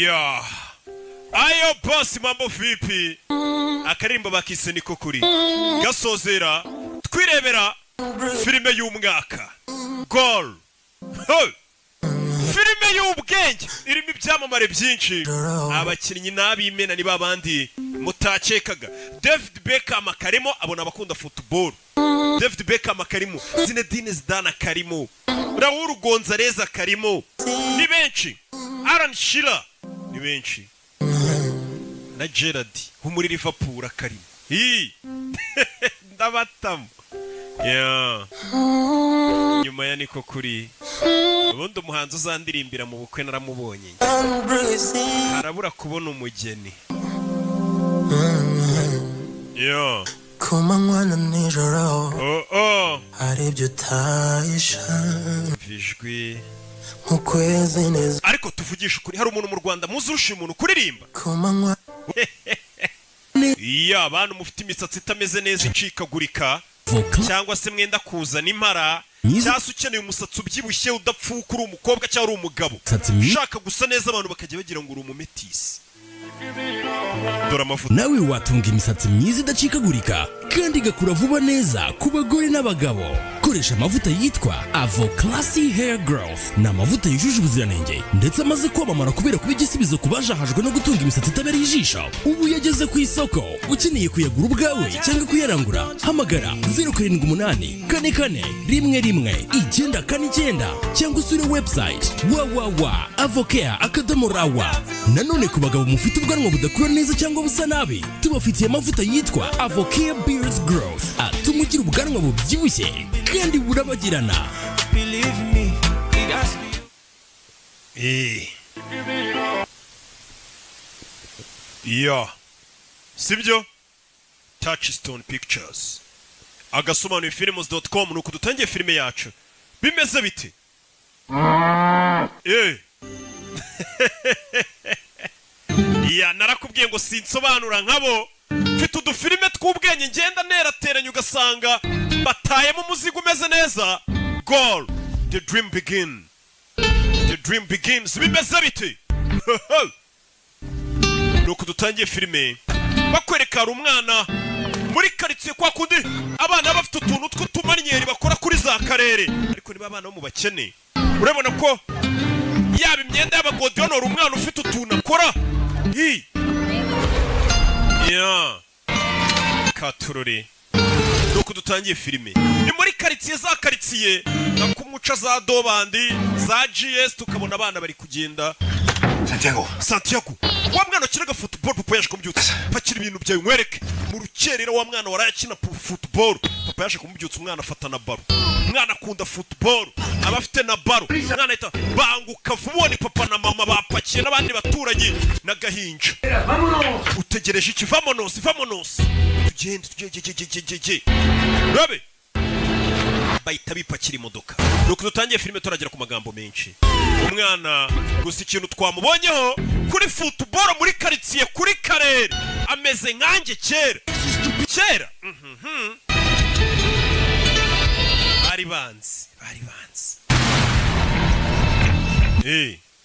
Yeah. Ayo boss mambo vipi? Akarimba bakise niko kuri. Gasozera twirebera filime y'umwaka. Goal. Filime y'ubwenge irimo ibyamamare byinshi. Abakinnyi n'abimena ni babandi mutacekaga. David Beckham akarimo abona abakunda football. David Beckham akarimo, Zinedine Zidane akarimo, Raul Gonzalez akarimo. Ni benshi. Alan Shearer ni benshi. Na Gerrard muri Liverpool akarimo. Ndabatamu. Yeah. Nyuma ya niko kuri. Ubundi umuhanzi uzandirimbira mu bukwe naramubonye. Harabura kubona umugeni. Yeah. kumanywana nijoro arebye utayisha vijwi mu kwezi neza. Ariko tuvugisha ukuri, hari umuntu mu Rwanda muzurusha umuntu kuririmba kumanywa iya abantu mufite imisatsi itameze neza icikagurika cyangwa se mwenda kuzana impara cyangwa ukeneye umusatsi ubyibushye udapfuka uri umukobwa cyangwa uri umugabo ushaka gusa neza abantu bakajya bagira ngo uri umumetisi. Nawe watunga imisatsi myiza idacikagurika kandi igakura vuba neza ku bagore n'abagabo. Koresha amavuta yitwa Avo Classy Hair Growth. Ni amavuta yujuje ubuziranenge ndetse amaze kwamamara kubera kuba igisubizo ku bajahajwe no gutunga imisatsi itabereye ijisho. Ubu yageze ku isoko. Ukeneye kuyagura ubwawe cyangwa kuyarangura, hamagara 078 44 11 949 cyangwa usure website www.avocare.rawa. Nanone ku bagabo mufite ubwanwa budakura neza cyangwa busa nabi, tubafitiye amavuta yitwa Avocare Beard Growth atuma ugira ubwanwa bubyibushye kandi burabagirana. Sibyo? Touchstone Pictures agasomanuye films.com nuko dutangiye filime yacu. Bimeze biti? Narakubwiye ngo sinsobanura nkabo. Mfite udufilime tw'ubwenge ngenda nerateranya ugasanga batayemo umuzigo umeze neza. Goal. The dream begin. The dream begins. Bimeze biti? Nuko dutangiye filime bakwereka hari umwana muri karitsiye kwa kundi abana bafite utuntu tw'utumanyeri bakora kuri za karere, ariko niba abana bo mu bakene urabona ko yaba imyenda y'abagodiyonora umwana ufite utuntu akora. Katurore. Nuko dutangiye filime ni muri karitsiye za karitsiye na kumuca za Dobandi za GS tukabona abana bari kugenda. Santiago wa mwana ukinaga football papa yaje kumubyutsa pakira ibintu byawe nkwereke mu rukerera wa mwana warayakina football papa yaje kumubyutsa umwana afata na baro umwana akunda football abafite na baro umwana ahita banguka vubone papa na mama bapakiye n'abandi baturanye n'agahinja utegereje iki vamonos tugende rabe bahita bipakira imodoka. Nuko dutangiye filime turagera ku magambo menshi. Umwana gusa ikintu twamubonyeho kuri football muri karitsiye kuri karere ameze nkanjye kera. Bari banzi.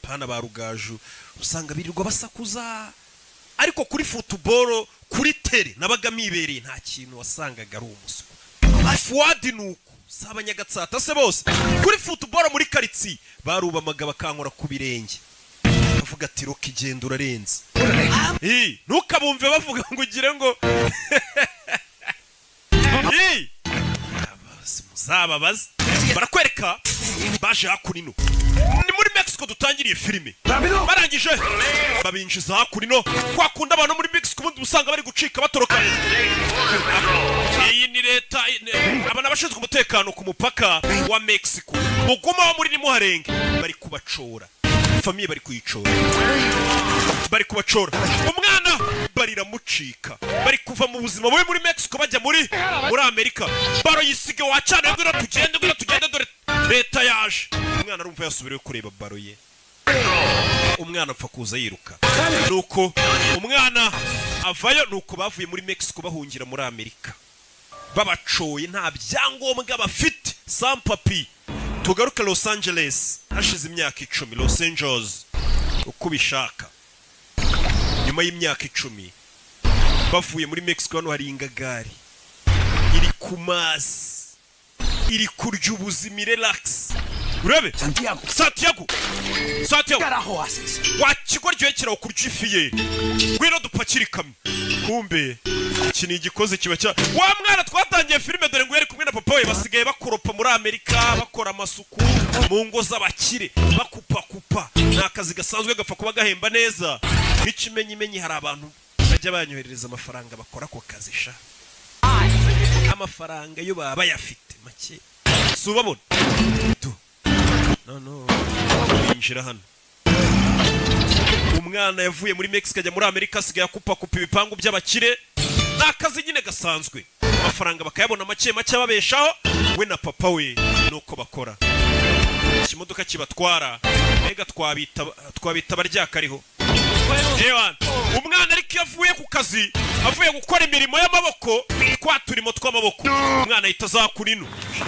Pana barugaju usanga birirwa basakuza, ariko kuri football kuri tele nabaga mibereye nta kintu wasangaga ari umuswa. Fuadi nuko sabanyagatsata se bose kuri football muri karitsiye barubamaga bakankora ku birenge bavuga ati roki genda urarenze. Ntukabumve bavuga ngo ugire ngo muzababaza barakwereka baje hakurino. Ni muri Mexico dutangiriye filime barangije babinjiza hakurino kwakunda abantu muri Mexico ubundi usanga bari gucika batoroka. Iyi ni leta abana bashinzwe umutekano ku mupaka wa Mexico muguma wa muri nimuharenge bari kubacora famiye bari kubacora umwana barira mucika bari kuva mu buzima bubi muri Mexico bajya muri Amerika baro yisige wacana ngo tugende dore leta yaje. Umwana arumva yasubiriye kureba baro ye, umwana apfa kuza yiruka. Nuko umwana avayo, nuko bavuye muri Mexico bahungira muri Amerika babacoye nta byangombwa bafite sans papier. Tugaruka Los Angeles hashize imyaka 10. Los Angeles uko bishaka nyuma y'imyaka 10 bavuye muri Mexico hano hari ingagari iri ku mazi iri kurya ubuzima relax urabe Santiago Carajo haces. wakigoryoye kiraho kurya ifi ye ngwino dupakira ikamyo kumbe iki ni igikoze kiba cya wa mwana twatangiye filime dore ngo yari kumwe na papa we basigaye bakoropa muri Amerika bakora amasuku mu ngo z'abakire bakupa ni akazi gasanzwe gapfa kuba gahemba neza nk'ikimenyimenyi hari abantu bajya banyoherereza amafaranga bakora ako kazi sha amafaranga yo baba bayafite make si ubabona no binjira hano umwana yavuye muri Mexico ajya muri Amerika asigaye akupa ibipangu by'abakire n'akazi nyine gasanzwe amafaranga bakayabona make babeshaho we na papa we nuko bakora ikimodoka kibatwara mbega twabita baryakariho umwana ariko yavuye ku kazi avuye gukora imirimo y'amaboko turimo tw'amaboko umwana ahita azakura ino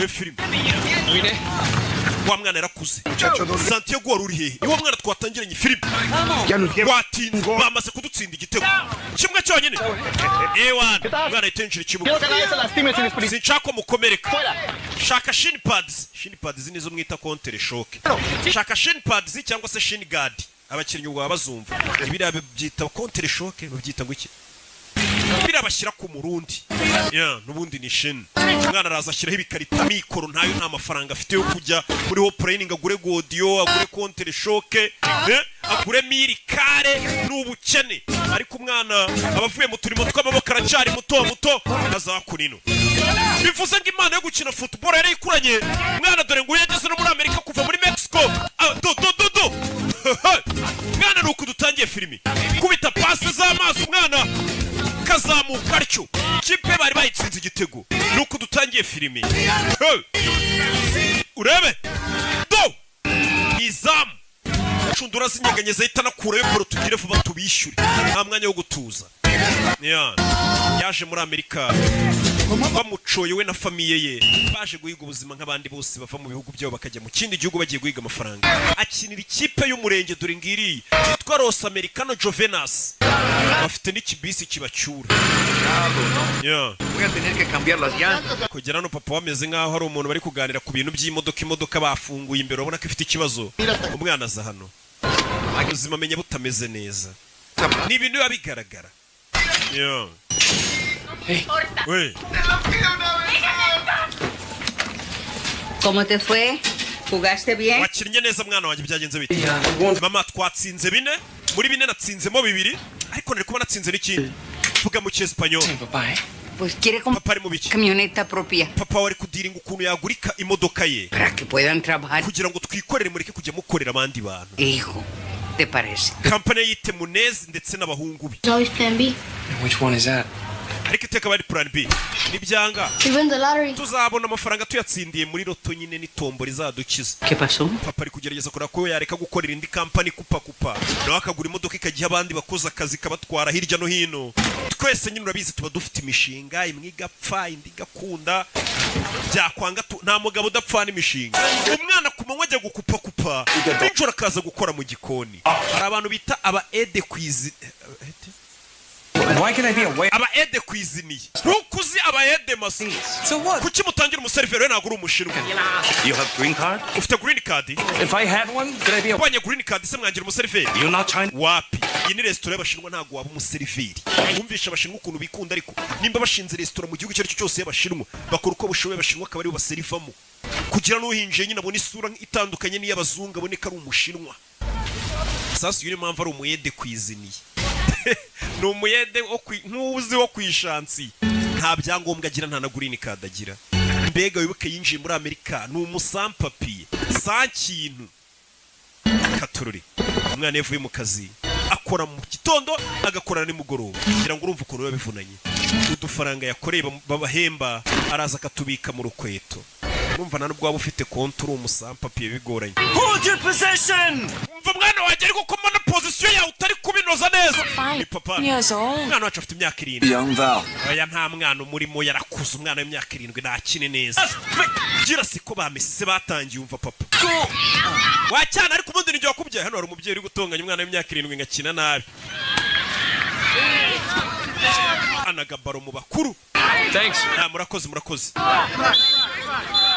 filime wa mwana yarakuze Santiago wari uri hehe niwo mwana twatangiranye filime watinze bamaze kudutsinda igitego kimwe cyonyine mwana yitenjira ikibuga sinshaka ko mukomereka shaka shin pads nizo mwita counter shock shaka shin pads cyangwa se shin guard abakinnyi baba bazumva ibira byita counter shock babyita ngo iki birabashyira ku murundi nubundi ni shin umwana araza ashyiraho ibikarita mikoro ntayo nta mafaranga afite yo kujya muri ho training agure godiyo agure counter shock agure mirikare n'ubukene ariko umwana abavuye mu turimo tw'amaboko aracyari muto azakurino bivuze ngo imana yo gukina football yari ikuranye umwana dore ngo yageze no muri Amerika kuva muri Mexico mwana nuko dutangiye filimi kubita passe z'amazi umwana kazamuka aricyo kipe bari bayitsinze igitego nuko dutangiye filimi urebe izamu cundura zinyeganyeza ahita nakurayo poro tugire vuba tubishyure nta mwanya wo gutuza yaje muri Amerika bamucoye we na famiye ye baje guhiga ubuzima nk'abandi bose bava mu bihugu byabo bakajya mu kindi gihugu bagiye guhiga amafaranga akinira ikipe y'umurenge dore ngiri yitwa Los Americano Jovenas bafite n'ikibisi kibacyura kugera no papa wameze nk'aho hari umuntu bari kuganira ku bintu by'imodoka bafunguye imbere urabona ko ifite ikibazo umwana aza hano ubuzima amenya butameze neza ni ibintu biba bigaragara Hey. ¿Cómo te fue? ¿Jugaste bien? Wakinnye neza mwana wanjye byagenze bite? Mama twatsinze 4 muri 4 natsinzemo 2 ariko nari kuba natsinze n'ikindi. Vuga mu cyespanyo. Pues quiere comprar camioneta propia. Papa wari kudiringa ukuntu yagurika imodoka ye. Para que puedan trabajar. Kugira ngo twikorere mureke kujya mukorera abandi bantu. Hijo, ¿te parece? Company yite Munez ndetse n'abahungu bi. Always plan B. Which one is that? Ariko iteka bari plan B. Nibyanga. We win the lottery. Tuzabona amafaranga tuyatsindiye muri loto nyine n'itombora izadukiza. ¿Qué pasó? Papa ari kugerageza kora ko yareka gukorera indi company kupa. Nawe akagura imodoka ikagiha abandi bakoze akazi kabatwara hirya no hino. Twese nyine urabizi tuba dufite imishinga imwe igapfa indi gakunda. Byakwanga nta mugabo udapfa n'imishinga. Umwana kumanywa ajya gukupa. N'injoro akaza gukora mu gikoni. Hari abantu bita aba aide quiz. Why can I be away? Aba aide cuisinier. Ntukuzi aba aide masi. So what? Kuki mutangira umuseriveri ntabwo uri umushinwa? You have green card? Ufite green card? If I had one, could I be away? Wanye green card se mwangira umuseriveri? You're not China? Wapi? Iyi ni restaurant y'abashinwa ntabwo waba umuseriveri. Wumvisha abashinwa ukuntu bikunda ariko nimba bashinze restaurant mu gihugu cyo cyose y'abashinwa bakora uko bushoboye abashinwa akaba ari baserivamo. Kugira n'uhinje nyine abone isura itandukanye n'iy'abazungu abone ko ari umushinwa. Sasa yuri mpamvu ari umuyede cuisinier. Ni umuyede ntuzi wo kwishansi nta byangombwa agira nta na green card agira mbega wibuke yinjiye muri Amerika ni umusampapiye sa kintu katururi umwana yavuye mu kazi akora mu gitondo agakorana nimugoroba kugira ngo urumve ukuntu babivunanye udufaranga yakoreye babahemba araza akatubika mu rukweto urumva nta nubwo waba ufite konti uri umusampapiye bigoranye. Hold your possession! Umva mwana wanjye ariko ko mbona position yawe utari kubinoza neza. Ni papa. Mwana wacu afite imyaka 7. Young Val. Oya nta mwana umurimo yarakuze umwana w'imyaka 7 nakine neza. Gira siko bamesise batangiye umva papa. Wacyana ariko ubundi nijye wakubyaye hano hari umubyeyi uri gutonganya umwana w'imyaka 7 ngakina nabi. anagabaro mu bakuru. Thanks. Murakoze.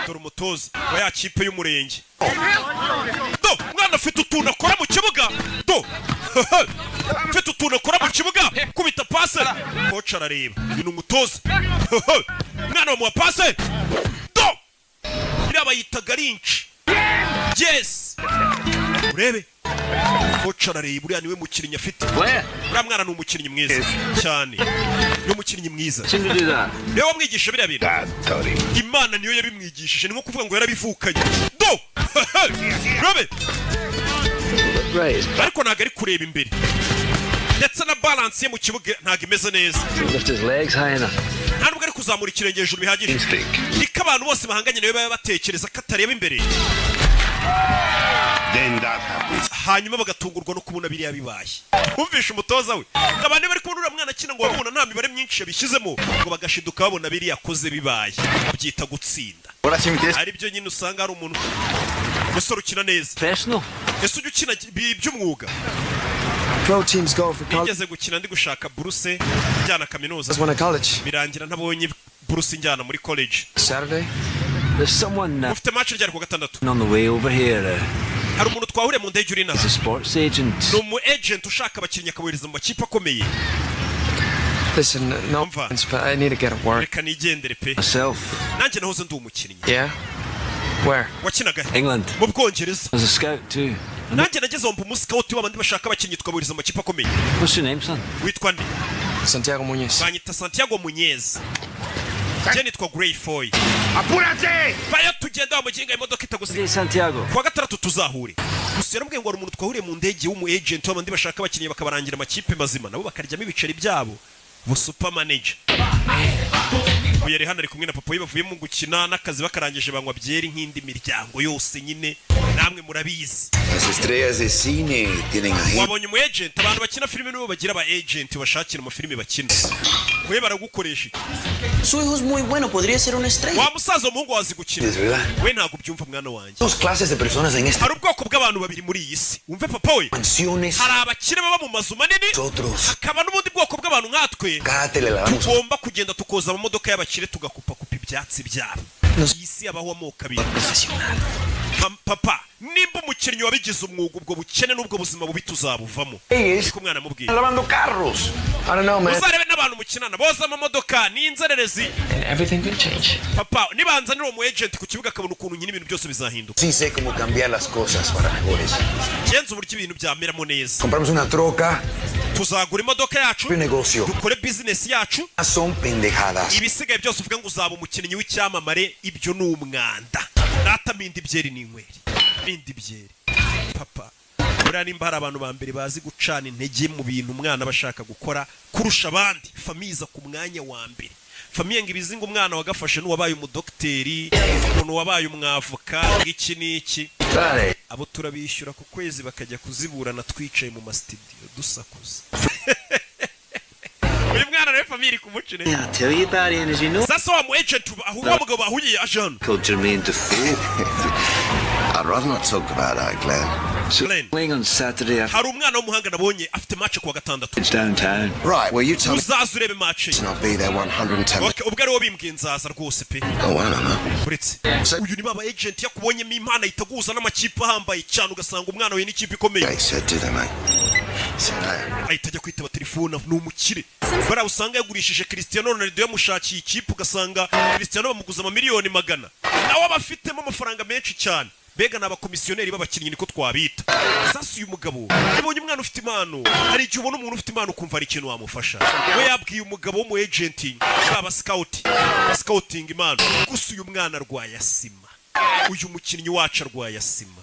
Dore umutoza wa ya kipe y'umurenge. Do mwana afite utuntu akora mu kibuga. Do afite utuntu akora mu kibuga kubita pase. Coach arareba. Uyu ni umutoza. Mwana wa pase. Do iriya bayitaga rinci. Yes. Urebe. Coach arareba uriya niwe mukinnyi afite. Uriya mwana ni umukinnyi mwiza cyane. Ni umukinnyi mwiza. Niwe wamwigisha biriya bintu. Imana niyo yabimwigishije, ni nko kuvuga ngo yarabivukanye. Do urebe. Ariko ntabwo ari kureba imbere, ndetse na balance ye mu kibuga ntabwo imeze neza. Nta nubwo ari kuzamura ikirenge hejuru bihagije. Niko abantu bose bahanganye nawe baba batekereza ko atareba imbere, hanyuma bagatungurwa no kubona biriya bibaye. Umvisha umutoza we, abantu bari kubona uriya mwana akina ngo babona nta mibare myinshi yabishyizemo, ngo bagashiduka babona biriya akoze bibaye. Babyita gutsinda. Ari byo nyine usanga hari umuntu umusore ukina neza. Ese ujya ukina by'umwuga? Nigeze gukina ndi gushaka buruse njyana kaminuza, birangira ntabonye buruse njyana muri college. Ufite match ryari ku gatandatu? Hari umuntu twahuriye mu ndege uri naho. Ni umu agent ushaka abakinnyi akabohereza mu makipe akomeye. Listen, no offense, but I need to get at work. Reka nigendere pe. Nanjye nahoze ndi umukinnyi. Yeah? Where? Wakinaga England. Mu Bwongereza. As a scout too. Nanjye nageze mu muscout w'abandi bashaka abakinnyi tukabohereza mu makipe akomeye. What's your name, son? Witwa nde? Santiago Muñez. Banyita Santiago Muñez. Jenny twa Grey Foy. Apúrate! Vaya tugenda wamuginga imodoka itagusiga. Santiago. Kwa gatandatu tuzahure. Gusa yarambwiye ngo hari umuntu twahuriye mu ndege w'umu agent w'abandi bashaka abakinnyi bakabarangira amakipe mazima, nabo bakaryamo ibiceri byabo. Bu super manager. Yari hano ari kumwe na papa we bavuye mu gukina n'akazi bakarangije banywa byeri nk'indi miryango yose nyine namwe murabizi. Las estrellas de cine tienen agente. Wabonye umu agent, abantu bakina filime nibo bagira aba agent bashakira mu filime bakina. We baragukoresha. Su hijo es muy bueno, podría ser una estrella. Wa musaza umuhungu wazi gukina. Es verdad. We ntago byumva mwana wanjye. Dos clases de personas en esta. Hari ubwoko bw'abantu babiri muri iyi si. Umve papa we. Mansiones. Hari abakire baba mu mazu manini. Nosotros. Akaba n'ubundi bwoko bw'abantu nkatwe. Kátele la vamos. Tugomba kugenda tukoza amamodoka y'abakire tugakupa ibyatsi byabo. Iyi si abaho amoko abiri. Papa, nimba umukinnyi wabigize umwuga ubwo bukene n'ubwo buzima bubi tuzabuvamo. Ko mwana mubwira. Lavando carros. I don't know, man. Uzarebe n'abantu mukinana boza amamodoka n'inzererezi. Everything will change. Papa, nibanzanira umu agent ku kibuga akabona ukuntu nyine ibintu byose bizahinduka. Sí sé cómo cambiar las cosas para mejores. Genza uburyo ibintu byameramo neza. Compramos una troca. Tuzagura imodoka yacu. Un negocio. Dukore business yacu. Son pendejadas. Ibisigaye byose uvuga ngo uzaba umukinnyi w'icyamamare, ibyo ni umwanda. Data mindi byeri n'inkweri. Mindi byeri. Papa, buriya nimba hari abantu ba mbere bazi gucana intege mu bintu umwana bashaka gukora kurusha abandi, famiza ku mwanya wa mbere. Famiye ngo ibizinga umwana wagafashe n'uwabaye umudokiteri, umuntu wabaye umwavoka, iki n'iki. Abo turabishyura ku kwezi bakajya kuziburana twicaye mu mastudio dusakuza. Uyu mwana rero family kumucire. Yeah, tell you about it, as you know. Sasa wa mu agent ahuwa mugabo bahuye ajana. Called Jermaine Defoe. I'd rather not talk about that, Glenn. Glenn. Playing on Saturday after Hari umwana w'umuhanga nabonye afite match kuwa gatandatu. it's downtown. Right, well, you tell me Uzaza urebe match. to not be there 110. Okay, ubwo ari wo bimbwiye nzaza rwose pe. Oh, I don't know. Uretse uyu ni baba agent yakubonyemo imana itaguza n'amakipe ahambaye cyane ugasanga umwana we n'ikipe ikomeye. They said to them, mate. Said, hey. Ahita ajya kwitaba telefone n'umukire. Bara usanga yagurishije Cristiano Ronaldo yamushakiye ikipe ugasanga Cristiano bamuguza amamiliyoni 100. Nawe abafitemo amafaranga menshi cyane. Bega n'abakomisiyoneri b'abakinnyi niko twabita. Sasa uyu mugabo yabonye umwana ufite impano. Hari igihe ubona umuntu ufite impano ukumva ari ikintu wamufasha. We yabwiye umugabo wo mu agent baba scouting impano. Gusa uyu mwana arwaye asima. Uyu mukinnyi wacu arwaye asima.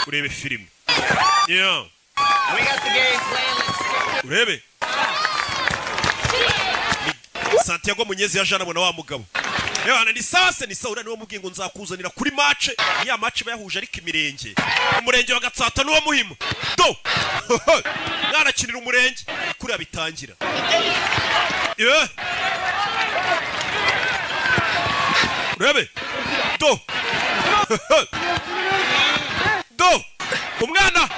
Urebe filime. Yeah. We got the game plan. Let's go. Urebe. Santiago Muñez yajana bona wa mugabo. Yewana ni sase ni saura niwo mubwiye ngo nzakuzanira kuri match. Ya match bayahuje ariko imirenge. Umurenge wa Gatsata nuwo muhimo. Do. Ngana kinira umurenge kuri abitangira. Yeah. Urebe. Do. Do. Umwana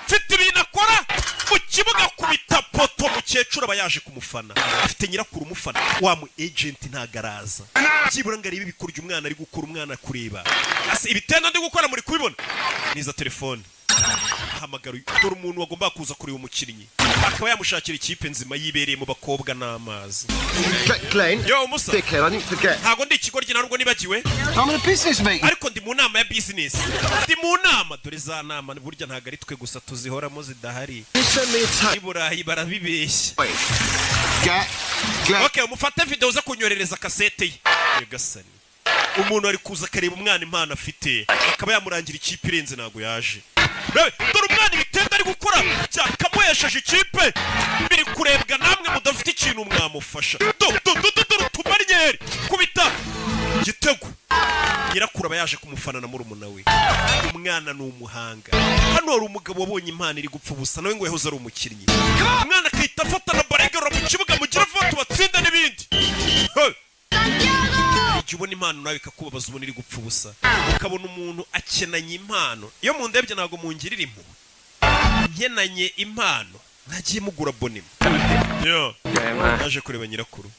mfite ibintu akora mu kibuga kubita poto mu umukecuru aba yaje kumufana afite nyirakuru umufana wa mu agent ntagaraza byibura ngo arebe ibikoryo umwana ari gukora umwana kureba ase ibitendo ndi gukora muri kubibona niza telefone hamagara dore umuntu wagomba kuza kureba umukinnyi akaba yamushakira ikipe nzima yibereye mu bakobwa n'amazi Glenn, yo umusa dickhead, I didn't forget. ntago ndi ikigoryi narwo nibagiwe I'm in a business meeting. ariko ndi mu nama ya business ndi mu nama dore za nama burya ntago ari twe gusa tuzihoramo zidahari You send me a tape. iburayi barabibeshya Wait. Glenn. okay umufate video uza kunyorereza kasete ye yegasani umuntu ari kuza akareba umwana impano afite akaba yamurangira ikipe irenze ntago yaje dore umwana ibitendo ari gukora cyakamuhesheje ikipe biri kurebwa namwe mudafite ikintu mwamufasha tumaryeri kubita igitego nyirakuru aba yaje kumufana na murumuna we umwana ni umuhanga hano hari umugabo wabonye impano iri gupfa ubusa nawe ngo yahoze ari umukinnyi umwana akahita afatana baregera mu kibuga mugira vuba tubatsinda n'ibindi igihe ubona impano nawe ikakubabaza ubona iri gupfa ubusa ukabona umuntu akenanye impano iyo mu ndebye ntabwo mungirira impuhwe nkenanye impano ntagiye mugura bonima yo naje kureba nyirakuru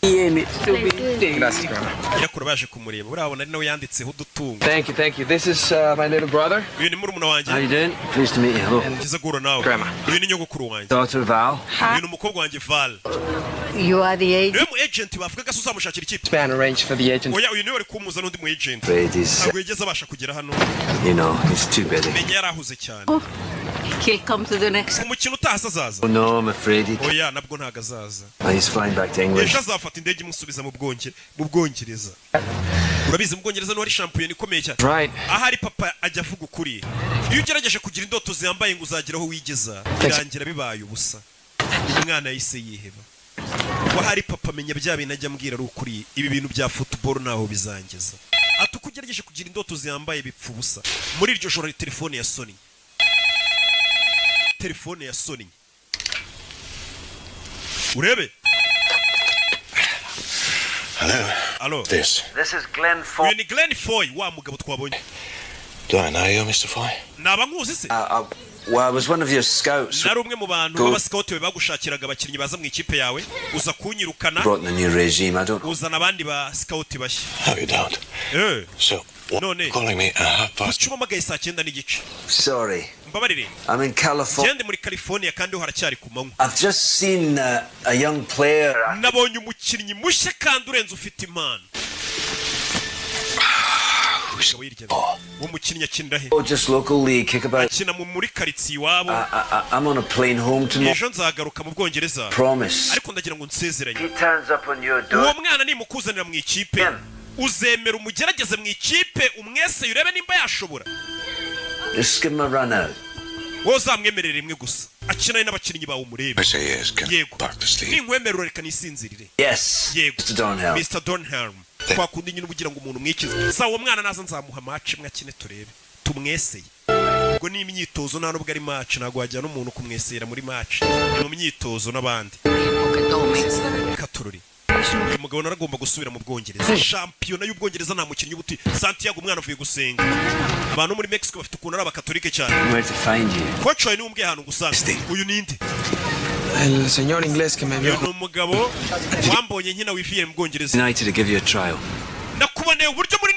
nyirakuru baje kumureba urabona ari nawe yanditseho udutungo Thank you. This is my little brother. uyu ni murumuna wanjye How you doing? Pleased to meet you. Hello. ngize guhura nawe Grandma. uyu ni nyogokuru wanjye Daughter Val. uyu ni umukobwa wanjye Val You are the agent. niwe mu agent bavugaga se uzamushakira ikipe Span arranged for the agent. oya uyu niwe wari kumuza n'undi mu agent Afraid he's, ntabwo yigeze abasha kugera hano you know, he's too busy. menya yarahuze cyane He'll come to the next. umukino utahase azaza Oh no, I'm afraid he. oya nabwo ntago azaza He's flying back to England. ejo azafata indege imusubiza mu bwongereza urabizi mu bwongereza niho ari shampiyona ikomeye cyane Right. ahari papa ajya avuga ukuri iyo ugerageje kugira indoto ziyambaye ngo uzagera aho wigeza birangira bibaye ubusa umwana yahise yiheba wahari papa amenya bya bintu ajya ambwira ari ukuri ibi bintu bya football ntaho bizangeza ati uko ugerageje kugira indoto ziyambaye bipfa ubusa muri iryo joro telefone ya Sony urebe Hello. This. This is Glenn uyu ni Glenn Foy wa mugabo twabonye Do I know you, Mr. Foy? naba nkuzi se Well, I was one of your scouts. nari umwe mu bantu b'abasikauti be bagushakiraga abakinnyi baza mu ikipe yawe uza kunyirukana Brought in a new regime. I don't. uzana abandi ba sikauti bashya No, you don't. So, what No, no. calling me at 9:30? kuki umamagaye saa 9:30 Sorry. mbabarire I'm in California. ngende muri California kandi ho haracyari ku manywa I've just seen a young player. nabonye umukinnyi mushya kandi urenze ufite impano uwo mukinnyi akinira he Oh, just local league kickabout. akina muri karitsiye iwabo I'm on a plane home tomorrow. ejo nzagaruka mu Bwongereza Promise. ariko ndagira ngo nsezeranye He turns up on your uwo door. mwana nimukuzanira mu ikipe uzemera umugerageze mu ikipe umwese urebe nimba yashobora Just give him a run out. wowe uzamwemerere rimwe gusa akinane n'abakinnyi bawe umurebe I say yes, get yego back to sleep. ninkwemerera reka nisinzirire Yes. yego Mr. Donhell. Mr. Donham kwa kundi nyine ubugira ngo umuntu mwikize sawa uwo mwana naza nzamuha match imwe akine turebe tumweseye ubwo ni imyitozo nta nubwo ari match ntabwo wajyana umuntu kumwesera muri match ni mu myitozo n'abandi katururi umugabo naragomba gusubira mu Bwongereza shampiyona y'Ubwongereza nta mukinnyi ubuti Santiago umwana avuye gusenga abantu muri Mexico bafite ukuntu ari abakatolike cyane Where to find you? coach wawe ni umbwiye ahantu gusanga uyu ninde El señor inglés que me vio. ni umugabo wambonye nkina wiviye mu Bwongereza United to give you a trial. nakuboneye uburyo muri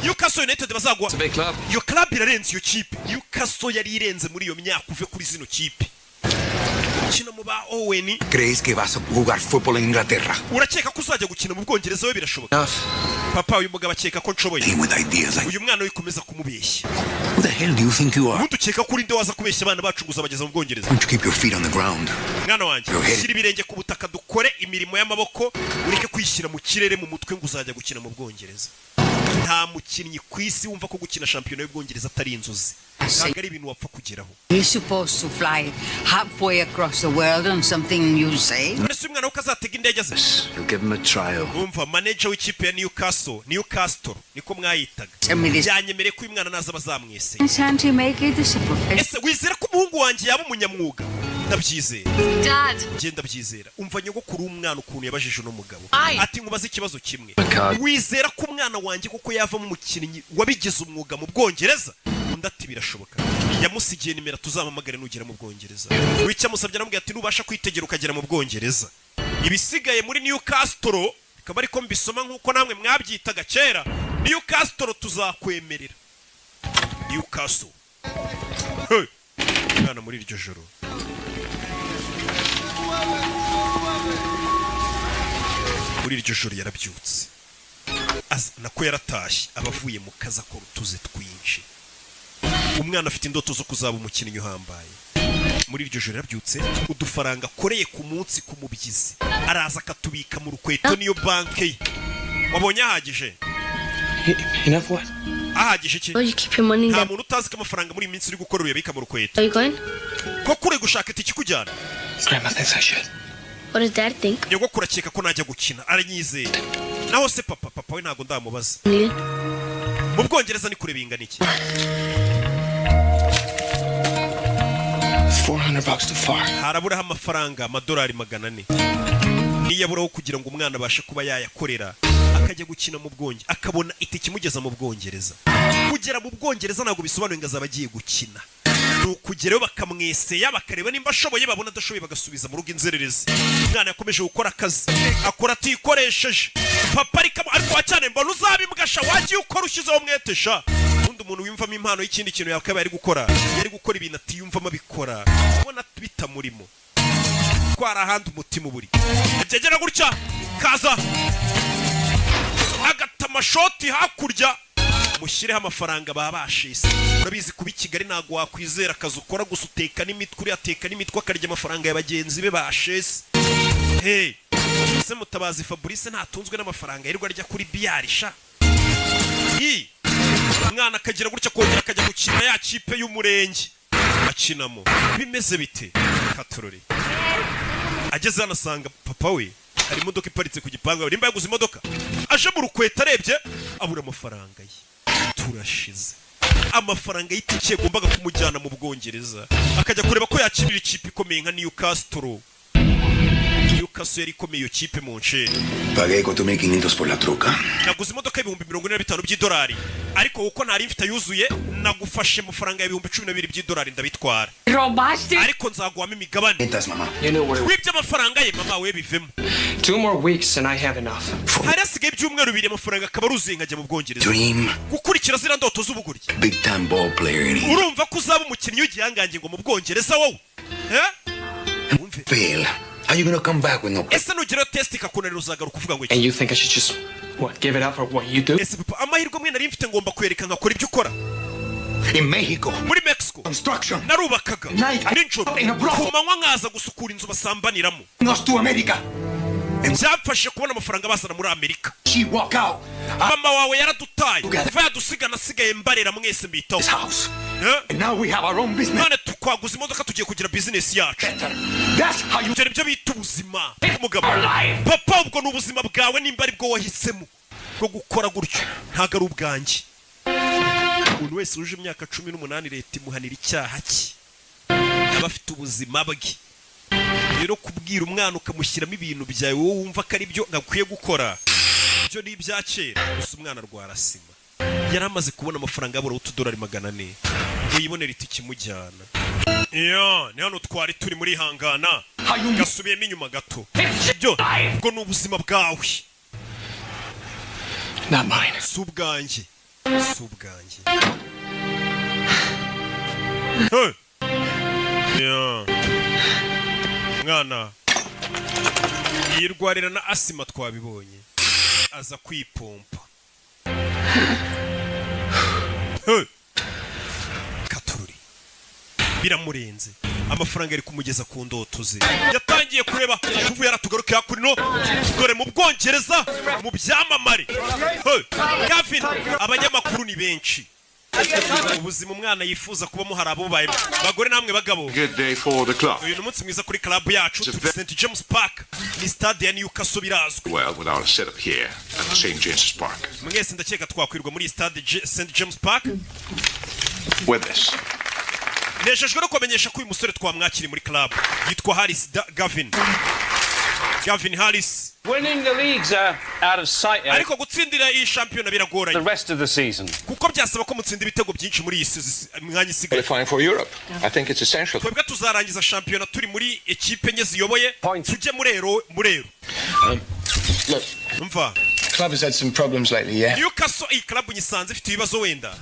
Newcastle United bazagwa It's a big club. iyo club irarenze iyo kipe Newcastle yari irenze muri iyo myaka uve kuri zino kipe ukina mu ba Owen ¿Crees que vas a jugar fútbol en Inglaterra? urakeka ko uzajya gukina mu Bwongereza we birashoboka Enough. papa uyu mugabo akeka ko nshoboye Came with ideas like, uyu mwana wikomeza kumubeshya who the hell do you think you are? ubundi ukeka ko urinde waza kubeshya abana bacu ngo uzabageza mu Bwongereza Why don't you keep your feet on the ground? mwana wanjye Yoheri. shyira ibirenge ku butaka dukore imirimo y'amaboko ureke kwishyira mu kirere mu mutwe ngo uzajya gukina mu Bwongereza nta mukinnyi ku isi wumva ko gukina shampiyona y'Ubwongereza atari inzozi ntabwo ari ibintu wapfa kugeraho You're supposed to fly halfway across the world on something you say. mbese umwana we ukazatega indege ze You'll give him a trial. umva manager w'ikipe ya Newcastle niko mwayitaga Tell me this. yanyemereye ko uyu mwana naza bazamwese Can't you make it a profession? ese wizera ko umuhungu wanjye yaba umunyamwuga ndabyizera Dad. ngenda byizera umva nyogokuru w'umwana ukuntu yabajije uno mugabo Aye. ati nkubaze ikibazo kimwe God. wizera ko umwana wanjye kuko yavamo umukinnyi wabigize umwuga mu Bwongereza undi ati birashoboka. Yamusigiye nimero tuzamamagare nugera mu Bwongereza. Wicya musabye namubwiye ati nubasha kwitegera ukagera mu Bwongereza. Ibisigaye muri Newcastle bikaba ariko mbisoma nkuko namwe mwabyitaga kera. Newcastle tuzakwemerera. Newcastle. Hey. Mwana muri iryo joro. Muri iryo joro yarabyutse. Nako yaratashye abavuye mu kaza ko rutuze twinshi. Umwana afite indoto zo kuzaba umukinnyi uhambaye. Muri iryo joro yarabyutse udufaranga koreye ku munsi ku mubyizi. Araza akatubika mu rukweto niyo banke ye. Wabonye ahagije? Enough what? Ahagije iki? You keep your money nta muntu utazi ko amafaranga muri iminsi uri gukora uyabika mu rukweto. Are you going? Ko kure gushaka itiki kujyana? Grandma thinks I should. What does Dad think? Nyogokuru akeka ko najya gukina aranyizeye. Naho se papa we ntago ndamubaza. Mu Bwongereza ni kure bingana iki? $400 too far. Haraburaho amafaranga amadolari 400. Niyaburaho kugira ngo umwana abashe kuba yayakorera akajya gukina mu Bwongereza akabona itike imugeza mu Bwongereza. Kugera mu Bwongereza ntago bisobanuye ngo azaba agiye gukina. Nukugerayo bakamweseya bakareba nimba ashoboye babona adashoboye bagasubiza mu rugo inzererezi. Umwana yakomeje gukora akazi akora atikoresheje. Papa ariko cyane mbona uzabimbwasha wagiye ukora ushyizeho mwetesha. Undi umuntu wimvamo impano y'ikindi kintu yakaba yari gukora ibintu atiyumvamo abikora. Ubona bitamurimo. Kwara ahandi umutima uburi. Agegera gutya kaza agatamashoti hakurya mushireho amafaranga babashise. Urabizi kuba Kigali ntago wakwizera akazi ukora gusa uteka n'imitwe uri ateka n'imitwe akarya amafaranga y'abagenzi be bashese. Hey, se Mutabazi Fabrice ntatunzwe n'amafaranga yirirwa arya kuri biyarisha. Umwana akagira gutya kongera akajya gukina ya kipe y'umurenge akinamo. Bimeze bite? Katorori ageze hano asanga papa we hari imodoka iparitse ku gipangu. Nimba yaguze imodoka aje mu rukweta arebye abura amafaranga ye. Turashize amafaranga y'itike yagombaga kumujyana mu Bwongereza akajya kureba ko yakirira ikipe ikomeye nka Newcastle. Newcastle yari ikomeye iyo kipe mu nsheri. Pagué 4.500 por la truca. Naguze imodoka y'ibihumbi 45 by'idolari ariko uko ntari mfite yuzuye nagufashe amafaranga y'ibihumbi 12 by'idolari ndabitwara. Robaste. Ariko nzaguhama imigabane. Entas, mama. You know what? Wibye amafaranga ye mama we bivemo. 2 more weeks and I have enough. Hari asigaye ibyumweru 2 amafaranga akaba aruzuye nkajya mu Bwongereza. Dream. Gukurikira zira ndoto z'ubuguryi. Big time ball player in England. Urumva ko uzaba umukinnyi w'igihangange ngo mu Bwongereza wowe? Fail. How you gonna come back with no play? Ese nugera test ikakunanira uzagaruka uvuga ngo iki? And you think I should just give it up for what you do? Ese papa amahirwe mwe nari mfite ngomba kwereka nkakora ibyo ukora. In Mexico. Muri Mexico. Construction. Narubakaga. Ninjoro. Kumanywa nkaza gusukura inzu basambaniramo. Nos to America. Byafashe kubona amafaranga basana muri Amerika. She walk out. Mama wawe yaradutaye. Kuva yadusigana sigaye mbarera mwese mbitaho. This house. And now we have our own business. None tukwaguza imodoka tugiye kugira business yacu. That's how you Tere byo bita ubuzima. Umugabo. Papa ubwo n'ubuzima bwawe nimba ari bwo wahisemo bwo gukora gutyo. Ntago ari ubwanjye. Umuntu wese uje imyaka 18 leta imuhanira icyaha cye. Abafite ubuzima bwe. Rero kubwira umwana ukamushyiramo ibintu byawe wowe wumva ko ari byo ngakwiye gukora. Byo ni ibyakera gusa umwana rwarasima. Yaramaze kubona amafaranga yabura $2 400. Uyibonera itiki mujyana. Ni hano twari turi muri hangana. Gasubiyemo inyuma gato. Byo ubwo ni ubuzima bwawe. Not mine. Subganjye. Subganjye. Mwana yirwarira na asima twabibonye aza kwipompa. Katururi biramurenze amafaranga yari kumugeza ku ndoto ze. Yatangiye kureba kuvuye yaratugaruka kuri no dore mu Bwongereza mu byamamare. Gavin abanyamakuru ni benshi. Ubuzima umwana yifuza kubamo hari abo baye bagore namwe bagabo. Good day for the club. Uyu munsi mwiza kuri club yacu St James Park ni stade ya Newcastle birazwi. Well, with our setup here at St James's Park. Mwese ndakeka twakwirwa muri stade St James Park. With this. Neshejwe no kumenyesha ko uyu musore twamwakiri muri club yitwa Harris Gavin. Gavin Harris. Winning the leagues are out of sight. Ariko gutsindira iyi shampiyona biragoranye. The rest of the season. Kuko byasaba ko mutsinda ibitego byinshi muri iyi mwanya isigaye. Qualifying for Europe. I think it's essential. Twebwe tuzarangiza shampiyona turi muri ekipe enye ziyoboye. Tujye murero. Look. Umva. Club has had some problems lately, yeah? Newcastle iyi club nyisanze ifite ibibazo wenda.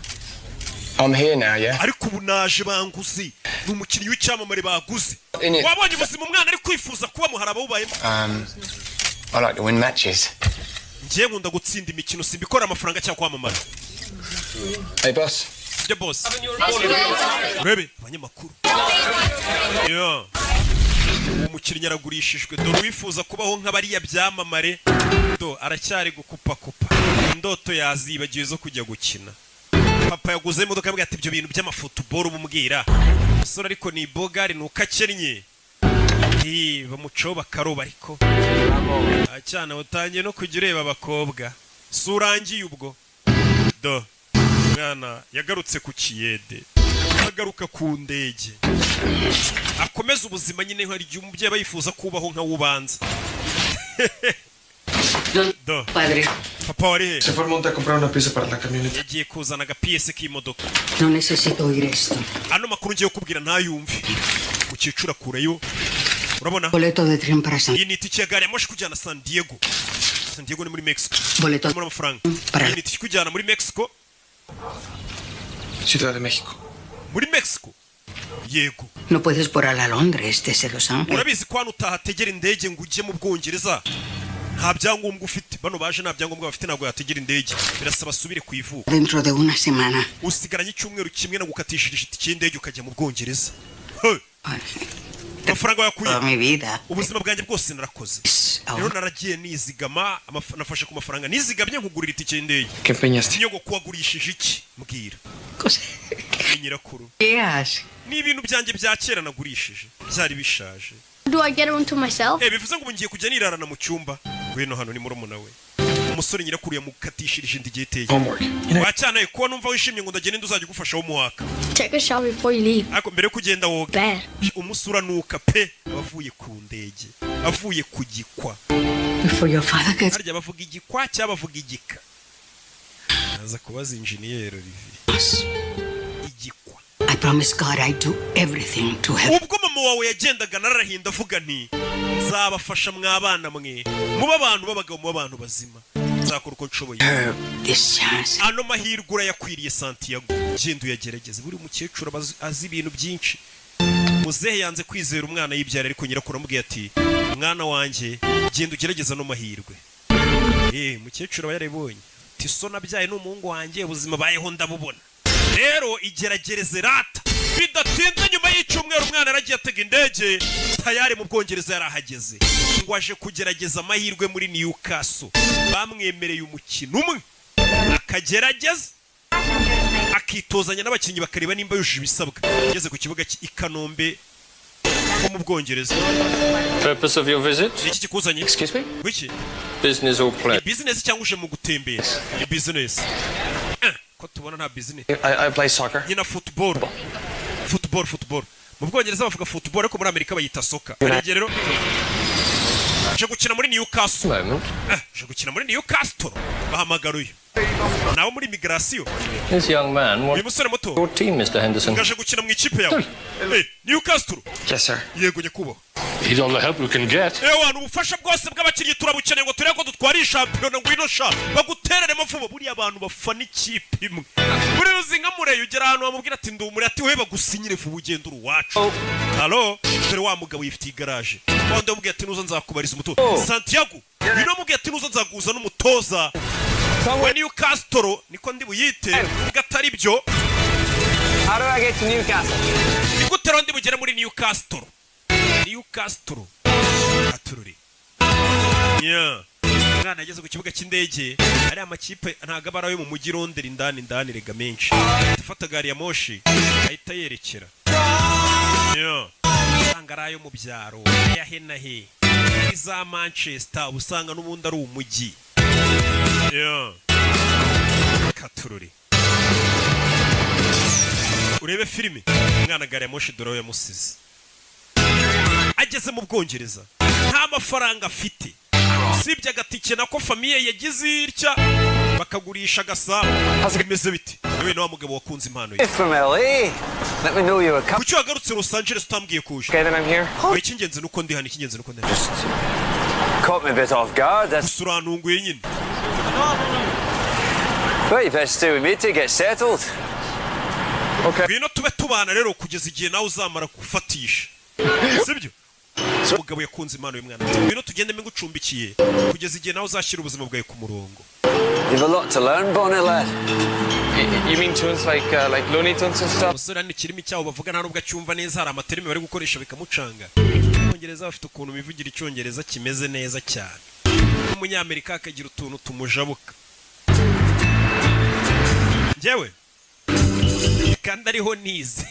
I'm here now, yeah? Ariko ubu naje banguzi. Ni umukinnyi w'icyamamare baguze. In it. Wabonye ubuzima umwana ari kwifuza kuba muharaba bubayemo. I like to win matches. Ngiye nkunda gutsinda imikino simbikora amafaranga cyangwa kwamamara. Hey, boss. The boss. Urebe abanyamakuru. Yeah. Umukinnyi aragurishijwe. Dore wifuza kubaho nk'abariya byamamare. Do aracyari gukupa. Indoto yazibagiwe zo kujya gukina. Papa yaguze imodoka yambwiye ati ibyo bintu by'amafootball bumubwira. Umusore ariko ni bogari nuko akennye. Bamuco bakaroba ariko. Acyana utangiye no kujya ureba abakobwa. Surangiye ubwo. Do. Mwana yagarutse ku kiyede. Agaruka ku ndege. Akomeza ubuzima nyine nk'ari umubyeyi bayifuza kubaho nka wubanza. Do. Padre. Papa wari he? Se fue al monte a comprar una pieza para la camioneta. Yagiye kuzana agapiyese k'imodoka. No necesito oír esto. Ano makuru ngiye kubwira ntayumve. Ukicura kureyo. Urabona? Boleto de tren para San. Iyi ni itike ya gari ya moshi kujyana San Diego. San Diego ni muri Mexico. Boleto muri amafaranga. Iyi ni itike kujyana muri Mexico. Ciudad de México. Muri Mexico. Yego. No puedes volar a Londres desde Los Ángeles. Urabizi ko hano utahategera indege ngo ujye mu Bwongereza. Nta byangombwa ufite. Bano baje nta byangombwa bafite ntabwo yategera indege. Birasaba asubire ku ivuko. Dentro de una semana. Usigaranye icyumweru kimwe no gukatishije itike y'indege ukajya mu Bwongereza. Amafaranga yakuye. Toda mi vida. Ubuzima bwanjye bwose narakoze. Rero naragiye nizigama nafashe ku mafaranga nizigamye nkugurira itike y'indege. ¿Qué empeñaste? Nyogo kuwagurishije iki mbwira. Nyirakuru. Yes. Ni ibintu byanjye bya kera nagurishije. Byari bishaje. Do I get one to myself? Bivuze ngo ngiye kujya nirarana mu cyumba. Weno hano ni murumuna we. Umusore nyirakuru yamukatishirije indige iteye. Wacyanaye kuba numva wishimye ngo ndagende nduzajya gufasha wo muhaka. Take a shower before you leave. Ariko mbere kugenda woga. Bad. Umusura nuka pe bavuye ku ndege. Avuye ku gikwa. Before your father gets. Harya bavuga igikwa cyangwa bavuga igika. Naza kubaza engineer Olivier. Igikwa. I promise God I do everything to help. Ubwo mama wawe yagendaga narahinda avuga nti nzabafasha mwabana mwe. Muba abantu babagabo mu abantu bazima. Nzakora uko nshoboye. This chance. Ano mahirwe urayakwiriye Santiago. Genda uyagerageze. Buri mukecuru azi ibintu byinshi. Muzehe yanze kwizera umwana yibyara ariko nyirakuru amubwiye ati mwana wanjye genda ugerageza no mahirwe. Mukecuru aba yarabonye. Ati so nabyaye n'umuhungu wanjye ubuzima bayeho ndabubona. Rero igeragereze rata. Bidatinze nyuma y'icyumweru umwana aragiye atega indege tayari mu Bwongereza yarahageze. Ngo aje kugerageza amahirwe muri Newcastle. Bamwemereye umukino umwe. Akagerageza. Akitozanya n'abakinnyi bakareba nimba yujuje ibisabwa. Yageze ku kibuga i Kanombe ho mu Bwongereza. Purpose of your visit? Iki kikuzanye? Excuse me? Wiki? Business or pleasure? Business cyangwa uje mu gutembera? Ni business. Ko tubona nta business. I play soccer. Nyina football. Football. Mu Bwongereza bavuga football ariko muri Amerika bayita soccer. Rero je gukina muri Newcastle. Je gukina muri Newcastle. Bahamagaruye. Nawo muri migration. This young man, what your team, Mr. Henderson? Ngaje gukina mu ikipe yawe. Newcastle. Yes, sir. Yego nyekubo. Need all the help we can get. Ewa ubufasha bwose bw'abakinnyi turabukeneye ngo tureko dutwara shampiyona ngwino sha baguterere mafubo buri abantu bafana ikipe imwe. Buri uzinga mureyo ugera ahantu bamubwira ati ndumuri ati we bagusinyire fu bugenda uruwacu. Hallo, dore wa mugabo yifitiye garage. Wande mubwiye ati nuzo nzakubariza umutoza. Santiago, bino mubwiye ati nuzo nzaguza n'umutoza. We Newcastle niko ndi buyite gatari byo. How do I get to Newcastle? Nigutero ndi bugere muri Newcastle. Newcastle. Atururi. Mwana yageze ku kibuga cy'indege ari amakipe ntago abarayo mu mujyi Londres indani rega menshi. Dufata gari ya moshi ahita yerekera. Sangarayo mu byaro ya henahe. Iza Manchester usanga n'ubundi ari umujyi. Katururi. Urebe filime mwana gari ya moshi dore yamusize. Ageze mu Bwongereza nta mafaranga afite usibye agatike nako famiye yagize irya bakagurisha agasabo bimeze biti yewe na wa mugabo wakunze impano ye From LA. Let me know you were coming. kuki wagarutse Los Angeles utambwiye kuje Okay, then I'm here. icy'ingenzi nuko ndi hano icy'ingenzi nuko ndi hano Caught me a bit off guard. That's gusa urantunguye nyine what you better stay with me to get settled. ngwino tube tubana rero kugeza igihe nawe uzamara gufatisha sibyo umugabo yakunze impano y'umwana ngwino tugende ngucumbikiye kugeza igihe nawe uzashyira ubuzima bwawe ku murongo. You've a lot to learn, Bonnet lad. You mean tunes like Looney Tunes and stuff? umusore ni kirimi cyawo bavuga nta nubwo acyumva neza hari amaterimi bari gukoresha bikamucanga Abongereza bafite ukuntu bivugira icyongereza kimeze neza cyane umunyamerika akagira utuntu tumujabuka njyewe kandi ariho nize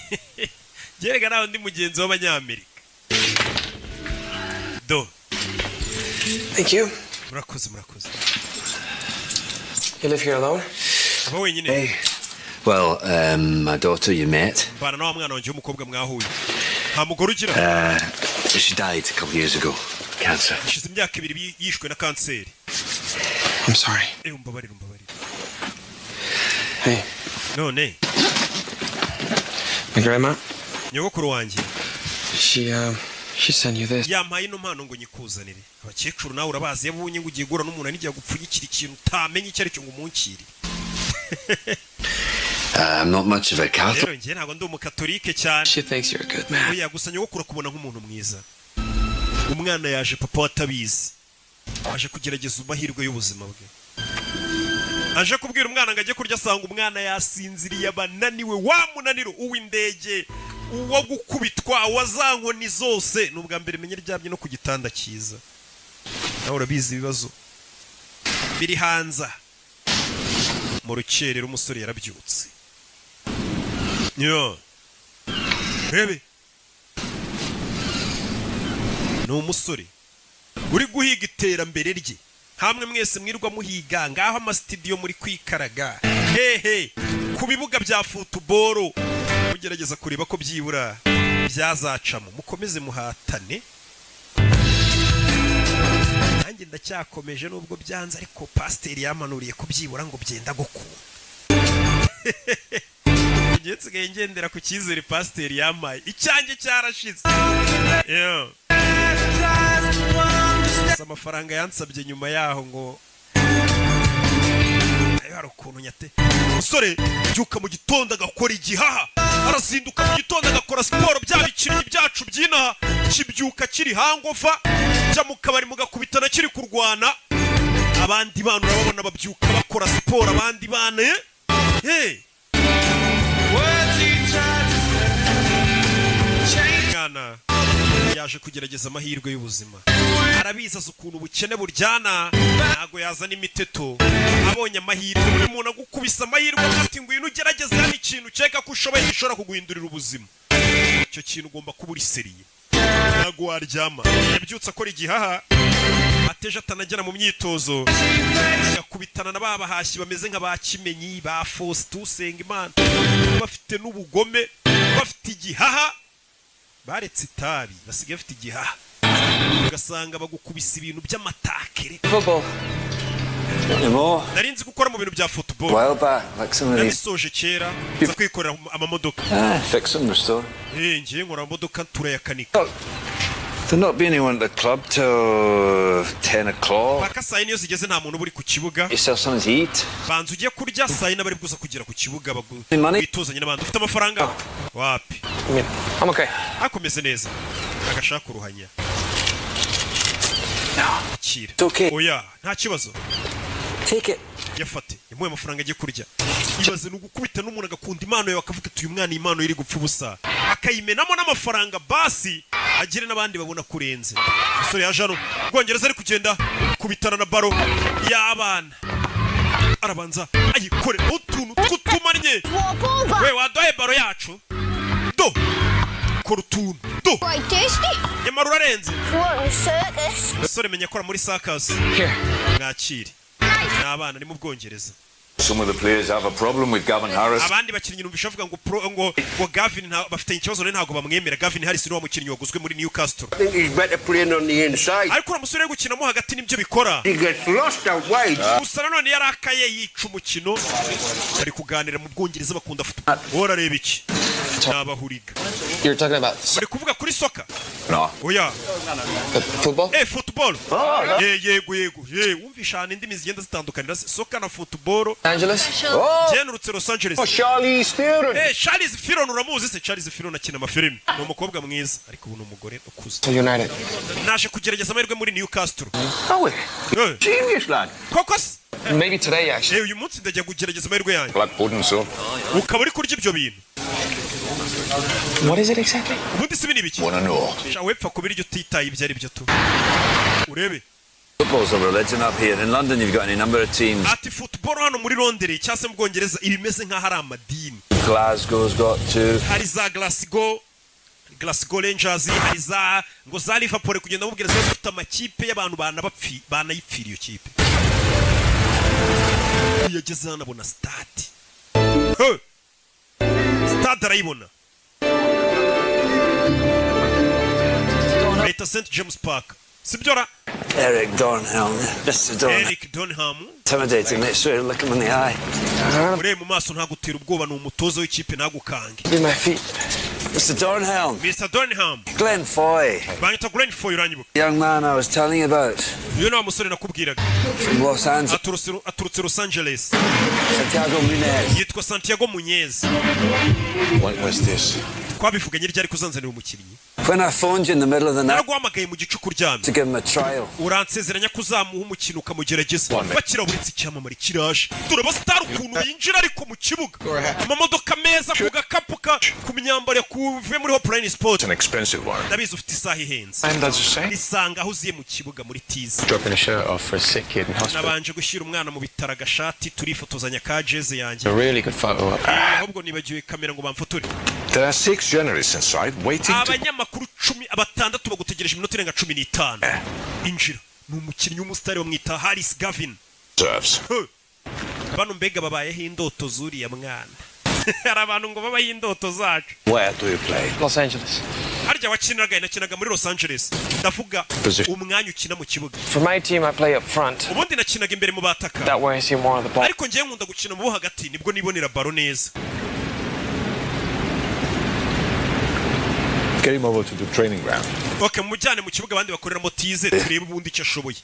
gerega naho ndi mugenzi w'abanyamerika do Thank you. murakoze You live here alone? aba wenyine Hey. Well, my daughter you met. mbana na wa mwana wanjye w'umukobwa mwahuye nta mugore ugira She died a couple years ago. Cancer. ishize imyaka 2 yishwe na kanseri I'm sorry. umbabarira Hey, none my grandma. nyogokuru wanjye She sent you this. yampaye ino mpano ngo nyikuzanire abakecuru nawe urabazi yabonye ngo ugiye gura n'umuntu anigiye gupfunyikira ikintu utamenye icyo ari cyo ngo umunkire I'm not much of a Catholic. rero njye ntabwo ndi umukatolike cyane She thinks you're a good man. oya gusa nyogokuru akubona nk'umuntu mwiza umwana yaje papa watabizi aje kugerageza amahirwe y'ubuzima bwe aje kubwira umwana ngo ajye kurya asanga umwana yasinziriye abananiwe wa munaniro uw'indege uwo gukubitwa wa nkoni zose n'ubwa mbere menye ryabye no ku gitanda cyiza nawe urabizi ibibazo biri hanza mu rukerera umusore yarabyutse yo rebe ni umusore uri guhiga iterambere rye hamwe mwese mwirwa muhiga ngaho amasitidiyo muri kwikaraga hehe ku bibuga bya futuboro mugerageza kureba ko byibura byazacamo mukomeze muhatane nanjye ndacyakomeje nubwo byanze ariko pasiteri yamanuriye ko byibura ngo byenda gukunda ngiye nsigaye ngendera ku cyizere pasiteri yamaye icyanjye cyarashize amafaranga yansabye nyuma yaho ngo hari ukuntu nyate umusore byuka mu gitondo agakora igihaha arazinduka mu gitondo agakora siporo bya bikiri byacu by'inaha kibyuka kiri hangofa jya mu kabari mugakubitana kiri kurwana abandi bana urababona babyuka bakora siporo abandi bana mwana yaje kugerageza amahirwe y'ubuzima arabizaza ukuntu ubukene buryana ntago yazana imiteto abonye amahirwe buri muntu agukubisa amahirwe ati ngwino ugerageze hano ikintu ukeka ko ushoboye gishobora kuguhindurira ubuzima icyo kintu ugomba kuba uri seriye ntago waryama yabyutse akora igihaha ateje atanagera mu myitozo agakubitana na babahashyi bameze nka ba Kimenyi ba Faustin Usengimana bafite n'ubugome bafite igihaha baretse itabi basigaye bafite igihaha ugasanga bagukubisa ibintu by'amatakere narinzi gukora mu bintu bya football nabisoje kera nza kwikorera amamodoka ngiye nkora amamodoka turayakanika There'll not be anyone at the club till 10 o'clock. paka saa yine iyo zigeze nta muntu uri ku kibuga Yourself something to eat. banza ugiye kurya saa yine bari kuza kugera ku kibuga Money? bituzanye n'abandi ufite amafaranga wapi I'm okay. akomeze neza agashaka uruhanya kira It's okay. oya nta kibazo Take it. yafate yamuye amafaranga agiye kurya ibaze n'ugukubita n'umuntu agakunda impano yawe akavuga ati uyu mwana impano iri gupfa ubusa akayimenamo n'amafaranga basi agire n'abandi babona kurenze umusore yaje hano Bwongereza ari kugenda kubitana na baro y'abana arabanza ayikore utuntu tw'utumanye we wadoye baro yacu do kora utuntu do nyamara urarenze umusore menya akora muri circus Here. mwakire n'abana ni mu Bwongereza Some of the players have a problem with Gavin Harris. abandi bakinnyi numvisha avuga ngo Gavin bafite ikibazo rero ntago bamwemera. Gavin Harris ni wa mukinnyi waguzwe muri Newcastle. I think he's better playing on the inside. ariko umusore gukinamo hagati nibyo bikora. He gets lost out wide. gusa nanone yarakaye yica umukino. Bari kuganira mu Bwongereza bakunda football. Wora reba iki nabahuriga. You're talking about bari kuvuga kuri soccer. No. Oya football? football. Yego wumvisha indimi zigenda zitandukanira soccer na football. Angeles? Genurutse Los Angeles. Charlize Theron. Charlize Theron uramuzi se? Charlize Theron akina amafilimi. Ni umukobwa mwiza ariko ubu ni umugore ukuze. To United. Naje kugerageza amahirwe muri Newcastle. Oh, serious lad. Kokos. Maybe today actually. Uyu munsi ndajya kugerageza amahirwe yanjye. Black pudding, so. Ukaba uri kurya ibyo bintu. What is it exactly? Ubundi si bini biki? Wanna know? Wepfa kubirya utitaye ibyo ari byo tu. Urebe. Football's a religion up here. In London, you've got any number of teams. Ati football hano muri Londres cyangwa se mu Bwongereza ibimeze nk'aho ari amadini. Glasgow's got two. Hari za Glasgow Rangers, hari za ngo za Liverpool kugenda mu Bwongereza bafite amakipe y'abantu banayipfira iyo kipe. Yageze hano abona stade. Stade arayibona. Leta St James Park. Sibyora. Eric Dornhelm. Mr. Dornhelm. Eric Dornhelm. Intimidating. Make sure you look him in the eye. Ure mu maso ntagutera ubwoba ni umutozo w'ikipe nagukange. Be my feet. Mr. Dornhelm. Mr. Dornhelm. Glenn Foy. Banyita Glenn Foy uranyibuka. Young man I was telling you about. Uyu ni wa musore nakubwiraga. From Los Angeles. Aturutse Los Angeles. Santiago Munez. Yitwa Santiago Munez. What was this? Twabivuganye ryari kuzanzanira umukinnyi. When I phoned you in the middle of the night Naraguhamagaye mu gicuku uryamye. to give him a trial. Uransezeranya kuzamuha umukino ukamugerageza. Bakira buri icyamamare kiraje. Turaba star ukuntu yinjira ariko mu kibuga. Amamodoka meza ku gakapuka ku myambaro ya kuve muri Hopline Sport. An expensive one. Ndabizi ufite isaha ihenze. And does it say? Isanga aho uziye mu kibuga muri Tizi. Dropping a shirt off for a sick kid in hospital. Nabanje gushyira umwana mu bitaro agashati turifotozanya ka jeze yanjye. A really good photo. Ahubwo nibagiwe kamera ngo bamfotore. There are 6 journalists inside waiting to... Abanyamakuru 16 bagutegereje iminota irenga 15. Injira. Ni umukinnyi w'umusitari wamwita Harris Gavin. serves. Bano mbega babayeho indoto zuriya mwana. Hari abantu ngo babaho indoto zacu. Where do you play? Los Angeles. Harya nakinaga muri Los Angeles. Ndavuga umwanya ukina mu kibuga. For my team, I play up front. Ubundi nakinaga imbere mu bataka. That way I see more of the ball. Ariko ngiye nkunda gukina mu bo hagati nibwo nibonera baro neza. Get him over to the training ground. Okay, mujyane mu kibuga abandi bakoreramo tize turebe ubundi icyo ashoboye.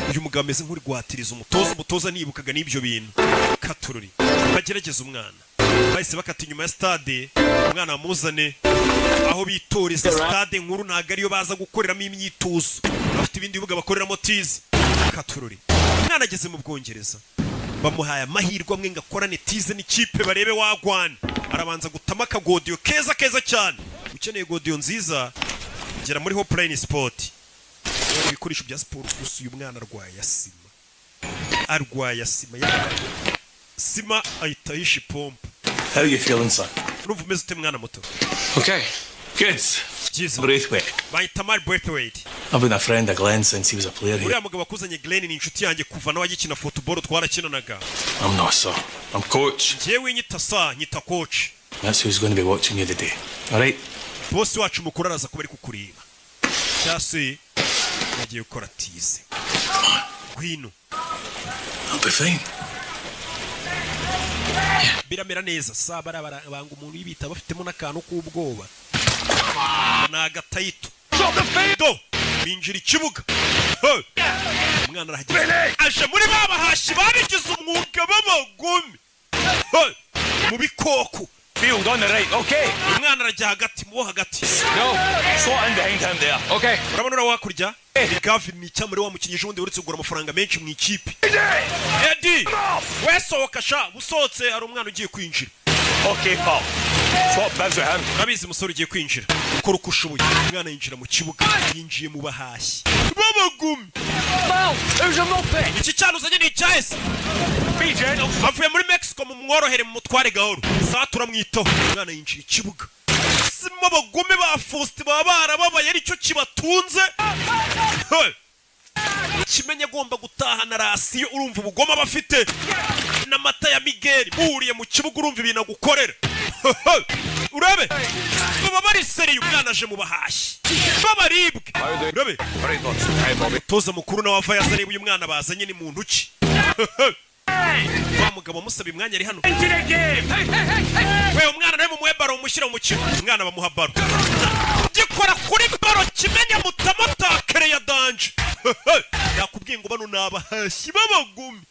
Uyu mugabo ameze nk'uri guhatiriza umutoza nibukaga n'ibyo bintu. Katururi. Bagerageza umwana. Bahise bakata inyuma ya stade, umwana amuzane aho bitoreza stade nkuru ntago ariyo baza gukoreramo imyitozo. Bafite ibindi bibuga bakoreramo tize. Katururi. Umwana ageze mu Bwongereza. Bamuhaye amahirwe amwe ngakorane tize n'ikipe barebe wagwana. Arabanza gutama akagodiyo keza cyane. Ukeneye godiyo nziza gera muri Hopline Sport. Ibikoresho bya sport gusa uyu mwana arwaye sima sima ahita yisha pompe. How you feeling, son? Urumva umeze ute mwana muto? Okay, good. Braithwaite. Bahita Mark Braithwaite. I've been a friend of Glenn since he was a player here. Uriya mugabo akuzanye Glenn ni inshuti yanjye kuva nawe agikina football twarakinanaga. I'm not, sir. I'm coach. Jewe nyita coach. That's who's going to be watching you today. All right? Boss wacu mukuru araza kuba ari kukureba. Cyase nagiye gukora tize. Gwino. I'll be fine. Biramera neza sabara banga umuntu yibita bafitemo nakantu k'ubwoba. Nagatayito. Do binjira ikibuga. Umwana arahageze. Aje muri babahashi babigize umwuga b'abagome. Mu bikoko. Field on the right, okay. Umwana arajya hagati mu hagati. No, slot in behind him there. Okay. Urabona ura wakurya? Gavin ni cyamuri wa mukinnyi jundi uretse kugura amafaranga menshi mu ikipe. Eddie! Wesohoka sha, busohotse hari umwana ugiye kwinjira. Okay, pal. Swap bibs with him. Nabizi umusore ugiye kwinjira. Ukora uko ushoboye. Umwana yinjira mu kibuga, yinjiye mu bahashyi. Babagumi. Wow, there's a moped. Iki cyano uzanye ni Jais. BJ. Avuye muri Mexico mu mworohere mu mutware gahoro. Saa turamwitaho. Umwana yinjira ikibuga. Sima abagome ba Faustin baba barababaye aricyo kibatunze. kimenye agomba gutahana rasiyo urumva ubugoma bafite n'amata ya Miguel buriye mu kibuga urumva ibintu agukorera urabe baba bari seriye umwana aje mu bahashyi babaribwe urabe toza mukuru na wava yazareba uyu mwana bazanye ni muntu ki wa mugabo musaba imwanya ari hano we umwana nawe mumuhe baro umushyira mu mukino umwana bamuha baro gikora kuri baro kimenye mutamotakere ya danje yakubwiye ngo bano nabahashyi babagumi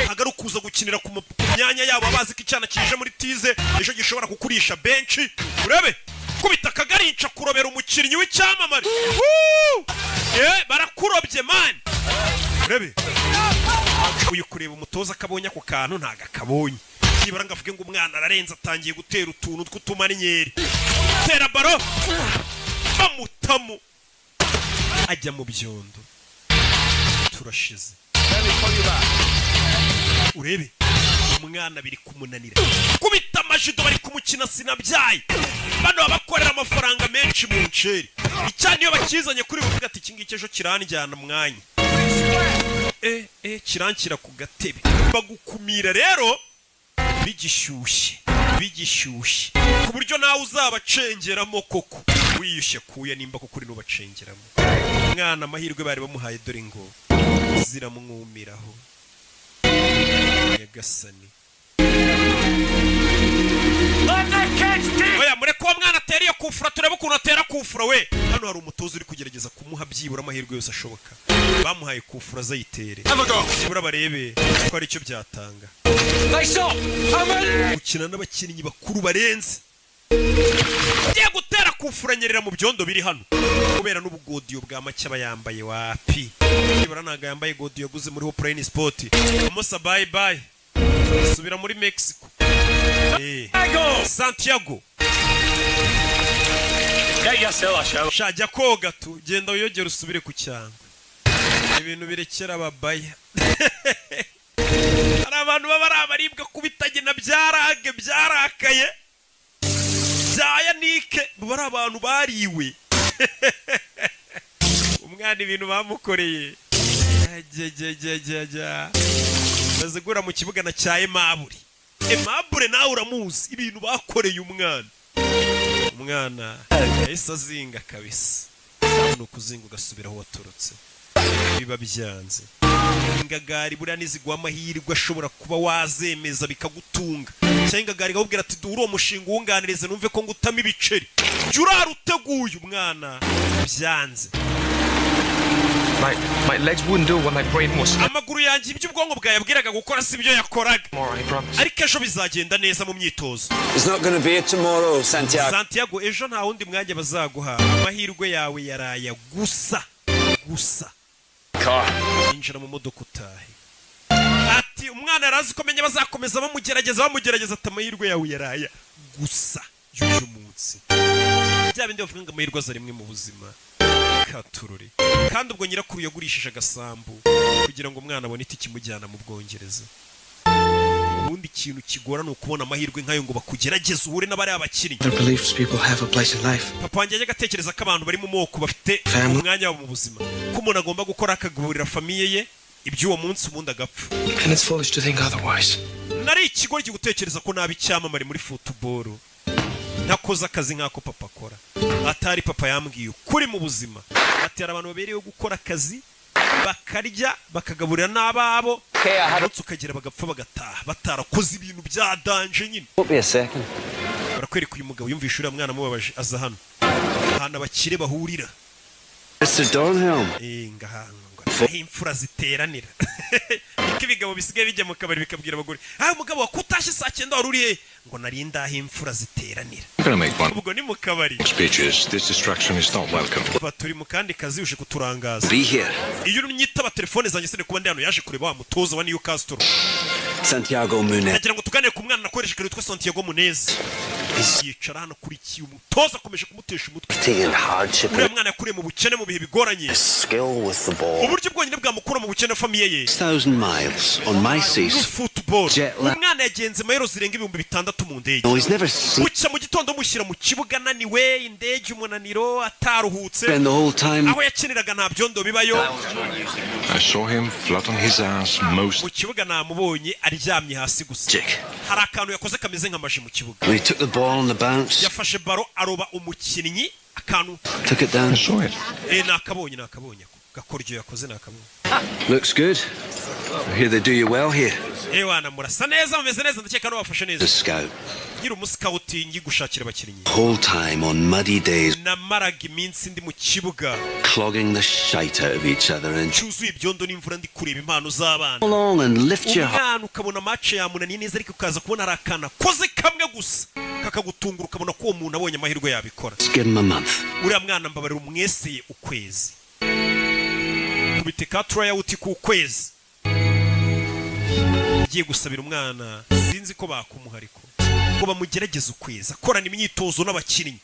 agaruka kuza gukinira ku myanya yabo abazi ko icyana kije muri tize ejo gishobora kukurisha benshi urabe kubita akagarinca kurobera umukinnyi w'icyamamare barakurobye mani urabe uyu kureba umutoza akabonye ako kantu ntago akabonye nibara ngo avuge ngo umwana ararenze atangiye gutera utuntu tw'utumarinyeri tera baro bamutamo ajya mu byondo turashize urebe umwana biri kumunanira kubita amajido bari kumukina sinabyaye bano babakorera amafaranga menshi mu nceri icyane iyo bakizanye kuri buvuga ati iki ngiki ejo kiranjyana mwanya kiranshyira ku gatebe bagukumira rero bigishyushye ku buryo nawe uzabacengeramo koko wiyushye kuya nimba ko kuri nubacengeramo umwana amahirwe bari bamuhaye dore ngo ziramwumiraho nyagasani oya mureke uwo mwana atera iyo kufura turebe ukuntu atera kufura we hano hari umutoza uri kugerageza kumuha byibura amahirwe yose ashoboka bamuhaye kufura azayitere byibura barebe ko ari cyo byatanga gukina n'abakinnyi bakuru barenze ugiye gutera kufura nyerera mu byondo biri hano kubera n'ubugodiyo bwa make aba yambaye wapi byibura ntabwo yambaye godiyo yaguze muri Hoplane Sport umusa bye bye subira muri Mexico Santiago shajya koga tu genda wiyogera usubire ku cyangwa ibintu birekera ababaya hari abantu baba ari abaribwa kubitagena byarage byarakaye byaya nike baba ari abantu bariwe umwana ibintu bamukoreye bazigura mu kibuga na cya Aimable nawe uramuzi ibintu bakoreye umwana yahise azinga kabisa ni ukuzinga ugasubira aho waturutse biba byanze ingagari buriya niziguha amahirwe ashobora kuba wazemeza bikagutunga cyangwa ingagari ikakubwira ati duhure uwo mushinga uwunganirize numve ko ngutama ibiceri jya urara uteguye umwana byanze My legs wouldn't do what my brain was. amaguru yanjye ibyo ubwonko bwayabwiraga gukora si byo yakoraga ariko ejo bizagenda neza mu myitozo It's not going to be it tomorrow, Santiago ejo nta wundi mwanya bazaguha amahirwe yawe yaraya gusa injira mu modoka utahe ati umwana arazi ko menye bazakomeza bamugerageza ati amahirwe yawe yaraya gusa y'uyu munsi bya bindi bavuga ngo amahirwe aza rimwe mu buzima katururi kandi ubwo nyirakuru yagurishije agasambu kugira ngo umwana abone itike imujyana mu Bwongereza ubundi ikintu kigora ni ukubona amahirwe nk'ayo ngo bakugerageze uhure n'abari abakinnyi papa wanjye yajyaga atekereza ko abantu bari mu moko bafite umwanya wabo mu buzima ko umuntu agomba gukora akagaburira famiye ye iby'uwo munsi ubundi agapfa nari ikigo gutekereza ko naba icyamamare muri football ntakoze akazi nk'ako papa akora atari papa yambwiye ukuri mu buzima ati hari abantu babereyeho gukora akazi bakarya bakagaburira n'ababo ndetse ukagira bagapfa bagataha batarakoze ibintu bya danje nyine barakwereka uyu mugabo yumvisha uriya mwana amubabaje aza hano ahantu abakire bahurira ngahanga aho imfura ziteranira niko ibigabo bisigaye bijya mu kabari bikabwira abagore umugabo wakutashye saa 9 wari uri he ngo nari ndaho imfura ziteranira ubwo ni mu kabari turi mu kandi kazi uje kuturangaza iyo unyitaba telefone zanjye sene kuba ndi hano yaje kureba wa mutoza wa Newcastle Santiago Munez nagira ngo tuganire ku mwana nakoresha kare witwa Santiago Munez yicara hano kuri kiyo umutoza akomeje kumutesha umutwe uriya mwana yakuriye mu bukene mu bihe bigoranye uburyo bwonyine bwamukura mu bukene famiye ye 1000 miles on my seas football umwana yagenze mayero zirenga 6,000 mu ndege bucya mu gitondo mushyira mu kibuga naniwe indege umunaniro ataruhutse aho yakiniraga nta byondo bibayo I saw him flat on his ass most. Mu kibuga namubonye aryamye hasi gusa hari akantu yakoze kameze nk'amaji mu kibuga yafashe baro aroba umukinnyi akantu nakabonye gakoryo yakoze nakabonye. Looks good. I hear they do you well here. Ewana murasa neza mumeze neza ndakeka no bafashe neza. Scout. Ngira umuscouting gushakira abakinnyi. Whole time on muddy days. Namaraga iminsi ndi mu kibuga. Clogging the shite out of each other and cyuzuye ibyondo n'imvura ndi kureba impano z'abana. Along and lift your heart. Ukabona match ya munani neza ariko ukaza kubona arakana koze kamwe gusa. Kakagutungura ukabona ko uwo muntu abonye amahirwe yabikora. Give him a month. Uriya mwana mbabarira umweseye ukwezi. Kubiteka tryout ku kwezi. Giye gusabira umwana sinzi ko bakumuhariko ngo bamugerageze ukwezi akorana imyitozo n'abakinnyi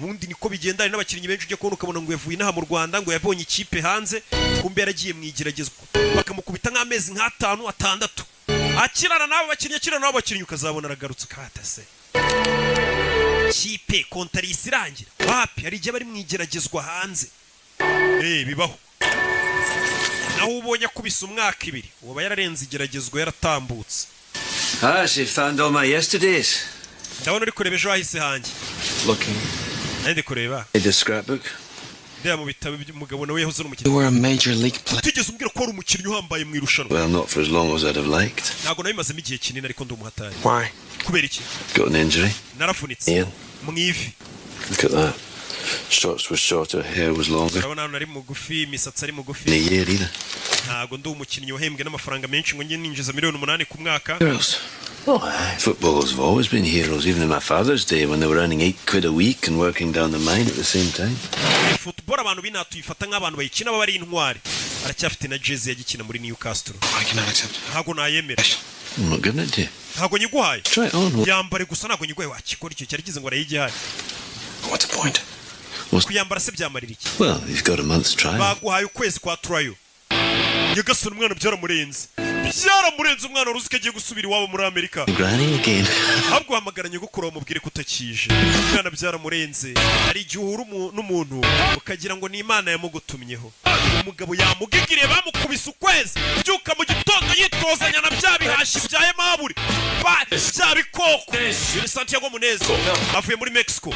bundi niko bigendana n'abakinnyi benshi ujye kubona ukabona ngo yavuye inaha mu Rwanda ngo yabonye ikipe hanze kumbe yaragiye mwigeragezwa bakamukubita nk'amezi nk'5 6 akirana n'abo bakinnyi ukazabona aragarutse katase kipe kontarisi irangira wapi hari igihe bari mwigeragezwa hanze bibaho naho ubonye kubisa umwaka 2 uba yararenze igeragezwa yaratambutse. She found all my yesterdays. Ndabona uri kureba ejo hahise hanjye. Looking. Ndi kureba. The scrapbook. Ndaya mu bitabo umugabo nawe yahoze n'umukinnyi. You were a major league player. Tigeze umbwira ko ari umukinnyi uhambaye mu irushanwa. Well, not for as long as I'd have liked. Ntago nabimazemo igihe kinini ariko ndi umuhatari. Why? Kubera iki? Got an injury. Narafunitse. Mu ivi. Look at that. Shots were shorter, hair was longer. Ndabona nari mugufi, imisatsi ari mugufi. In a year either. Ntago ndi umukinnyi wahembwe n'amafaranga menshi ngo njye ninjiza $8,000,000 ku mwaka. Heroes. Footballers have always been heroes, even in my father's day when they were earning £8 a week and working down the mine at the same time. Football abantu binatuyifata nk'abantu bayikina baba ari intwari. Aracyafite na jersey yagikina muri Newcastle. I cannot accept. Ntago nayemera. I'm not giving it to you. Ntago nyiguhaye. Try it on. Yambare gusa ntago nyiguhaye wakikora icyo cyari kize ngo arayigihaye. What's the point? Kuyambara se byamarira iki? Well, you've got a month's trial. Baguhaye ukwezi kwa trial. Nyagasoni umwana byaramurenze. Byaramurenze umwana uruzike agiye gusubira iwabo muri Amerika. Granny again. Ahubwo hamagaranye gukora umubwire kutakije. Umwana byaramurenze. Ari igihuru n'umuntu ukagira ngo ni Imana yamugutumyeho. Umugabo yamugigiriye bamukubise ukwezi. Byuka mu gitondo yitozanya na bya bihashi byaye maburi. Bya bikoko. Ni Santiago Muneza. Avuye muri Mexico.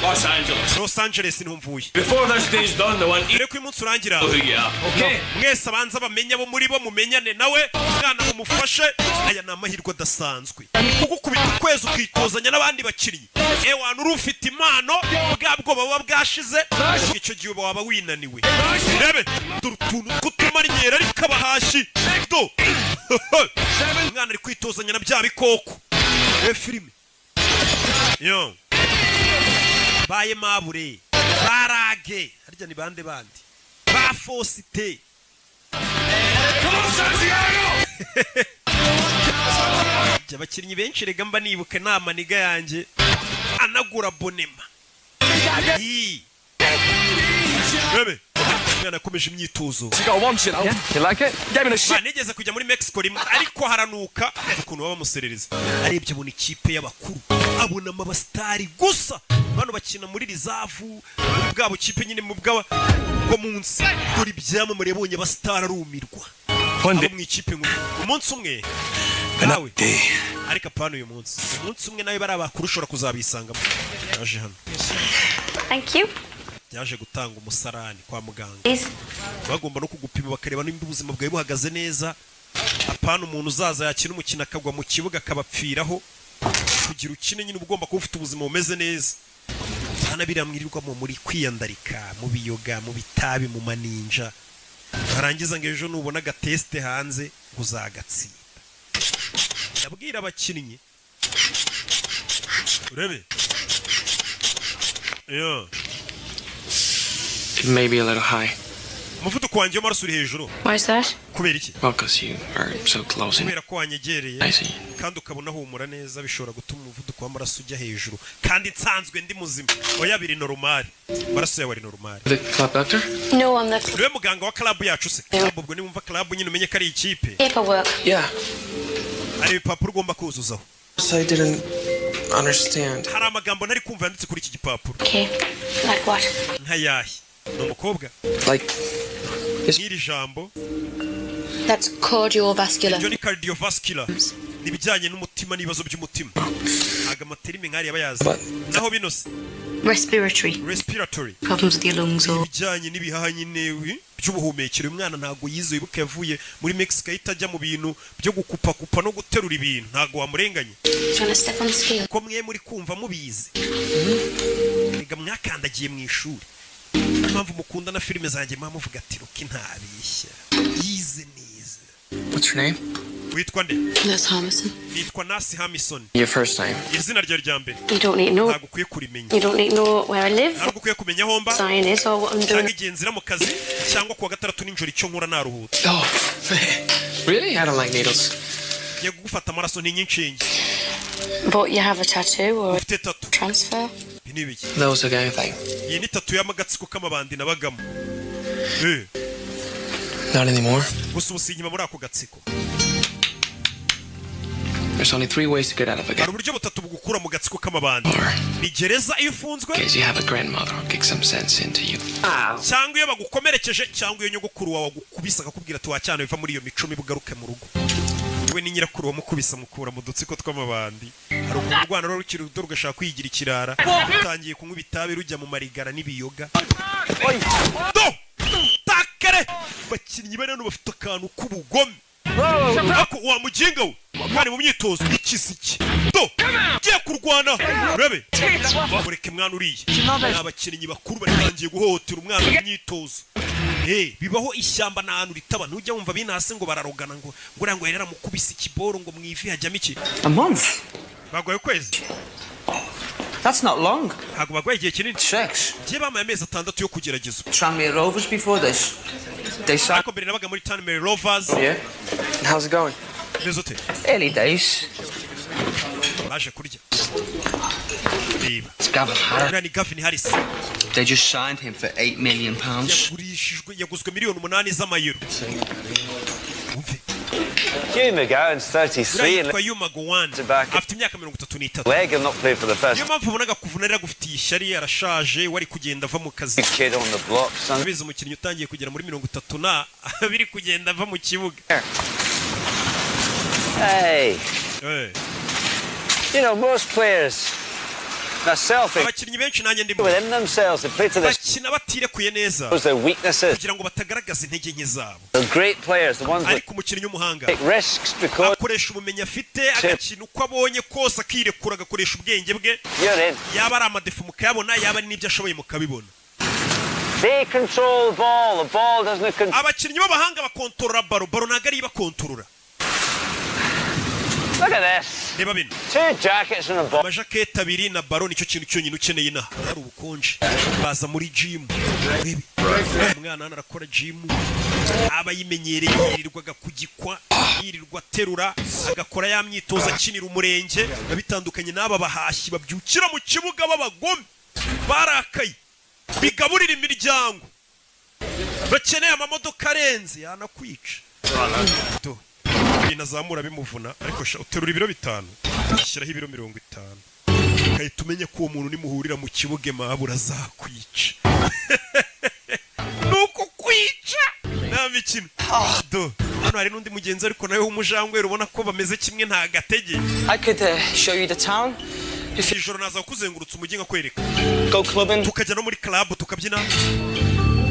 Los Angeles niho mvuye. Before this day is done, the one Ire ku munsi urangira. Okay. Mwese abanza bamenya bo muri bo mumenyane nawe mwana umufashe aya namahirwe adasanzwe. Kugukubita ukwezi ukitozanya n'abandi bakinnyi. Ewana urufite impano bwabwo baba bwashize icyo gihe waba winaniwe. Rebe turutuntu kutumarinyera ariko abahashi. Do. Mwana ari kwitozanya na bya bikoko. Filime. Yo. Baye mabure. Barage. Harya ni bande bandi. Ba Fosite. Abakinnyi benshi rega mba nibuka nama niga yanjye anagura bonema. Bebe. Mwana akomeje imyitozo. Nigeze kujya muri Mexico rimwe ariko haranuka ukuntu baba muserereza. Arebye abona ikipe y'abakuru abona amabastari gusa bano bakina muri rizavu bwabo kipe nyine mu bwo munsi kuri byamamare yabonye abastari arumirwa. Mu ikipe umunsi umwe nawe ariko apana uyu munsi umunsi umwe nawe bari abakuru ushobora kuzabisangamo. Yaje hano. Thank you. Yaje gutanga umusarani kwa muganga. Bagomba no kugupima bakareba nimba ubuzima bwawe buhagaze neza. Apana umuntu uzaza yakina umukino akagwa mu kibuga akabapfiraho. Kugira ukine nyine ugomba kuba ufite ubuzima bumeze neza. Hana biramwirirwamo muri kwiyandarika mu biyoga mu bitabi mu maninja. Barangiza ngo ejo nubona gateste hanze uzagatsinda. Ndabwira abakinnyi. Urebe. Yo. Maybe a little high. Umuvuduko wanjye w'amaraso uri hejuru. Why is that? Kubera iki? Well, because you are so close. Kubera ko wanyegereye kandi ukabona humura neza bishobora gutuma umuvuduko w'amaraso ujya hejuru kandi nsanzwe ndi muzima. Oya biri normal. Maraso yawe ari normal. The club doctor? No, I'm not. Niwe muganga wa club yacu se. Ubwo ni wumva club nyine umenye ko ari ikipe. Paperwork. Yeah. hari ibipapuro ugomba kuzuzaho. I didn't understand. Hari amagambo ntari kumva yanditse kuri iki gipapuro. Okay. Like what? Nkayahe ni umukobwa Like n'iri jambo That's cardiovascular. ibyo ni cardiovascular n'ibijyanye n'umutima n'ibibazo by'umutima. Ntago amaterime nk'ari yaba yazi naho binose Respiratory problems with your lungs or ibijyanye n'ibihaha nyine by'ubuhumekero. Umwana ntago yize ibuka yavuye muri Mexico itajya mu bintu byo gukupa no guterura ibintu. Ntago wamurenganye ko mwe muri kumva mubizi. Ega mwakandagiye mu ishuri. Mpamvu mukunda na filime zanjye muvuga ati Ruki ntabishya yize neza. What's your name? Witwa nde? That's Hamison. Nitwa Nasi Hamison. Your first name? Izina ryawe rya mbere. You don't need to know. Ntago ukwiye kurimenya. You don't need to know where I live. Ntago ukwiye kumenya aho mba. Sign is or what I'm doing. Cyangwa igihe nzira mu kazi cyangwa kuwa gatandatu n'ijoro icyo nkora naruhutse. Oh, really? I don't like needles. Ngiye gufata amaraso n'inyinshi. But you have a tattoo or Ufite tattoo. transfer? Binibiki. That was a gang thing. Iyi ni tattoo y'amagatsiko k'amabandi nabagamo. Not anymore. Gusa ubusinyima muri ako gatsiko. There's only 3 ways to get out of a Hari gang. uburyo butatu bugukura mu gatsiko k'amabandi. Ni gereza iyo ufunzwe. Case you have a grandmother who kicks some sense into you. Cyangwa iyo bagukomerekeje cyangwa iyo nyogokuru wawe agukubisa akakubwira ati wacyane biva muri iyo micumi bugaruke mu rugo. We ni nyirakuru wamukubisa mukura mu dutsiko tw'amabandi. Hari urwana rukiri ruto rugashaka kwigira ikirara. Utangiye kunywa ibitabi rujya mu marigara n'ibiyoga. Takare bakinnyi bane bafite akantu k'ubugome. Ako wa mujinga we mwari mu myitozo ikisiki. Giye kurwana. Urabe. Mureke mwana uriye. Abakinnyi bakuru batangiye guhohotera umwana mu myitozo. Bibaho ishyamba n'ahantu ritaba ntujya wumva binase ngo bararogana ngo ngo yerera mukubisa ikiboro ngo mwivi hajyamo iki. A month? Bagwaye kwezi. That's not long. Ntabwo bagwaye igihe kinini. 6. Giye bamaye amezi 6 yo kugerageza. Tranmere Rovers before this. They signed. Ariko mbere nabaga muri Tranmere Rovers. Yeah. And how's it going? Nezote. Early days. Baje kurya. It's Gavin Harris. Ni Gavin Harris. They just signed him for £8 million. Yaguzwe miliyoni 8 z'amayero. Hugh McGowan's 33 and Hugh McGowan afite imyaka 33. leg and not played for the first. Niyo mpamvu ubonaga kuvunira gufitiye ishyari yarashaje wari kugenda ava mu kazi. Kid on the block. Abize umukinnyi utangiye kugera muri 30 na biri kugenda ava mu kibuga. Hey. You know most players are selfish. Abakinnyi benshi nanjye ndimo. Within themselves they play to their bakina batirekuye neza. Their weaknesses. Kugira ngo batagaragaza intege nke zabo. The great players, the ones ariko umukinnyi w'umuhanga take risks because akoresha ubumenyi afite agakina uko abonye kose akirekura agakoresha ubwenge bwe. Yaba ari amadefu mukayabona yaba ari n'ibyo ashoboye mukabibona. They control the ball doesn't control. Abakinnyi b'abahanga bakontorora baro ntago ari bakontorora. Look at this. Reba bino. 2 jackets and a ball. Amajaketi abiri na baro nicyo kintu cyonyine ukeneye na. Hari ubukonje. Baza muri gym. Umwana arakora gym. Aba yimenyereye yirirwaga kugikwa, yirirwa terura, agakora ya myitozo akinira umurenge, bitandukanye n'aba bahashyi babyukira mu kibuga b'abagome. Barakaye. Bigaburira imiryango. Bakeneye amamodoka arenze yanakwica. Inazamura bimuvuna ariko uterura ibiro 5 ishyiraho ibiro 50 kahita umenye ko uwo muntu nimuhurira mu kibuge mabura zakwica nuko kwica nta mikino hano hari n'undi mugenzi ariko nawe w'umujangwe ubona ko bameze kimwe nta gatege. I could show you the town. Ijoro naza kuzengurutsa umujyi nkakwereka. Go clubbing. Tukajya no muri club tukabyina.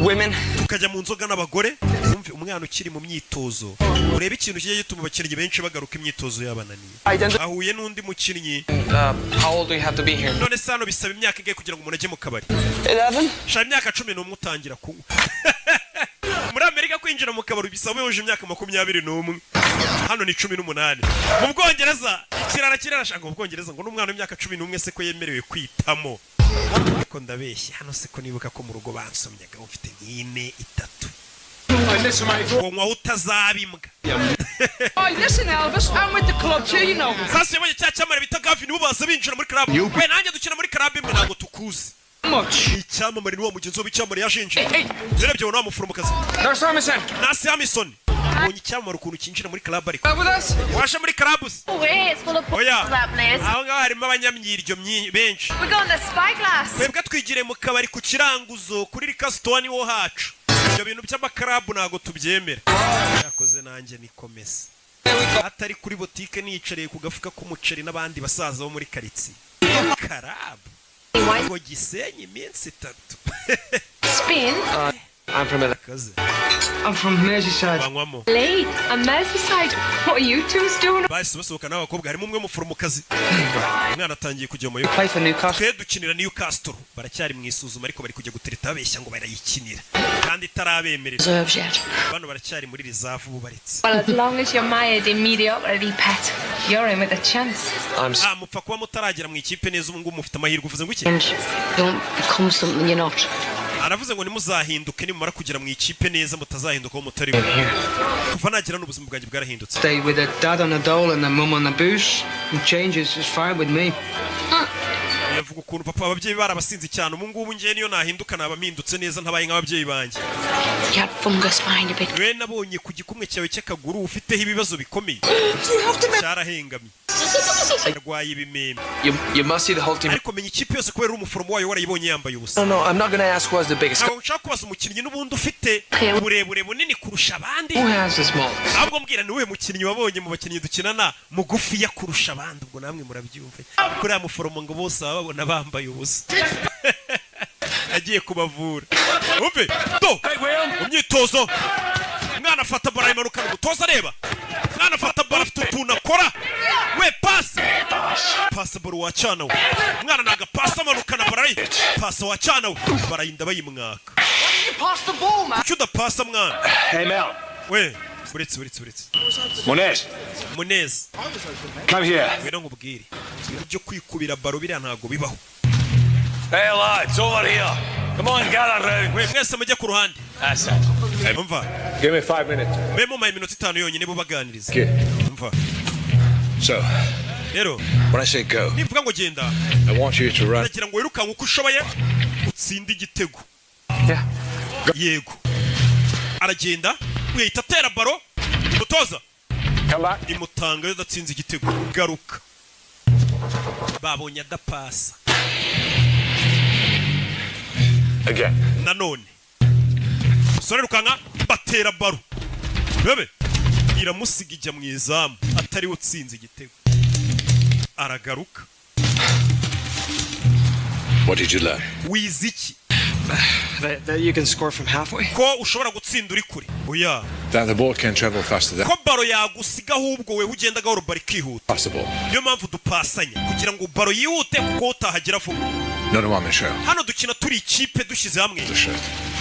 Women. Tukajya mu nzoga n'abagore. Umve umwana ukiri mu myitozo. Urebe ikintu kigiye gituma abakinnyi benshi bagaruka imyitozo yabananiye. Ahuye n'undi mukinnyi. How old do you have to be here? None sano bisaba imyaka ingahe kugira ngo umuntu ajye mu kabari? 11. Sha imyaka 11 utangira kunywa. Muri Amerika kwinjira mu kabari bisaba uje imyaka 21. Hano ni 18. Mu Bwongereza kirarashaka mu Bwongereza ngo n'umwana w'imyaka 11 se ko yemerewe kwitamo. Ariko ndabeshya hano se ko nibuka ko mu rugo bansomyaga ufite nk'ine 3. Ngo utazabimbwa. Oh, listen Elvis, I'm with the club too, you know. Sasa yabonye cyamara bita Gavin ubaza binjira muri club. We nanjye dukina muri club imwe ntago tukuzi. Icyamamare ni wa mugenzi w'icyamamare yashinje. Yarebye wa muforomokazi. Nurse Hamison. Nasi Hamison. wabonye icyamamare ukuntu kinjira muri club ariko washa muri club oya aho ngaho harimo abanyamyiryo benshi twebwe twigire mu kabari ku kiranguzo kuri Rikastoni wo hacu ibyo bintu by'amakarabu ntago tubyemera yakoze nanjye nikomeza atari kuri botike nicariye ku gafuka k'umuceri n'abandi basaza bo muri karitsiye karabu ngo Gisenyi iminsi 3 Spain? I'm from Merseyside. Lee, I'm Merseyside. What are you two doing? Bahise basohoka n'abakobwa harimo umwe muforomokazi umwana atangiye kujya mu Play for Newcastle. dukinira Newcastle baracyari mu isuzuma ariko bari kujya gutereta babeshya ngo barayikinira kandi itarabemerera bano baracyari muri reserve bubaritse. Well, as long as you're mired in mediocrity, pet, you're in with a chance. Mupfa kuba mutaragera mu ikipe neza ubu ngubu mufite amahirwe uvuze ngo iki? Don't become something you're not. Aravuze ngo nimuzahinduke nimumara kugera mu ikipe neza mutazahinduka mutari kuva nagira n'ubuzima bwanjye bwarahindutse. Stay with a dad on a dole and a mum on a booze. And changes is fine with me. Yavuga ukuntu papa ababyeyi barabasinzi cyane ubu ngubu ngiye niyo nahinduka nabamindutse neza ntabaye nk'ababyeyi banjye. You had fungus behind a bit. We nabonye ku gikumwe cyawe cy'akaguru ufiteho ibibazo bikomeye. Cyarahengamye. Yarwaye ibimeme. You must see the whole team. Ariko menya ikipe yose kubera umuforomo wayo warayibonye yambaye ubusa. No, I'm not going to ask who has the biggest. Ntabwo nshaka kubaza umukinnyi n'ubundi ufite uburebure bunini kurusha abandi. Who has the small? Ahubwo mbwira ni we mukinnyi wabonye mu bakinnyi dukinana mugufi ya kurusha abandi ubwo namwe murabyumva. Kuri ya muforomo ngo bose babona bambaye ubusa. Agiye kubavura. Umve, do. Umyitozo. Mwana afata bara imanuka gutoza areba. Mwana afata bara afite utuntu akora. We pass. Pass baro wacana we. Mwana naga pass amanuka na bara. Pass wacana we. Barayinda bayimwaka. Pass the ball, man. Kuda pass mwana. Hey, Mel. We, buretse. Munez. Come here. Wera nkubwire. Ibyo kwikubira baro biriya ntago bibaho. Hey lads, over here. Come on, gather round. We mwese mujye ku ruhande. That's it. Umva. Give me 5 minutes. Memo mai minota 5 yonyine bubaganiriza. Umva. So, Rero, when I say go, nivuga ngo genda. I want you to run. Ndagira ngo wirukanka uko ushoboye utsinde igitego. Yego. Aragenda, wihita atera baro, mutoza. Imutanga yo datsinze igitego. Garuka. Babonye adapasa. Again. Nanone. Sore rukanka batera baro. Bebe. Iramusiga ijya mu izamu atari utsinze igitego. Aragaruka. What did you learn? Wiziki. That you can score from halfway. Ko ushobora gutsinda uri kure. Oya. That the ball can travel faster than Ko baro yagusiga ahubwo we ugenda gahoro bari kihuta. possible. Niyo mpamvu dupasanya kugira ngo baro yihute kuko utahagera vuba. Not a one-man show. Hano dukina turi ikipe dushyize hamwe.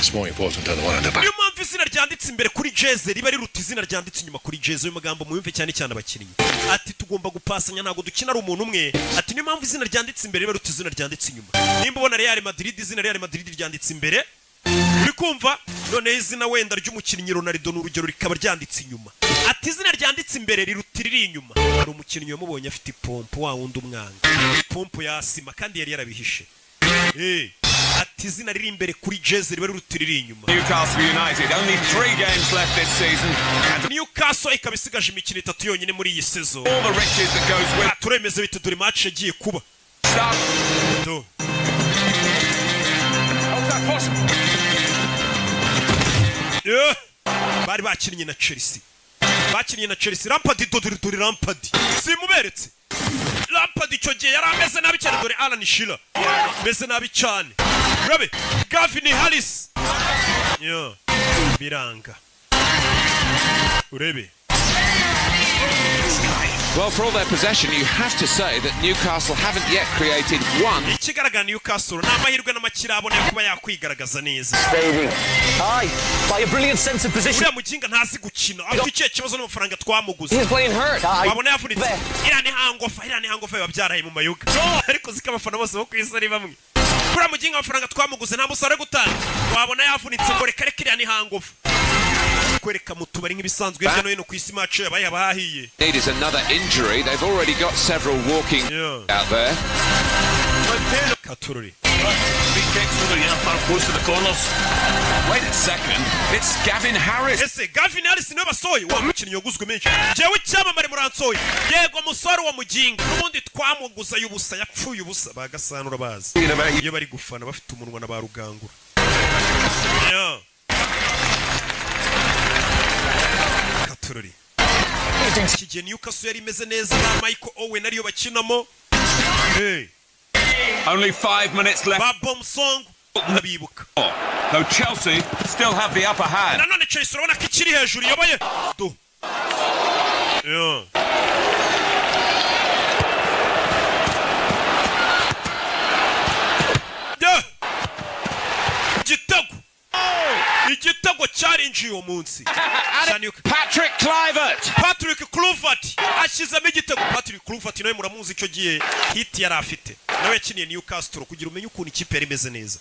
It's more important than the one on the back. Niyo mpamvu izina ryanditse imbere kuri jeze riba riruta izina ryanditse inyuma kuri jeze. Uyu magambo muyumve cyane cyane abakinnyi. Ati tugomba gupasanya ntago dukina ari umuntu umwe. Ati niyo mpamvu izina ryanditse imbere riba riruta izina ryanditse inyuma. Nimba ubona Real Madrid izina Real Madrid ryanditse imbere. Uri kumva none izina wenda ry'umukinnyi Ronaldo n'urugero rikaba ryanditse inyuma. Ati izina ryanditse imbere rirutira inyuma. Hari umukinnyi wamubonye afite ipompo wa wundi umwanga. Ipompo ya sima kandi yari yarabihishe. Ati izina riri imbere kuri jeze riba rirutira inyuma. Newcastle United, only 3 games left this season. Newcastle ikaba isigaje imikino 3 yonyine muri iyi season. All the riches that goes with. Turemeze bite dore match yagiye kuba. Stop. Do. Bari bakinnye na Chelsea. Lampard dore Lampard. Simuberetse. Lampard icyo gihe yari ameze nabi cyane dore Alan Shearer. Ameze nabi cyane. Urabe Gavin Harris. Biranga. Urebe. Well, for all their possession, you have to say that Newcastle haven't yet created one. Ikigaragara Newcastle n'amahirwe n'amakira abone kuba yakwigaragaza neza. Aye, by a brilliant sense of position. Uriya muginga ntazi gukina. Afite icyo kibazo n'amafaranga twamuguze. He's playing hurt. Wabona yavunitse. Iriya ni hangofa babyaraye mu mayuga. Ariko zikabafana bose bo kwisa ari bamwe. Uriya muginga amafaranga twamuguze nta musore gutanga. Wabona yavunitse ngo reka iriya ni hangofa. Kwereka mu tubari nk'ibisanzwe hirya no hino ku isi match yabaye abahiye. Need is another injury. They've already got several walking out there. Katururi. kicks with the close to the corners. Wait a second. It's Gavin Harris. Ese Gavin Harris niwe basoye wa mukinnyi yoguzwe menshi. Jewe cyamamare muransoye. Yego musore wa muginga. Nubundi twamuguza y'ubusa yapfuye ubusa bagasanura bazi. Iyo bari gufana bafite umunwa na barugangura. Yeah. Katururi. Kijye Newcastle yari imeze neza na Michael Owen ariyo bakinamo. Hey. Only 5 minutes left. Babom song. Nabibuka. Though Chelsea still have the upper hand. Nanone Chelsea urabona ko ikiri hejuru yoboye. Do. Yeah. Igitego cyarinjiye uwo munsi. Patrick Kluivert ashyizemo igitego. Patrick Kluivert nawe muramuzi icyo gihe hit yari afite. Nawe yakiniye Newcastle kugira umenye ukuntu ikipe yari imeze neza.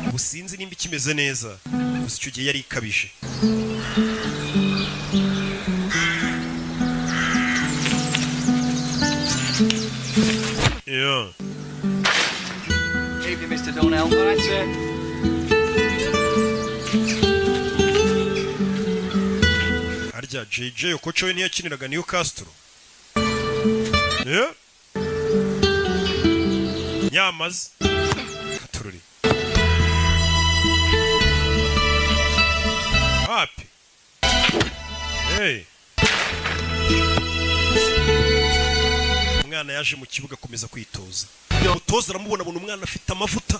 Ubusinzi nimba ikimeze neza. Gusa icyo gihe yari ikabije. Yeah. Evening, Mr. Donnell. That's it. Arya JJ Okocha we ntiyakiniraga Newcastle. Yeah. Nyamaze. Katururi. Happy. Hey. Umwana yaje mu kibuga komeza kwitoza. Umutoza aramubona abona umwana afite amavuta.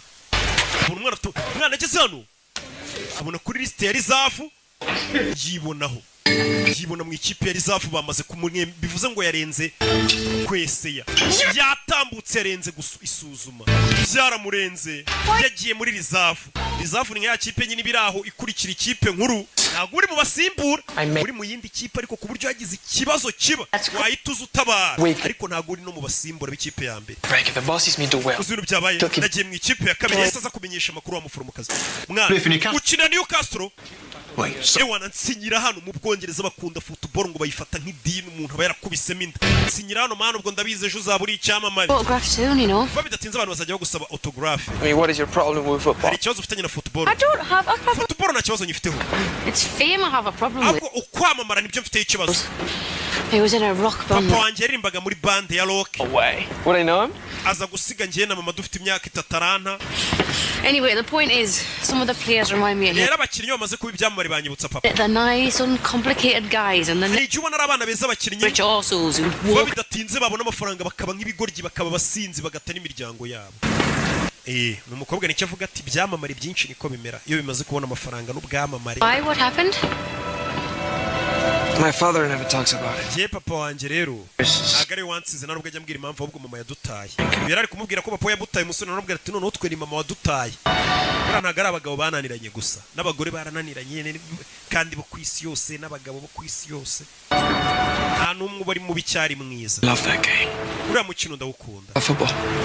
Umwana ageze hano. Abona kuri liste ya Rizafu. Yibonaho. Yibona mu ikipe ya Rizafu bamaze kumwe bivuze ngo yarenze kweseya. Yatambutse yarenze isuzuma. Byaramurenze. Yagiye muri Rizafu. Rizafu ni ya kipe nyine biraho ikurikira ikipe nkuru. Ntabwo uri mu basimbura. Uri mu yindi kipe ariko ku buryo yagize ikibazo kiba. Wahituza utabara. Ariko ntabwo uri no mu basimbura b'ikipe ya mbere. The boss is me do well. Uzuru byabaye. Nagiye mu ikipe ya kabiri yesa kumenyesha makuru wa muforomokazi. Mwana ukina Newcastle. Ewana nsinyira hano mu Bwongereza bakunda football ngo bayifata nk'idini umuntu aba yarakubisemo inda. Nsinyira hano mana ubwo ndabize ejo uzaburi icyamamare. Autograph soon, you know. Kuba bidatinze abantu bazajya gusaba autograph. I mean, what is your problem with football? Hari ikibazo ufitanye na football. I don't have a problem. Football nta kibazo nyifiteho. It's fame I have a problem with. Ahubwo ukwamamara nibyo mfite ikibazo. He was in a rock band. Papa wanjye yarimbaga muri band ya rock. Away. Would I know him? Aza gusiga ngiye na mama dufite imyaka 3 Anyway, the point is, some of the players remind me of him. Rero abakinnyi bamaze kuba ibyamamare banyibutsa papa. They're nice, uncomplicated guys, and then Hari igihe ubona ari abana beza abakinnyi. rich assholes who Kuba walk. bidatinze babona amafaranga bakaba nk'ibigoryi bakaba basinzi bagata n'imiryango yabo. Numukobwa nicyo avuga ati byamamare byinshi niko bimera iyo bimaze kubona amafaranga n'ubwamamare. Why? What happened? My father never talks about it. Je papa wanje rero agare wansize narubwo ajya mbwira impamvu ahubwo mama yadutaye. Yari ari kumubwira ko papa yabutaye umusore narubwo ati none utwe ni mama wadutaye. Bura ntago ari abagabo bananiranye gusa n'abagore barananiranye kandi bo kwisi yose n'abagabo bo kwisi yose. Nta numwe bari mu bicyari mwiza. Love that game. Uriya mukino ndawukunda.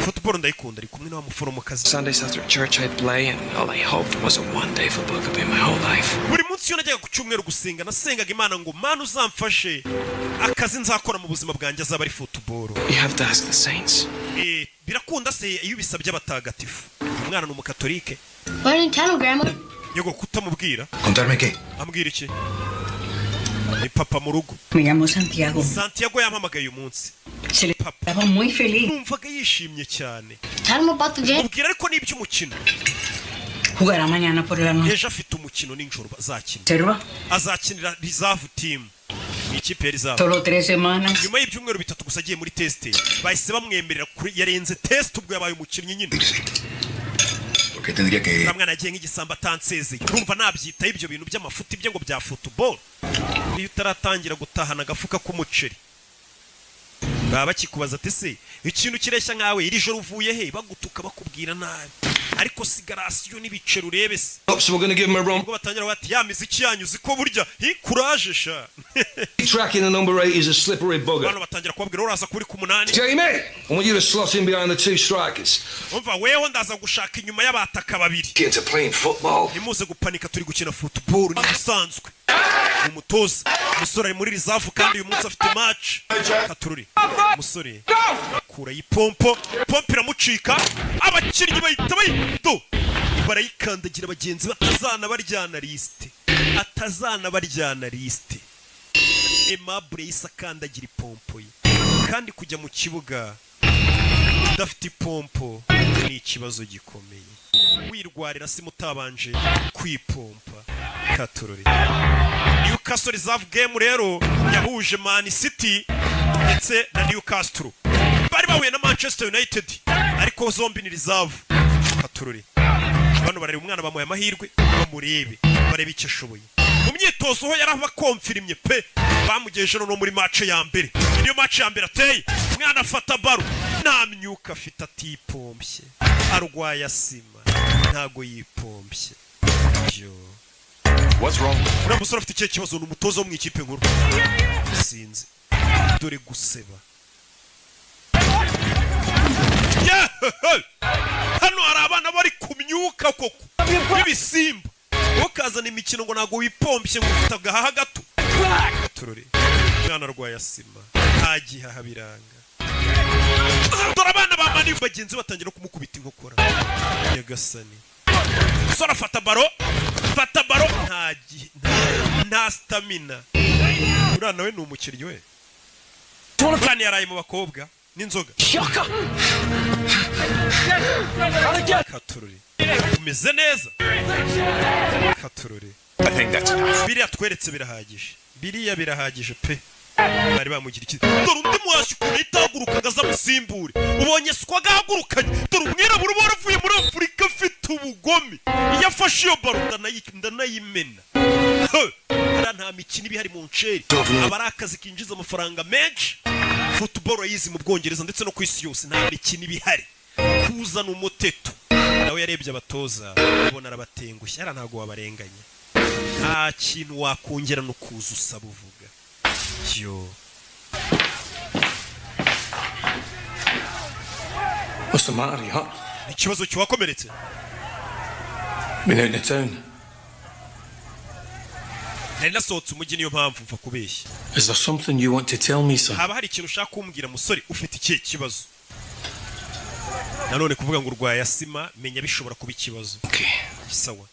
Football ndayikunda ari kumwe n'abamuforomokazi. Sundays after church I'd play and all I hoped was a one-day football could be my whole life. Buri munsi yo najyaga ku cyumweru gusenga nasengaga Imana ngo Mana uzamfashe akazi nzakora mu buzima bwanjye azaba ari football. You have to ask the saints. Birakunda se iyo bisabye abatagatifu. Umwana n'umukatolike. Why didn't tell him, Grandma? Yego kutamubwira. Contarme qué? Ambwira iki? Ni papa mu rugo. Me llamo Santiago. Santiago yampamagaye uyu munsi. Se le estaba muy feliz. Numvaga yishimye cyane. Tell him about the game. Mubwira ariko n'iby'umukino. Jugará mañana por la noche. Ejo afite umukino n'injoro bazakina. Serva. Azakinira reserve team. Ikipe ya reserve. Solo 3 semanas. Nyuma y'ibyumweru bitatu gusa agiye muri test. Bahise bamwemerera kuri yarenze test ubwo yabaye umukinnyi nyine. Porque tendría que Kamwana agiye nk'igisamba atansezeye. Urumva nabyita ibyo bintu by'amafuti bye ngo bya football. Iyo utaratangira gutahana agafuka k'umuceri. Baba bakikubaza ati se ikintu kireshya nkawe iri joro uvuye he bagutuka bakubwira nabi. Ariko sigarasiyo n'ibicero urebe se. So we're going to give him a run. Ubwo batangira bati ya miziki yanyuze ko burya courage sha. Tracking the number 8 is a slippery bugger. Bano batangira kubabwira uraza kuri ku 8. Jamie, I want you to slot in behind the 2 strikers. Umva weho ndaza gushaka inyuma y'abataka babiri. Get to playing football. Nimuze gupanika turi gukina football ni bisanzwe. Umutoza umusore ari muri reserve kandi uyu munsi afite match. Katururi umusore akura y'ipompo pompo iramucika abakinnyi bahita barayikandagira bagenzi atazana baryana lisite Aimable yise akandagira ipompo ye kandi kujya mu kibuga udafite ipompo ni ikibazo gikomeye wirwarira si mutabanje kwipompa katurore Newcastle Reserve game rero yahuje Man City ndetse na Newcastle bari bahuye na Manchester United ariko zombi ni reserve katurore bano bareba umwana bamuye amahirwe bamurebe barebe icyo ashoboye mu myitozo ho yaraba konfirimye pe bamugeje no muri match ya mbere niyo match ya mbere ateye umwana afata baro nta myuka afite atipompye arwaye asima ntago yipompye yo What's wrong? Ura musore afite ikihe kibazo n'umutozo wo mu ikipe nkuru sinzi dore guseba hano hari abana bari kumyuka koko n'ibisimba ukazana imikino ngo ntago wipompye ngo ufite agahaha gato turore mwana arwaye asima nta gihaha biranga dore abana ba mani bagenzi batangira kumukubita inkokora yagasani sora afata baro nta stamina uriya nawe ni umukinnyi we kandi yaraye mu bakobwa n'inzoga katururi umeze neza katururi biriya tweretse birahagije pe bari bamugira iki dore undi mwashyi ukuntu itahagurukaga aza musimbure ubonye siko agahagurukanye dore umwirabura uba waravuye muri Afurika afite ubugome iyo afashe iyo baro ndanayimena hariya nta mikino iba ihari mu nceri aba ari akazi kinjiza amafaranga menshi football yizi mu Bwongereza ndetse no ku isi yose nta mikino iba ihari kuzana umuteto nawe yarebye abatoza ubona arabatengushye hariya ntabwo wabarenganya nta kintu wakongera no kuza usaba uvuga yo What's the matter, you hurt? ikibazo kiwakomeretse Been out in the town. nari nasohotse umujyi niyo mpamvu mva kubeshya Is there something you want to tell me, son? haba hari ikintu ushaka kumbwira musore ufite ikihe kibazo nanone kuvuga ngo urwaye asima menya bishobora kuba ikibazo sawa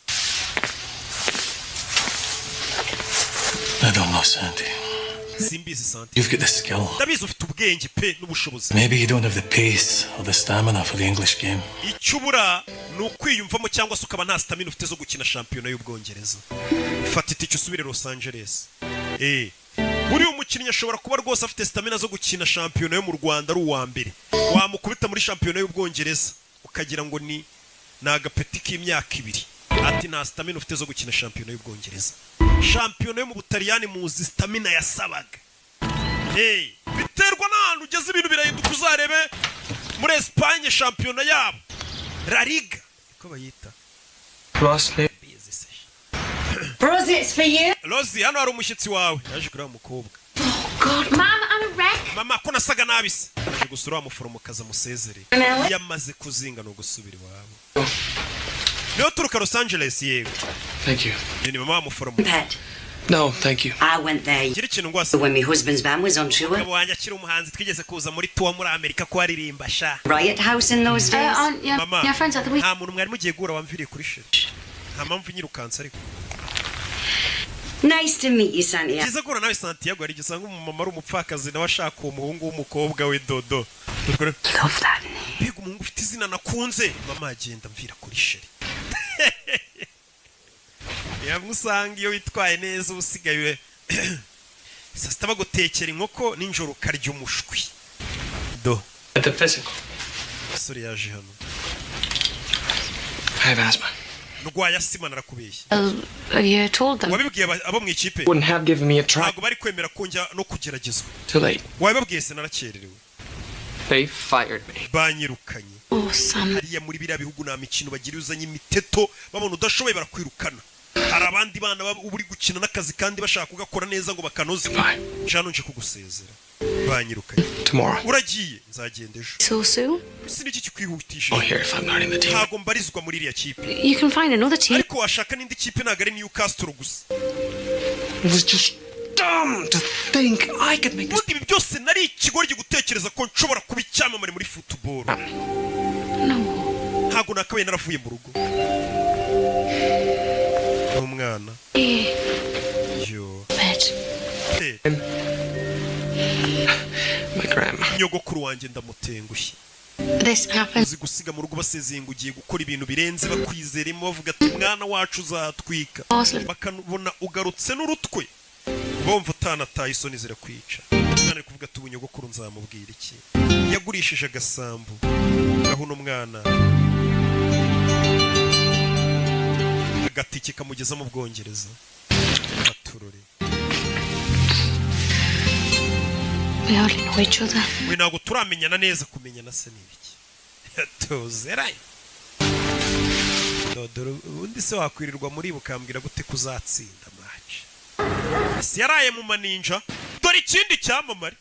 I don't know, Sandy. simbizi Santi You've got the skill. ndabizi ufite ubwenge pe n'ubushobozi Maybe you don't have the pace or the stamina for the English game. icyubura ni ukwiyumvamo cyangwa se ukaba nta stamina ufite zo gukina shampiyona y'Ubwongereza fata itike usubire Los Angeles muri uyu mukinnyi ashobora kuba rwose afite stamina zo gukina shampiyona yo mu Rwanda ari uwa mbere wamukubita muri shampiyona y'Ubwongereza ukagira ngo ni agapeti k'imyaka 2 ati nta stamina ufite zo gukina shampiyona y'Ubwongereza shampiyona yo mu Butaliyani muzi stamina yasabaga biterwa n'ahantu ugeze ibintu birahinduka uzarebe muri Espagne shampiyona yabo La Liga ko bayita Rosie, it's for you. Rosie, hano hari umushyitsi wawe yaje kuri umukobwa God, Mom, I'm a wreck. mama ko nasaga nabise yaje gusura umuforomokazi amusezere yamaze kuzinga no gusubira iwabo niyo turuka Los Angeles yego Thank you. ni mama w'umuforomo Pet. No, thank you. I went there gira ikintu ngwase when my husband's band was on tour. wanjye akiri umuhanzi twigeze kuza muri tour muri Amerika ko aririmba sha Riot House in those days. mama your friends at the week. nta muntu mwari mugiye guhura wamviriye kuri sheri nta mpamvu nyirukansa ariko Nice to meet you, Santiago. kiza guhura nawe Santiago hari gisanga umumama ari umupfakazi nawe ashaka uwo muhungu w'umukobwa we Dodo Love that name. mbega umuhungu ufite izina nakunze mama agenda mvira kuri sheri yamusanga iyo witwaye neza usigaye sasita bagutekera inkoko ninjoro ukarya umushwi do At the physical. sori yaje hano I have asthma. ndwaye asima narakubeshye You told them. wabibwiye abo mu ikipe Wouldn't have given me a try. ntabwo bari kwemera ko njya no kugeragezwa Too late. wabibabwiye se narakererewe They fired me. banyirukanye Oh, son. hariya muri biriya bihugu nta mikino bagira uzanye imiteto babona udashoboye barakwirukana hari abandi bana uri gukina n'akazi kandi bashaka kugakora neza ngo bakanoze jano nje kugusezera banyirukanye Tomorrow. uragiye nzagenda ejo So soon? si niki kikwihutishije Oh, here if I'm not in the team. ntago mbarizwa muri iriya kipe You can find another team. ariko washaka n'indi kipe ntago ari Newcastle gusa It was just dumb to think I could make this. Ibi byose nari ikigoryi gutekereza ko nshobora kuba icyamamare muri football. Ntago nakabaye naravuye mu rugo. Umwana. Yo. My grandma. Nyogokuru wanjye ndamutengushye. This happens. Uzi gusiga mu rugo basezengugiye gukora ibintu birenze bakwizeremo bavuga ati umwana wacu uzatwika. Bakabona ugarutse n'urutwe. Bomva utanataye isoni zirakwica. Umwana ari kuvuga ati ubunyogokuru nzamubwira iki. Yagurishije agasambu. Aho no mwana. Agatike kamugeza mu Bwongereza. Aturore. We hardly know each other. We ntabwo turamenyana neza kumenyana se n'ibiki. Tuzeraye. Dodoro undi se wakwirirwa muri bukambwira gute kuzatsinda match. Si yaraye mu maninja. Dore ikindi cyamamare.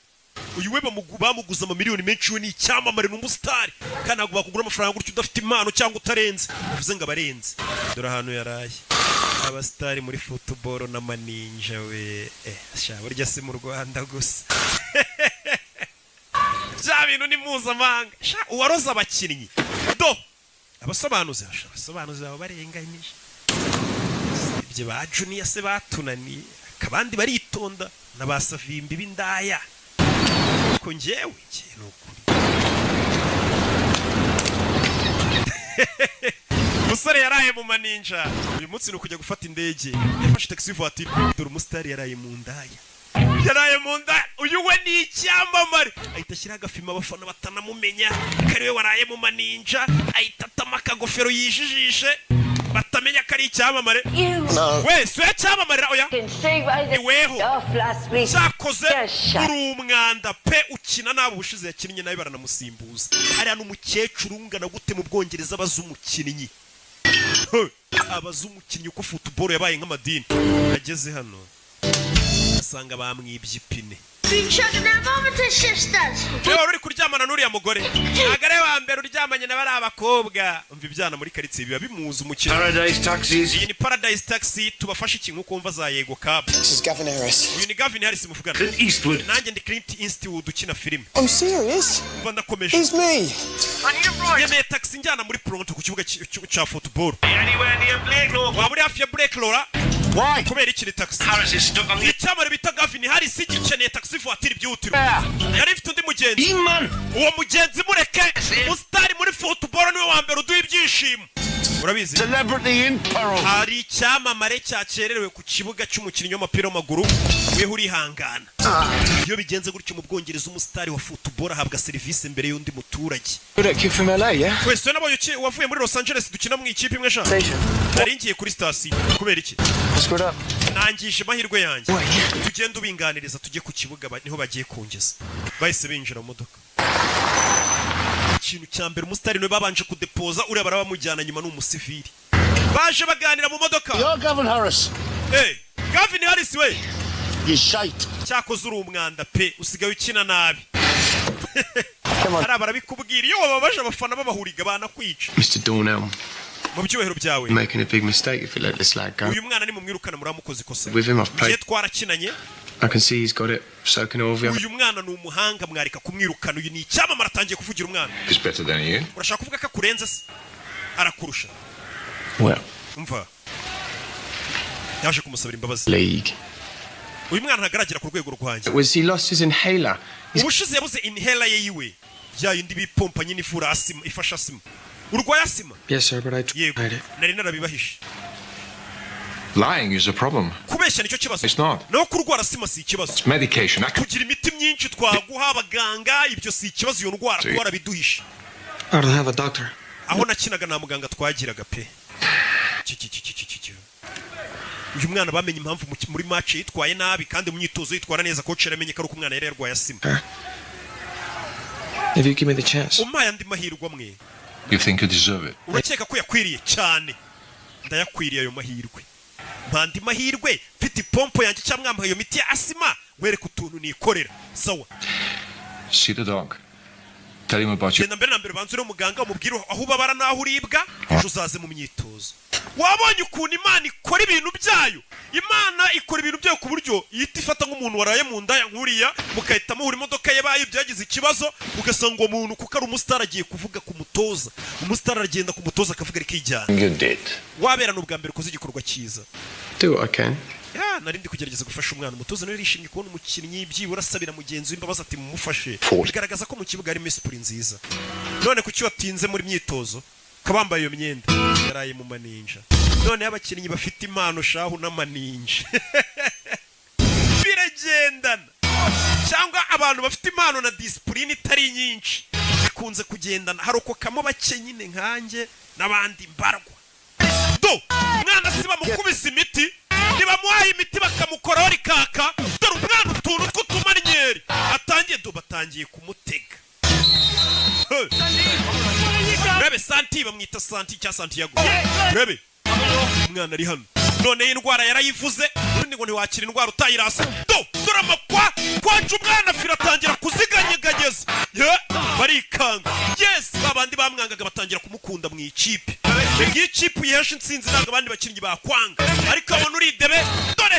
Uyu we bamuguza amamiliyoni menshi we ni icyamamare n'umustar. Kandi ntabwo bakugura amafaranga gutyo udafite impano cyangwa utarenze. Uvuze ngo abarenze. Dore ahantu yaraye. Abastari muri football na maninja we. Sha burya si mu Rwanda gusa. Ja bintu ni mpuzamahanga. Sha uwaroza abakinnyi. Do. Abasobanuzi abo barenganyije. Ibyo ba Junior se batunani. Kabandi baritonda nabasavimbi b'indaya. Ko njyewe ikintu ukuri. Musore yaraye mu maninja. Uyu munsi nukujya gufata indege. Yafashe taxi voiture. Dore umustari yaraye mu ndaya. Yaraye mu ndaya. Uyu we ni icyamamare. Ahita ashyira agafima abafana batanamumenya. Kari we waraye mu maninja. Ahita atama akagofero yijijishe. Batamenya kari icyamamare. We suye cyamamarira oya. Iweho. Cyakoze uri umwanda pe ukina nabo bushize yakinnye nabi baranamusimbuza. Ari hano umukecuru ungana gute mu Bwongereza bazumukinnyi. Abazumukinnyi uko football yabaye nk'amadini. Ageze hano asanga bamwibye ipine. Yewe uri kuryamana n'uriya mugore. Agare wa mbere uryamanye na bari abakobwa. Umva ibyana muri karitsiye biba bimuza umukino. Paradise Taxis. Iyi ni Paradise Taxi tubafashe ikintu kumva za Yego Cab. This is Gavin Harris. Uyu ni Gavin Harris muvugana. Clint Eastwood. Nanjye ndi Clint Eastwood ukina filime. I'm serious. Umva ndakomeje. It's me. Yemeye taxi njyana muri Toronto ku kibuga cya football. Anywhere near Blake Law. Waba uri hafi ya Blake Law? Why? Kubera iki ni taxi? Harris is stuck on the... Icyamare bita Gavin Harris igikeneye taxi voiture by'utiro. Yari ifite undi mugenzi. Uwo mugenzi mureke. Mustari muri football niwe wa mbere uduha ibyishimo. Urabizi? Celebrity in peril. Hari icyamamare cyakererewe ku kibuga cy'umukinnyi w'umupira w'amaguru. Weho urihangana. Iyo bigenze gutyo mu Bwongereza umustari wa football ahabwa serivisi mbere y'undi muturage. Kid from LA, yeah? Wese nabo wavuye muri Los Angeles dukina mu ikipe imwe sha. Nari ngiye kuri station kubera iki? Screwed up. Nangije mahirwe yanjye. Tugenda ubinganiriza tujye ku kibuga niho bagiye kungeza. Bahise binjira mu modoka. Ikintu cya mbere umustari niwe babanje kudepoza uri barabamujyana nyuma n'umusivili. Baje baganira mu modoka. You're Gavin Harris. Gavin Harris we. You shite. Cyakoze uri umwanda pe usigaye ukina nabi. Ara barabikubwira iyo wababaje abafana babahuriga banakwica. Mr. Dornell. Mu byuhero byawe. You're making a big mistake if you let this lad go. Uyu mwana ni mu mwirukana muramukoze kosa. With him I've played. Twarakinanye. I can see he's got it. So can all of you. Uyu mwana ni umuhanga mwarika kumwirukana uyu ni icyamamare atangiye kuvugira umwana. He's better than you. Urashaka kuvuga ko akurenze se? Arakurusha. Well. Umva. Yaje kumusabira imbabazi. League. Uyu mwana ntagaragera ku rwego rwanjye. Was he lost his inhaler? Ubushize yabuze inhaler ye yiwe. Ya yindi bipompa nyine ifura asima ifasha asima. Urwaye asima? Yes sir, but I tried it. Nari narabibahishe. Lying is a problem. Kubeshya nicyo kibazo. It's not. No kurwara asima si ikibazo. It's medication. Tugira imiti myinshi twaguha abaganga ibyo si ikibazo iyo ndwara twara biduhisha. I don't have a doctor. Aho nakinaga na muganga twagiraga pe. Uyu mwana bamenye impamvu muri match yitwaye nabi kandi mu myitozo yitwara neza coach yaramenye ko ari umwana yari yarwaye asima. If you give me the chance. Umpaye andi mahirwe amwe. You think you deserve it? Urakeka ko yakwiriye cyane. Ndayakwiriye ayo mahirwe. Mpandi mahirwe mfite pompo yanjye cyangwa mwambaye iyo miti ya asima wereka utuntu nikorera. Sawa. See the dog. Tell him about you. Genda mbere na mbere banzure umuganga umubwire aho ubabara naho uribwa uzaze mu myitozo. wabonye ukuntu Imana ikora ibintu byayo. Imana ikora ibintu byayo ku buryo ihita ifata nk'umuntu waraye mu nda nkuriya mukahita muhura imodoka ye bayo byagize ikibazo ugasanga umuntu kuko ari umustar agiye kuvuga ku mutoza. Umustar aragenda ku mutoza akavuga rikijyana. You did. Wabera n'ubwa mbere ukoze igikorwa cyiza. Do what I can. Narindi kugerageza gufasha umwana. Umutoza nawe yishimye kubona umukinnyi byibura asabira mugenzi w'imbabazi ati mumufashe. Bigaragaza ko mu kibuga ari Messi nziza. None kuki watinze muri myitozo? Kabambaye iyo myenda yaraye mu maninja. None abakinnyi bafite impano shahu n'amaninja. Biragendana. Cyangwa abantu bafite impano na discipline itari nyinshi bikunze kugendana. Harokokamo bake nyine nkanjye n'abandi mbarwa. Do mwana siba mukubise imiti nibamuhaye imiti bakamukoraho rikaka. Dore umwana utuntu tw'utumanyeri atangiye batangiye kumutega. Rebe Santi bamwita Santi cya Santiago. Rebe umwana ari hano none indwara yarayivuze undi ngo ntiwakira indwara utayirasa. Dore amakwa kwanje umwana fira atangira kuziganyeganyeza barikanga. Yes babandi bamwangaga batangira kumukunda mu ikipe. Iyi kipe yesha insinzi ntabwo abandi bakinnyi bakwanga ariko abona uridebe. Dore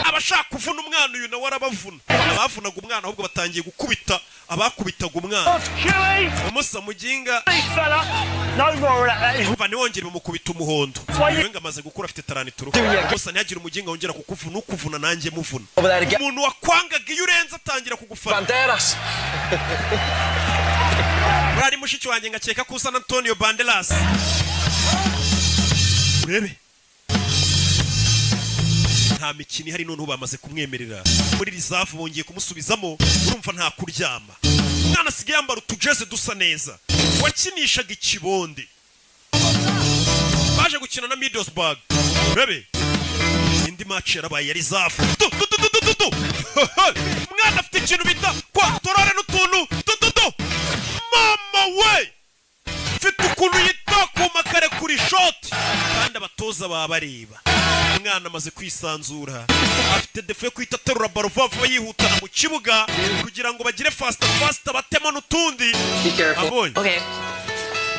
abashaka kuvuna umwana uyu nawe arabavuna. Abavunaga umwana ahubwo batangiye gukubita abakubitaga umwana. Umusa muginga umva niwongere bamukubita umuhondo. Wenga amaze gukura afite taranituru. Umusa ntihagire umuginga wongera kukuvuna ukuvuna nanjye muvuna. Umuntu wakwangaga iyo urenze atangira kugufana. Bari mushiki wanjye ngakeka ko usa na Antonio Banderas. Urebe nta mikini hari none bamaze kumwemerera muri reserve bongeye kumusubizamo. Urumva nta kuryama. Mwana asigaye yambara utujeze dusa neza. Wakinishaga ikibonde baje gukina na Middlesbrough. Urebe indi match yarabaye ya reserve. Mwana afite ikintu bita kwa torore n'utuntu. Mama we mfite ukuntu yita ku makare kuri shot kandi abatoza babareba. Umwana amaze kwisanzura afite defo yo kwita terura baro vuba yihutana mu kibuga kugira ngo bagire fast batema n'utundi. Abonye Okay.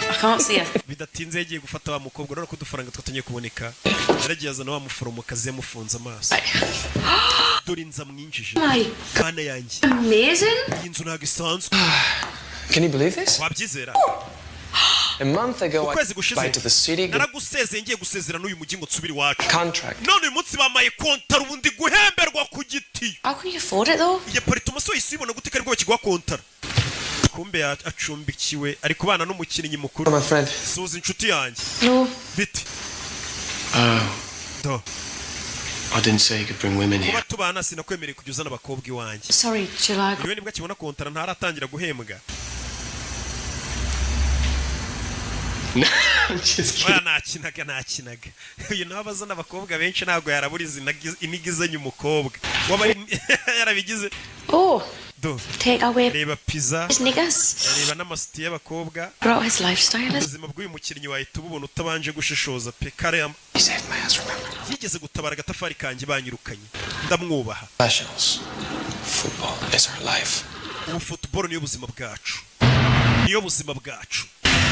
I can't see her. bidatinze yagiye gufata wa mukobwa urabona ko udufaranga twatangiye kuboneka. Yaragiye azana wa muforomokazi yamufunze amaso. Dore inza mwinjije bana yanjye. Amazing. Inzu ntabwo isanzwe. Can you believe this? Wabyizera? A month ago, I Ukwezi gushize went to the city. naragusezeye ngiye gusezera n'uyu mugingo nsubira iwacu. Contract. None uyu munsi bamaye kontara ubundi guhemberwa ku giti. How can you afford it though? Iyo parito maso yisibona gute kari bakigwa kontara. Kumbe acumbikiwe ari kubana n'umukinnyi mukuru. My friend. Suza inshuti yanjye. No. Biti. Do. I didn't say you could bring women here. Kuba tubana sinakwemereye kujya uzana abakobwa iwanjye. Sorry, Chilag. Iyo nibwo akibona kontara ntaratangira guhembwa. Just kidding. nakinaga. Uyu nawe abazana abakobwa benshi ntabwo yaraburiza inigizanye umukobwa. Waba yarabigize. Oh. Do. Take away Reba pizza. his niggas. Reba n'amasiti y'abakobwa. Brought his lifestyle. Ubuzima bw'uyu mukinnyi wahita ububona utabanje gushishoza pe. Kare yigeze gutabara agatafari kanjye banyirukanye. Ndamwubaha. Professionals. Football is our life. Ubu football niyo buzima bwacu. Niyo buzima bwacu.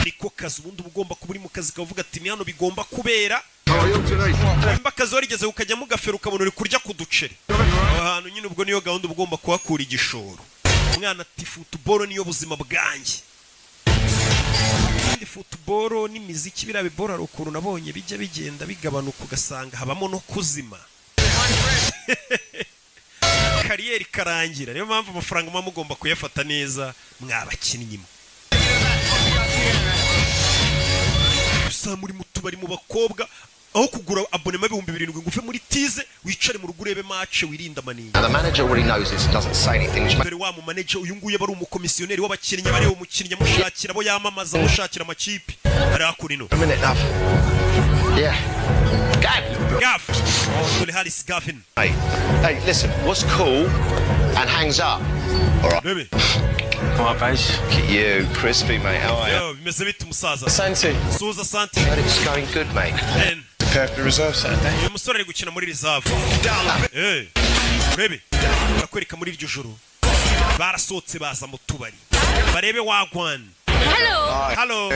Niko kazi ubundi ugomba kuba uri mu kazi kavuga ati ni hano bigomba kubera. Mba akazi warigeze ukajya mu gafero ukabona uri kurya ku duceri. Aho hantu nyine ubwo niyo gahunda ugomba kuhakura igishoro. Umwana ati football niyo buzima bwanjye. Kandi football n'imiziki birabe bora rukuru nabonye bijya bigenda bigabanuka ugasanga habamo no kuzima. Kariyeri karangira. Niyo mpamvu amafaranga mwa mugomba kuyafata neza mwabakinnyi. Gusa muri mutubari mu bakobwa aho kugura abonema 2000 ngo uve muri tize wicare mu rugo urebe match wirinda manini. The manager already knows this and doesn't say anything. Dore wa mu manager uyu nguye bari umukomisiyoneri w'abakinnyi bareba umukinnyi mushakira abo yamamaza mushakira amakipe ari akurino. A minute now. Yeah. Gav. Dole Harris Gavin. Hey, listen, what's cool and hangs up? All right. Baby. Come on, Bash. Look at you, crispy, mate. How are you? Yo, bimeze bite musaza? Santi. Suza Santi. It's going good, mate. Prepare for the reserve Saturday. Uyu musore ari gukina muri reserve. Eh. Baby. Bakwereka muri iryo joro. Barasohotse baza mu tubari. Barebe wagwan. Hello.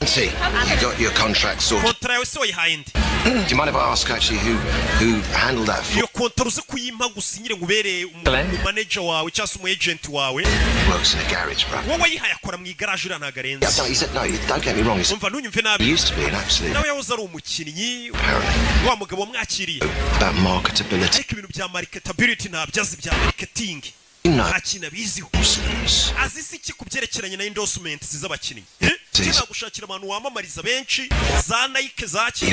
See, you got your contract sorted. Kontra yawe se wayihaye indi. Do you mind if I ask actually who handled that? Iyo kontra uze kuyimpa gusinyire ngubere manager wawe cyangwa umu agent wawe. Works in a garage, bro. Wowe wayihaye akora mu garage ura nagarenze. Yeah, he said no, don't get me wrong. Umva ntunyumve nabi. He used to be an absolute. Nawe yahoze ari umukinnyi. Wa mugabo wamwakiriye. That marketability. Ariko ibintu bya marketability ntabyazi bya marketing. Nta kintu abiziho. Azi si iki kubyerekeranye na endorsement z'abakinnyi. Cyangwa gushakira abantu wamamariza benshi za Nike zaki.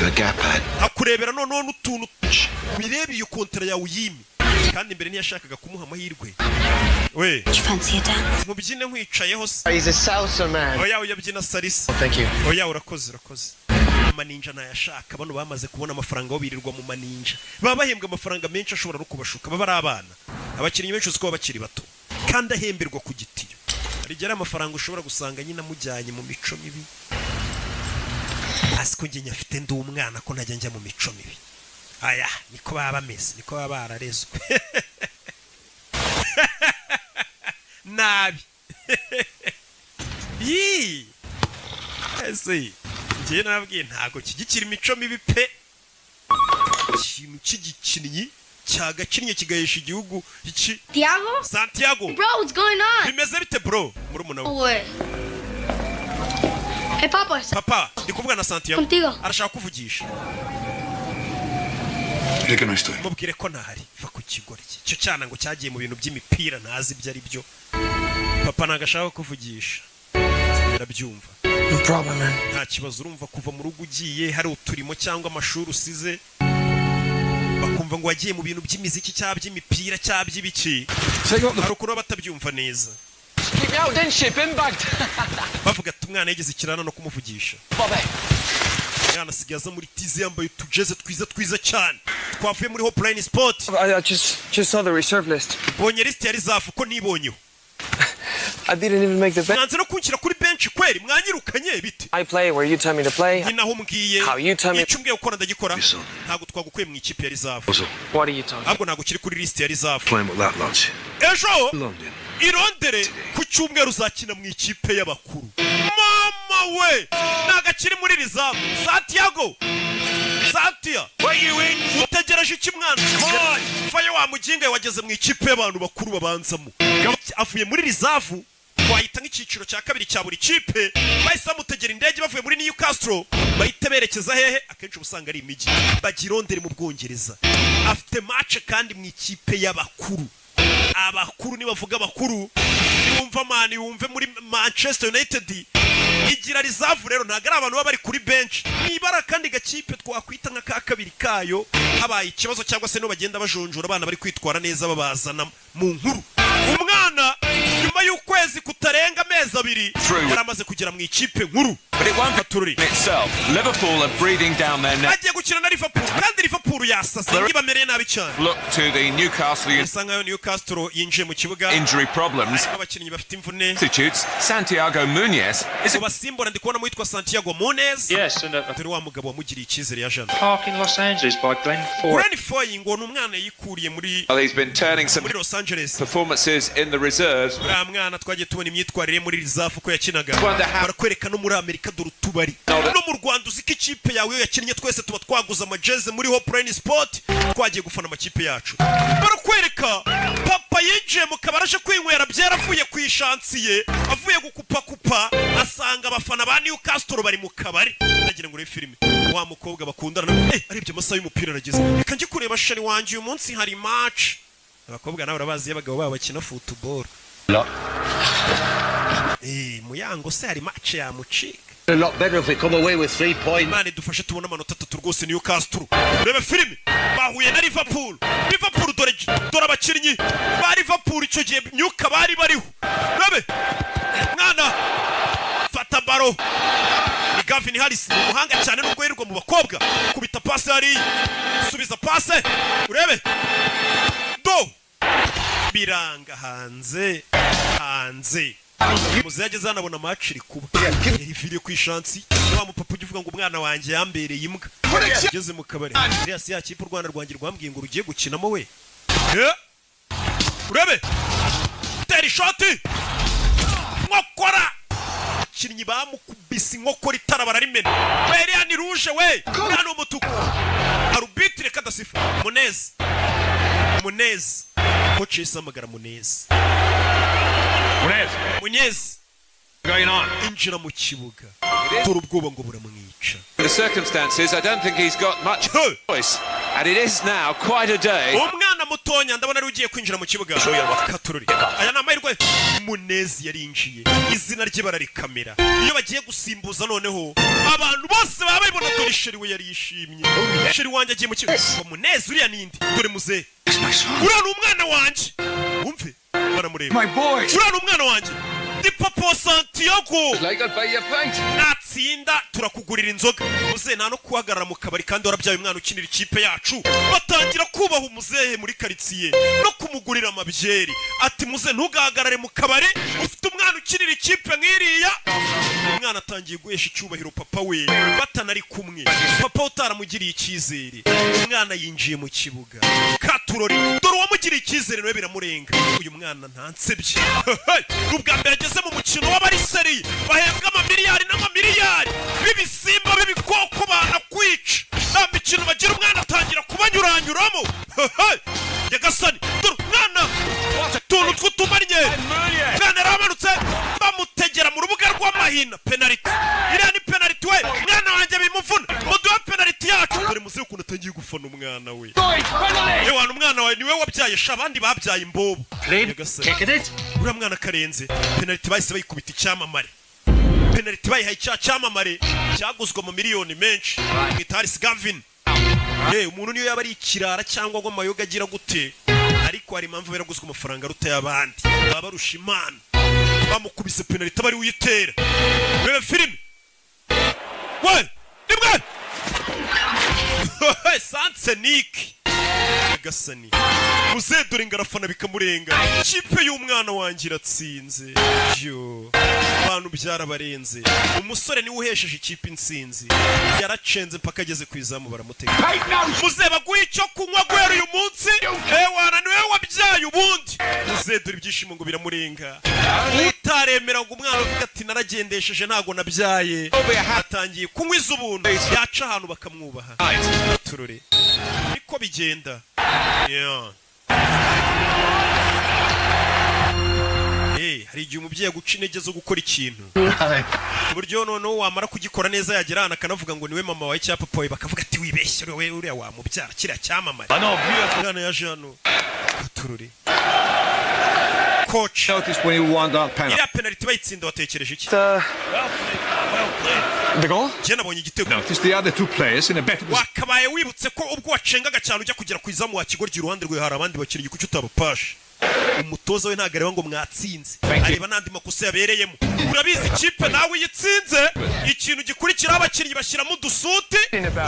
Hakurebera noneho n'utuntu birebe iyo kontra yawe uyimi. Kandi mbere ntiyashakaga kumuha amahirwe. We. Mubyine nkwicayeho se. He's a salsa man. Oya uyabyina salisa. Thank you. Oya urakoze. Maninja nayashaka bano bamaze kubona amafaranga birirwa mu maninja. Baba bahembwa amafaranga menshi ashobora no kubashuka baba ari abana. Abakinnyi benshi uziko bakiri bato. Kandi ahemberwa ku gitiyo. Rigera amafaranga ushobora gusanga nyina mujyanye mu mico mibi. Asiko nge nyafite ndi umwana ko ntajya njya mu mico mibi. Aya niko baba bameze, niko baba bararezwe. Nabi. Yi. Ese ngiye nabwiye ntago kigikira imico mibi pe. Ikintu cy'igikinnyi cyagakinnye kigahesha igihugu iki. Santiago. Bro, what's going on? Bimeze bite bro? Murumuna we. Hey papa. Papa, ndikuvuga na Santiago. Contigo. Arashaka kuvugisha. Reka no estoy. Mubwire ko ntahari. Va ku kigori cye. Cyo cyana ngo cyagiye mu bintu by'imipira ntazi ibyo ari byo. Papa nagashaka kuvugisha. Ndabyumva. No problem, man. Nta kibazo urumva kuva mu rugo ugiye hari uturimo cyangwa amashuri usize. Bakumva ngo wagiye mu bintu by'imiziki cyangwa by'imipira cyangwa by'ibiki. Harukuru batabyumva neza. Keep me out, then ship him back. Bavuga ati umwana yigeze ikirana no kumuvugisha. Yana sigaza muri tize yambaye utujeze twiza cyane. Twavuye muri Hopline Sport. I just saw the reserve list. Bonye list yari zafu ko nibonyeho. I didn't even make the bench. Nanze no kunshyira kuri bench kweri mwanyirukanye bite. I play where you tell me to play. Ninaho mbwiye. How you tell me. Icumbwe ukora ndagikora. Ntago twagukuye mu ikipe yari zafu. What are you talking? Ahubwo ntago kiri kuri list yari zafu. Playing with that lads. Ejo. Irondere ku cyumweru uzakina mu ikipe y'abakuru. Mama we nagakiri muri rizamu. Santiago. Santia. Where you in? Utegereje iki mwana? Faye wa mujinga wageze mu ikipe y'abantu bakuru babanzamo. Avuye muri rizavu. Wahita nk'ikiciro cya kabiri cya buri kipe. Bahise bamutegera indege bavuye muri Newcastle. Bahita berekeza hehe? Akenshi ubusanga ari imijyi. Bagirondere mu Bwongereza. Afite match kandi mu ikipe y'abakuru. Abakuru ni bavuga abakuru. Yumva mani yumve muri Manchester United. Igira rizavu rero ntago ari abantu baba bari kuri bench. Nibara kandi gakipe twakwita nka ka kabiri kayo. Habaye ikibazo cyangwa se no bagenda bajonjora abana bari kwitwara neza babazana mu nkuru. Umwana nyuma y'ukwezi kutarenga amezi abiri yaramaze kugera mu ikipe nkuru. But it won't be itself. Liverpool are breathing down their neck. Agiye gukina na Liverpool kandi Liverpool yasase ngibamereye nabi cyane. Look to the Newcastle. Isanga Newcastle yinjiye mu kibuga. Injury problems. Abakinnyi bafite imvune. Substitutes Santiago Munez. Is basimbora ndikubona mu yitwa Santiago Munez. Yes, and atari wa mugabo wamugiriye icyizere ya Jean. Park in Los Angeles by Glenn Ford. Glenn Ford ngo numwana yikuriye muri He's been turning some muri Los Angeles performances in the reserves. Mwana twagiye tubona imyitwarire muri reserve ko yakinaga. Barakwereka no muri Amerika dore tubari. No mu Rwanda uziko ikipe yawe yakinnye twese tuba twaguza amajeze muri Hopline Sport twagiye gufana amakipe yacu. Barakwereka papa yinjiye mu kabaraje kwinywera byaravuye ku ishansiye avuye gukupa asanga abafana ba Newcastle bari mu kabari. Nagira ngo filime wa mukobwa bakundana arebye amasaha y'umupira arageze. Reka njye kureba shari wanje uyu munsi hari match. Abakobwa nawe urabazi y'abagabo babo bakina football. Muyango se hari match ya mucika. A lot better if we come away with 3 points. Mane dufashe tubona amanota 3 rwose Newcastle. Reba filime bahuye na Liverpool. Liverpool dore abakinnyi ba Liverpool icyo gihe Newcastle bari bariho. Rebe mwana fata baro. Ni Gavin Harris umuhanga cyane nubwo yirirwa mu bakobwa. Kubita pass hari subiza pass. Urebe do biranga hanze muzageze hanabona match iri kuba yariviriye ku ishansi wa mupapa uvuga ngo umwana wanjye yambereye imbwa ageze mu kabari Elias yakipe u Rwanda rwangira rwambwiye ngo rugiye gukinamo we urebe teri shot mwakora abakinnyi bamukubise inkokora itara bararimena we ni rouge we hano umutuku arbitre kadasifu Munez coach isamagara Munez going on? Injira mu kibuga dore ubwoba ngo buramwica. The circumstances, I don't think he's got much choice, and it is now quite a day. Umwana mutonya ndabona ari ugiye kwinjira mu kibuga katururi. Aya ni amahirwe Munezi yarinjiye izina rye bararikamera iyo bagiye gusimbuza noneho abantu bose baba babibona dore sheri we yari yishimye sheri wanjye agiye mu kibuga Munezi uriya nindi dore muze uriya ni umwana wanjye umve baramureba uriya ni umwana wanjye Di Papa Santiago natsinda turakugurira inzoga muzehe nta no kuhagarara mu kabari kandi warabyaye umwana ukinira ikipe yacu batangira kubaha umuzehe muri karitsiye no kumugurira amabyeri ati muzehe ntugahagarare mu kabari ufite umwana ukinira ikipe nk'iriya umwana atangiye guhesha icyubahiro papa we batanari kumwe papa utaramugiriye icyizere umwana yinjiye mu kibuga katurori dore uwamugiriye icyizere nawe biramurenga uyu mwana ntansebye ubwa mbere ageze mu mukino w'abariseri bahembwa amamiliyari n'amamiliyari b'ibisimba b'ibikoko banakwica nta mikino bagira umwana atangira kubanyuranyuramo nyagasani dore umwana utuntu tw'utumanye umwana yaramanutse bamutegera mu rubuga rw'amahina penaliti iriya ni penaliti we umwana wanjye bimuvuna muduhe penaliti yacu dore muzehe ukuntu atangiye gufana umwana we yewe umwana wawe niwe wabyaye sha abandi babyaye imbobo nyagasani uriya mwana karenze penaliti bahise bayikubita icyamamare penaliti bayihaye icyamamare cyaguzwe mu miliyoni menshi mwita Harris Gavin umuntu niyo yaba ari ikirara cyangwa ngo amayoga agira gute ariko hari impamvu biraguzwe amafaranga arutaye abandi baba barusha imana bamukubise penaliti bari uyitera rebe filime we nimwe Sanseniki gasani muzehe dore ngarafana bikamurenga ikipe y'umwana wanjye iratsinze yo abantu byarabarenze umusore niwe uhesheje ikipe insinzi yaracenze mpaka ageze ku izamu baramutega muzehe baguha icyo kunywa guhera uyu munsi wana niwe wabyaye ubundi muzehe dore ibyishimo ngo biramurenga utaremera ngo umwana avuga ati naragendesheje ntago nabyaye atangiye kunywa iz'ubuntu yaca ahantu bakamwubaha turore niko bigenda hari igihe umubyeyi aguca intege zo gukora ikintu ku buryo noneho wamara kugikora neza yagera ahantu akanavuga ngo niwe mama wawe cyangwa papa wawe bakavuga ati wibeshye uriya wamubyara kiriya cyamamare umwana yaje hano turure coach iriya penaliti bayitsinda watekereje iki The goal? nabonye igitego Notice the other two players in a better wakabaye wibutse ko ubwo wacengaga cyane ujya kugera ku izamu wa kigoryi iruhande rwe hari abandi bakinnyi kuki utabapashe umutoza we ntago areba ngo mwatsinze areba n'andi makosa yabereyemo urabizi ikipe nawe yitsinze ikintu gikurikiraho abakinnyi bashyiramo udusuti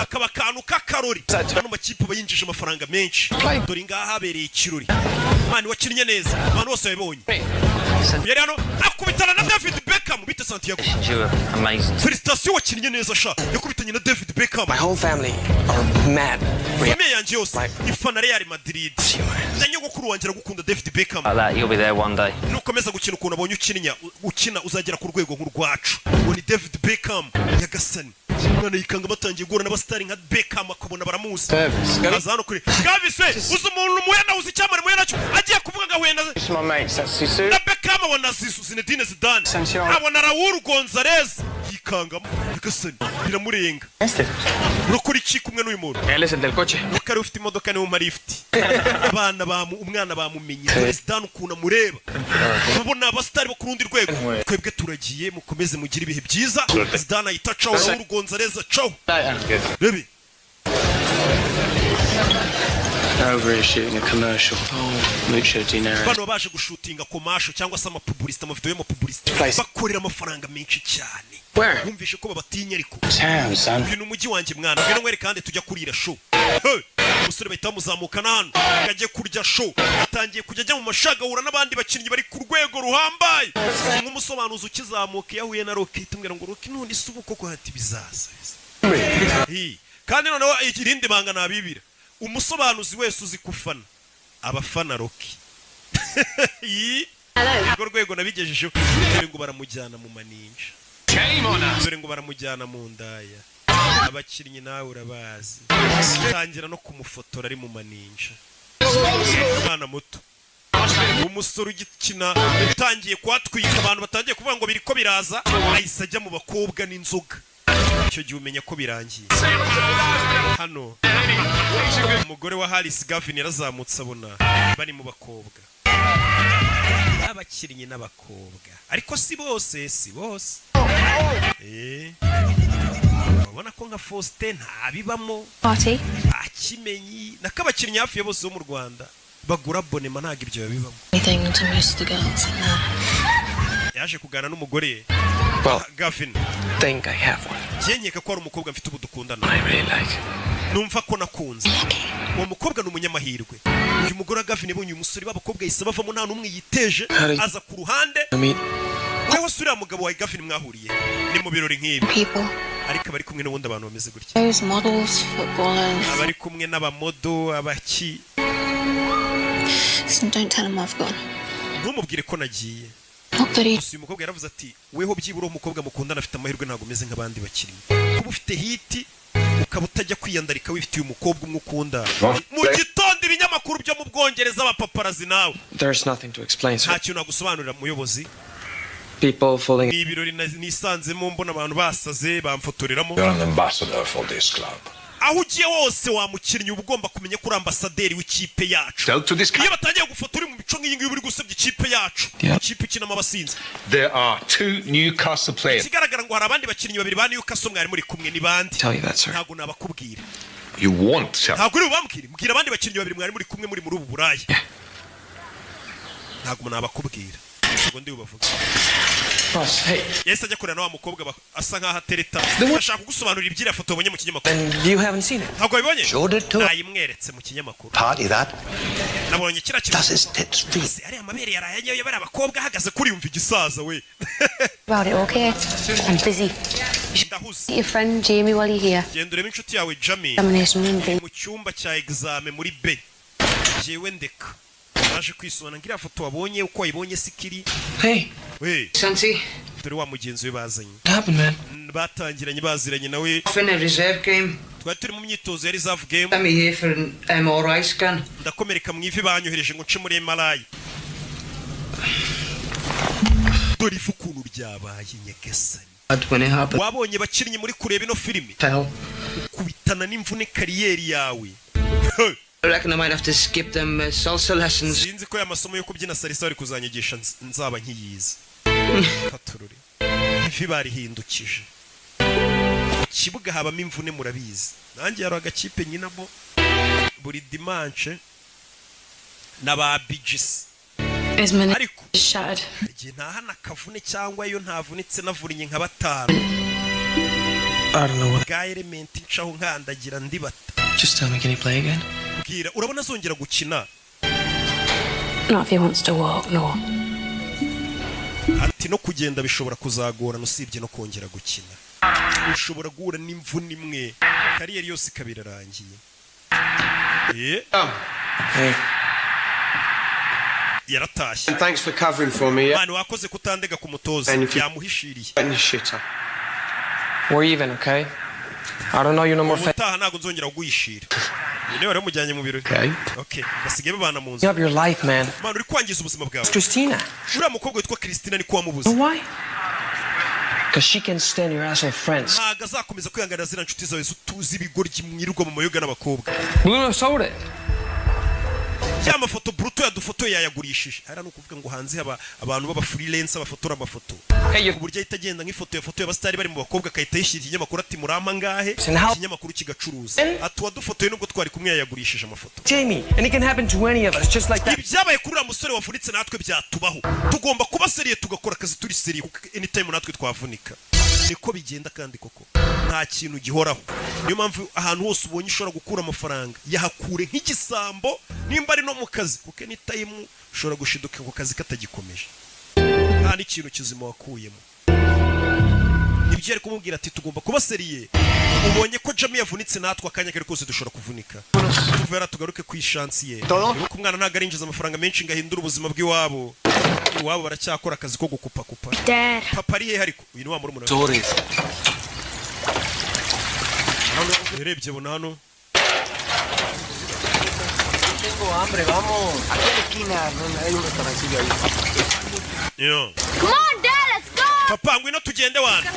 akaba akantu k'akarori hano makipe bayinjije amafaranga menshi dore ngaha habereye ikirori mani wakinnye neza abantu bose babibonye yari hano akubitana na David Beckham bita Santiago Felicitation wakinnye neza sha yakubitanye na David Beckham My whole family are mad. famille yanjye yose ifana Real Madrid nyogokuru wanjye aragukunda David Beckham You'll be there one day. nukomeza gukina ukuntu abonye ukina uzagera ku rwego nk'urwacu ngo ni David Beckham nyagasani umwana yikanga batangiye guhura n'abasitari nka Beckham akabona baramuzi aza hano kuri Gavis uzi umuntu muhena uzi icyamare muhena cyo agiye kuvuga ngo ahwena na Beckham abona Zinedine Zidane abona Raúl González yikangamo nyagasani biramurenga urakora iki kumwe n'uyu muntu Él es el del coche. ukari ufite imodoka niwe marifti umwana bamumenye Zidane ukuntu amureba ubona abasitari bo ku rundi rwego twebwe turagiye mukomeze mugire ibihe byiza Zidane ahita caho Raúl González caho baby Over shooting a commercial. Oh, mucho dinero. bano baje gushutinga commercial cyangwa se amapublicité amavideo y'amapublicité bakorera amafaranga menshi cyane wumvishe ko babatinya ariko uyu n'umujyi wanjye mwana ngeno mwere kandi tujya kurira show umusore bahita bamuzamukana hano ngagiye kurya show atangiye kujya ajya mu mashagahura n'abandi bakinnyi bari ku rwego ruhambaye nk'umusobanuzi ukizamuka yahuye na Rocky tumwira ngo Rocky none isubu koko hati bizaza kandi noneho irindi banga nabibira umusobanuzi wese uzi kufana abafana Rocky urwo rwego nabigejejeho ngo baramujyana mu maninja Shame on us. dore ngo baramujyana mu ndaya. Abakinnyi nawe urabazi. Tangira no kumufotora ari mu maninja. Umwana muto. Umusore ugikina utangiye kwatwika abantu batangiye kuvuga ngo biriko biraza, ahise ajya mu bakobwa n'inzoga. Icyo gihe umenya ko birangiye. Hano umugore wa Harris Gavin yarazamutse abona bari mu bakobwa. Abakinnyi n'abakobwa. Ariko si bose. Ubona ko nka Faustin ntabibamo. Party. Akimenyi nakabakinnyi hafi ya bose bo mu Rwanda bagura abonema ntago ibyo babibamo. Anything to most of the girls in there. Yaje kugana n'umugore Gavin. Think I have one. Yenyeka ko ari umukobwa mfite ubudukundana. I really like. Numva ko nakunze. Uwo mukobwa ni umunyamahirwe. Uyu mugore Gavin yabonye umusore b'abakobwa yise bavamo nta numwe yiteje aza ku ruhande. Wewe sura mugabo wa Gavin mwahuriye ni mu birori nk'ibi. Ariko bari kumwe n'ubundi abantu bameze gutya. Those models, footballers. Abari kumwe n'abamodo abaki. Don't tell him I've gone. Ntumubwire ko nagiye. Uyu mukobwa yaravuze ati weho byibura umukobwa mukundana afite amahirwe ntago umeze nk'abandi bakinnyi. Kuba ufite hiti ukaba utajya kwiyandarika wifitiye umukobwa umwe ukunda. Mu gitondo ibinyamakuru byo mu Bwongereza abapaparazi nawe. There's nothing to explain, sir. Nta kintu nagusobanurira muyobozi. People falling. Ni ibirori nisanzemo mbona abantu basaze bamfotoreramo. You're an ambassador for this club. Aho ugiye wose wa mukinnyi uba ugomba kumenya ko uri ambasaderi w'ikipe yacu. Iyo batangiye gufotora mu mico nk'iyi ngiyi uri gusebya ikipe yacu. Ikipe ikinamo abasinzi. There are 2 Newcastle players. Kigaragara ngo hari abandi bakinnyi babiri ba Newcastle mwari muri kumwe ni bandi. Ntago nabakubwira. You want to. Ntago uri bambwira. Mbwira abandi bakinnyi babiri mwari muri kumwe muri ubu Burayi. Ntago nabakubwira. Ntago ndi ubavuga. Yes, ajya kurana wa mukobwa asa nkaho atereta. Ashaka kugusobanurira ibyira foto wabonye mu kinyamakuru. And you haven't seen it? Ntago wabibonye? Showed it to her. Nayimweretse mu kinyamakuru. Party that. Nabonye kira kintu. Das ist tits free. Ari amabere yaraye bari abakobwa ahagaze kuri yumva igisaza we. About it, okay? I'm busy. Ndahuze. Your friend Jamie while you're here. Genda urebe inshuti yawe Jamie. Examination room B. Mu cyumba cya examen muri B. Jewe ndeka. Naje kwisona ngira foto wabonye uko wayibonye sikiri. Hey. We. Santi. Turi wa mugenzi we bazanye. What happened, man? Batangiranye baziranye nawe. In a reserve game. Twari turi mu myitozo ya reserve game. I'm here for an MRI scan. Ndakomereka mu ivi banyohereje ngo nce muri MRI. Dore ifu ukuntu ryabaye nyagasani. Wabonye bakinnyi muri kureba ino filimi. Kubitana n'imvune kariyeri yawe. I reckon I might have to skip them salsa lessons. Sinzi ko amasomo yo kubyina salsa ari kuzanyigisha nzaba nkiyize. Katururi. Ivi barihindukije. Kibuga habamo imvune murabizi. Nanjye yaro agakipe nyinamo buri dimanche n'aba BGS. Ariko igihe ntahana kavune cyangwa yo ntavunitse navurinye nka batanu. I don't know what. Ga element ncaho nkandagira ndibata. Just tell me, can he play again? Bwira urabona azongera gukina. Not if he wants to walk, no. Ati no kugenda bishobora kuzagorana usibye no kongera gukina. Ushobora guhura n'imvune imwe kariyeri yose ikabirarangiye. Hey. Yaratashye. And thanks for covering for me. Mani wakoze kutandega ku mutoza yamuhishiriye. We're even, okay? I don't know you no more. Utaha ntago nzongera kuguyishira. Niwe wari mujyanye mu biro. Okay. Basigaye babana mu nzu. You have your life, man. Mani uri kwangiza ubuzima bwawe. Christina. Uriya mukobwa witwa Christina ni kwa mubuze. Why? Because she can stand your asshole friends. Ntago azakomeza kwihanganira zira nshuti zawe zutuzi ibigoryi mwirirwa mu mayoga n'abakobwa. Bruno sold it. Ya mafoto Bruto yadufoto yayagurishije. Hari no kuvuga ngo hanze haba abantu baba freelance abafotora amafoto. Ku buryo itagenda nk'ifoto yafoto y'abastari bari mu bakobwa kayita yishira ikinyamakuru ati murampa ngahe ikinyamakuru kigacuruza. Atwa dufotoye nubwo twari kumwe yayagurishije amafoto. Jamie, and it can happen to any of us just like that. Ibyabaye kuri musore wavunitse natwe byatubaho. Tugomba kuba seriye tugakora akazi turi seriye anytime natwe twavunika. Niko bigenda kandi koko. Nta kintu gihoraho. Niyo mpamvu ahantu hose ubonye ushobora gukura amafaranga yahakure nk'igisambo nimba ari no mu kazi kuko anytime ushobora gushiduka ku kazi katagikomeje. Nta n'ikintu kizima wakuyemo. ibyo ari kumubwira ati tugomba kuba seriye ubonye ko Jamie yavunitse natwe akanya kare kose dushobora kuvunika tuvera tugaruke ku ishansi ye nuko umwana ntago arinjiza amafaranga menshi ngahindura ubuzima bw'iwabo iwabo baracyakora akazi ko gukupa papa ari he ariko uyu ni wa murumuna urebye bona hano Tengo hambre, vamos. Aquí a la esquina hay un restaurancillo ahí. Yo. Come on, Dad, let's go. Papa, ngwino tugende wana.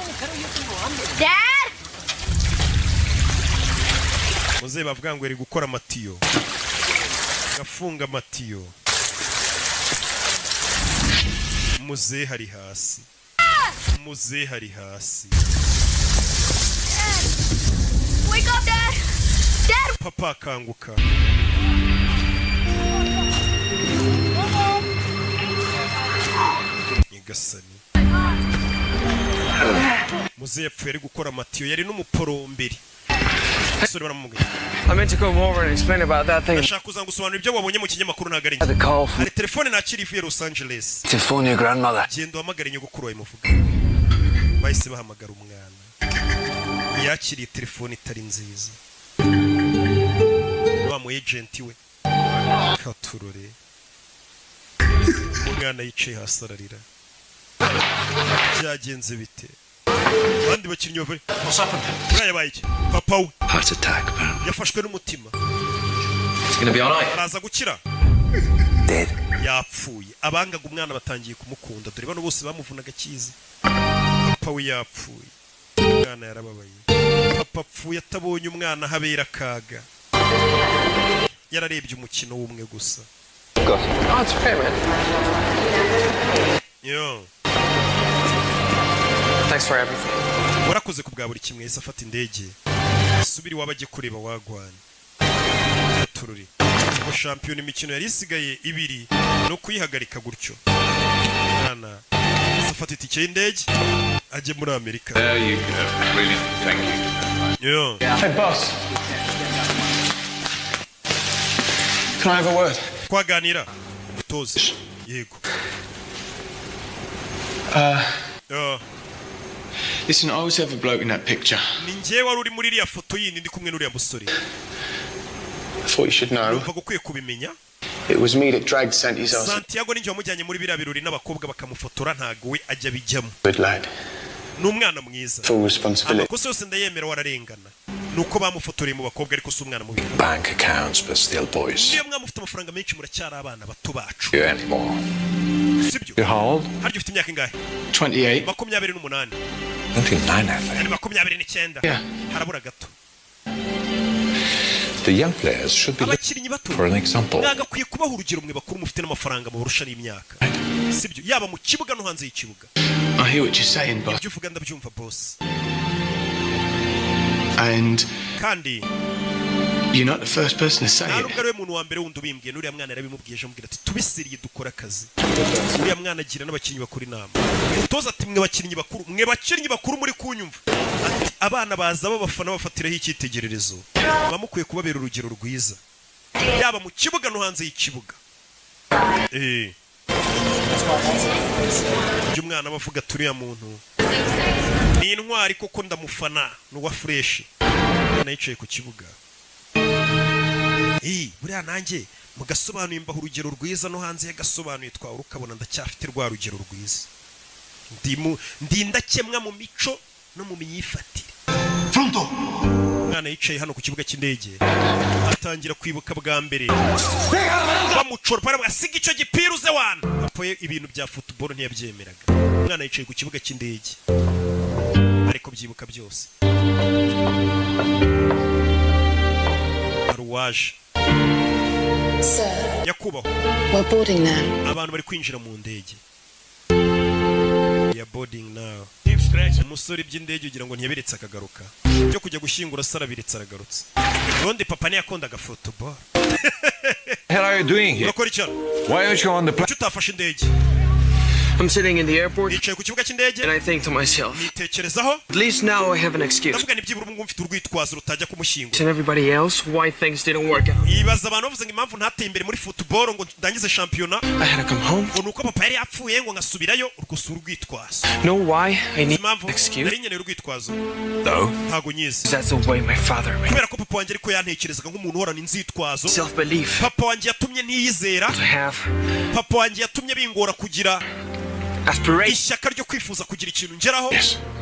Dad. Muze bavuga ngo eri gukora amatiyo. Gafunga amatiyo. Muze hari hasi. Muze hari hasi. Wake up, Dad. Dad. Papa kanguka. Nyagasani. Muze yapfuye ari gukora amatiyo yari n'umuporomberi. I meant to come over and explain about that thing. Ndashaka kuza ngusobanura ibyo wabonye mu kinyamakuru nagari. Hari telefone nakiri ivuye Los Angeles. To phone your grandmother. Genda uhamagare nyogokuru wawe muvuga. Bahise bahamagara umwana. Yakiriye telefone itari nziza. Wa mu agent we. Katurore. Umwana yicaye hasi ararira. Byagenze bite? Bandi bakinnyi bave. Yabaye iki? Papa we. Heart attack, apparently. Yafashwe n'umutima. It's going to be all right. Araza gukira. Dead. Yapfuye. Abangaga umwana batangiye kumukunda. Dore bano bose bamuvunaga kizi. Papa we yapfuye. Umwana yarababaye. Papa apfuye atabonye umwana habera kaga. Yararebye umukino w'umwe gusa. Oh, it's okay, man. Yo. Thanks for everything. Warakoze kubwa buri kimwe yese afata indege. Subiri wabaje kureba wagwana. Tururi. Ko champion imikino yari isigaye ibiri no kuyihagarika gutyo. Nana. Afata itike y'indege aje muri Amerika. There you go. Really, thank you. Yo. Hey, boss. Can I have a word? Kwaganira. Mutoze. Yego. Listen, I was the other bloke in that picture. Ninjye wari uri muri iriya foto yindi ndi kumwe n'uriya musore. I thought you should know. Numva gukwiye kubimenya. It was me that dragged Santi's ass. Santiago ninjye wamujyanye muri biriya birori n'abakobwa bakamufotora ntago we ajya bijyamo. Good lad. N'umwana mwiza. Full responsibility. Amakosa yose ndayemera wararengana. Nuko bamufotoreye mu bakobwa ariko si umwana mubi. Bank accounts, but still boys. Niyo mwamufite amafaranga menshi muracyari abana bato bacu. You anymore. Sibyo. You how old? Haryo ufite imyaka ingahe? 28. 28. 29, I think. Ari 29. Yeah. Harabura gato. The young players should be abakinnyi bato for an example. Nagakwiye kubaho urugero mwe bakuru mufite n'amafaranga mu burusha n'imyaka. Sibyo. Yaba mu kibuga no hanze y'ikibuga. I hear what you're saying, boss. Ibyo uvuga ndabyumva boss. And kandi you're not the first person to say it. Ntabwo ari we muntu wa mbere wundi ubimbwiye n'uriya mwana yarabimubwiye ejo ambwira ati tubisiriye dukora akazi. Uriya mwana agira n'abakinnyi bakuru inama. Toza ati mwe bakinnyi bakuru muri kunyumva. Ati abana baza babafana bafatiraho icyitegererezo. Bamukwiye kubabera urugero rwiza. Yaba mu kibuga no hanze y'ikibuga. Ibyo umwana bavuga turiya muntu. Ni intwari koko ndamufana n'uwa fresh. Mwana yicaye ku kibuga. Buriya nanjye mugasobanuye imbaho urugero rwiza no hanze yagasobanuye twawe ukabona ndacyafite rwa rugero rwiza. Ndindakemwa mu mico no mu myifatire. Pronto. Mwana yicaye hano ku kibuga cy'indege. Atangira kwibuka bwa mbere. Bamucora para asiga icyo gipiruze wana. Apoye ibintu bya football ntiyabyemeraga. Mwana yicaye ku kibuga cy'indege. Ariko byibuka byose. Aruwaje. Sir. Yakubaho. We're boarding now. Abantu bari kwinjira mu ndege. We are boarding now. Umusore by'indege ugira ngo ntiyaberetse akagaruka. Byo kujya gushyingura sara biretse aragarutse. Nonde papa ne yakondaga football. What are you doing here? Urakora icyo? Why aren't you on the plane? Utafashe indege. I'm sitting in the airport nicaye ku kibuga cy'indege and I think to myself, nitekerezaho at least now I have an excuse. ndavuga ni byibura ubu mfite urwitwazo rutajya kumushyingura And everybody else, why things didn't work out. ibaza abantu bavuze ngo impamvu ntateye imbere muri football ngo ndangize shampiyona I had to come home. ngo nuko papa yari yapfuye ngo ngasubirayo urwo urwitwazo Know why I need impamvu an excuse? nari nkeneye urwitwazo No. ntago nyizi That's the way my father made. kubera ko papa wanjye ariko yantekerezaga nk'umuntu uhorana inzitwazo Self-belief. papa wanjye yatumye ntiyizera To have papa wanjye yatumye bingora kugira aspiration. ishyaka ryo kwifuza kugira ikintu ngeraho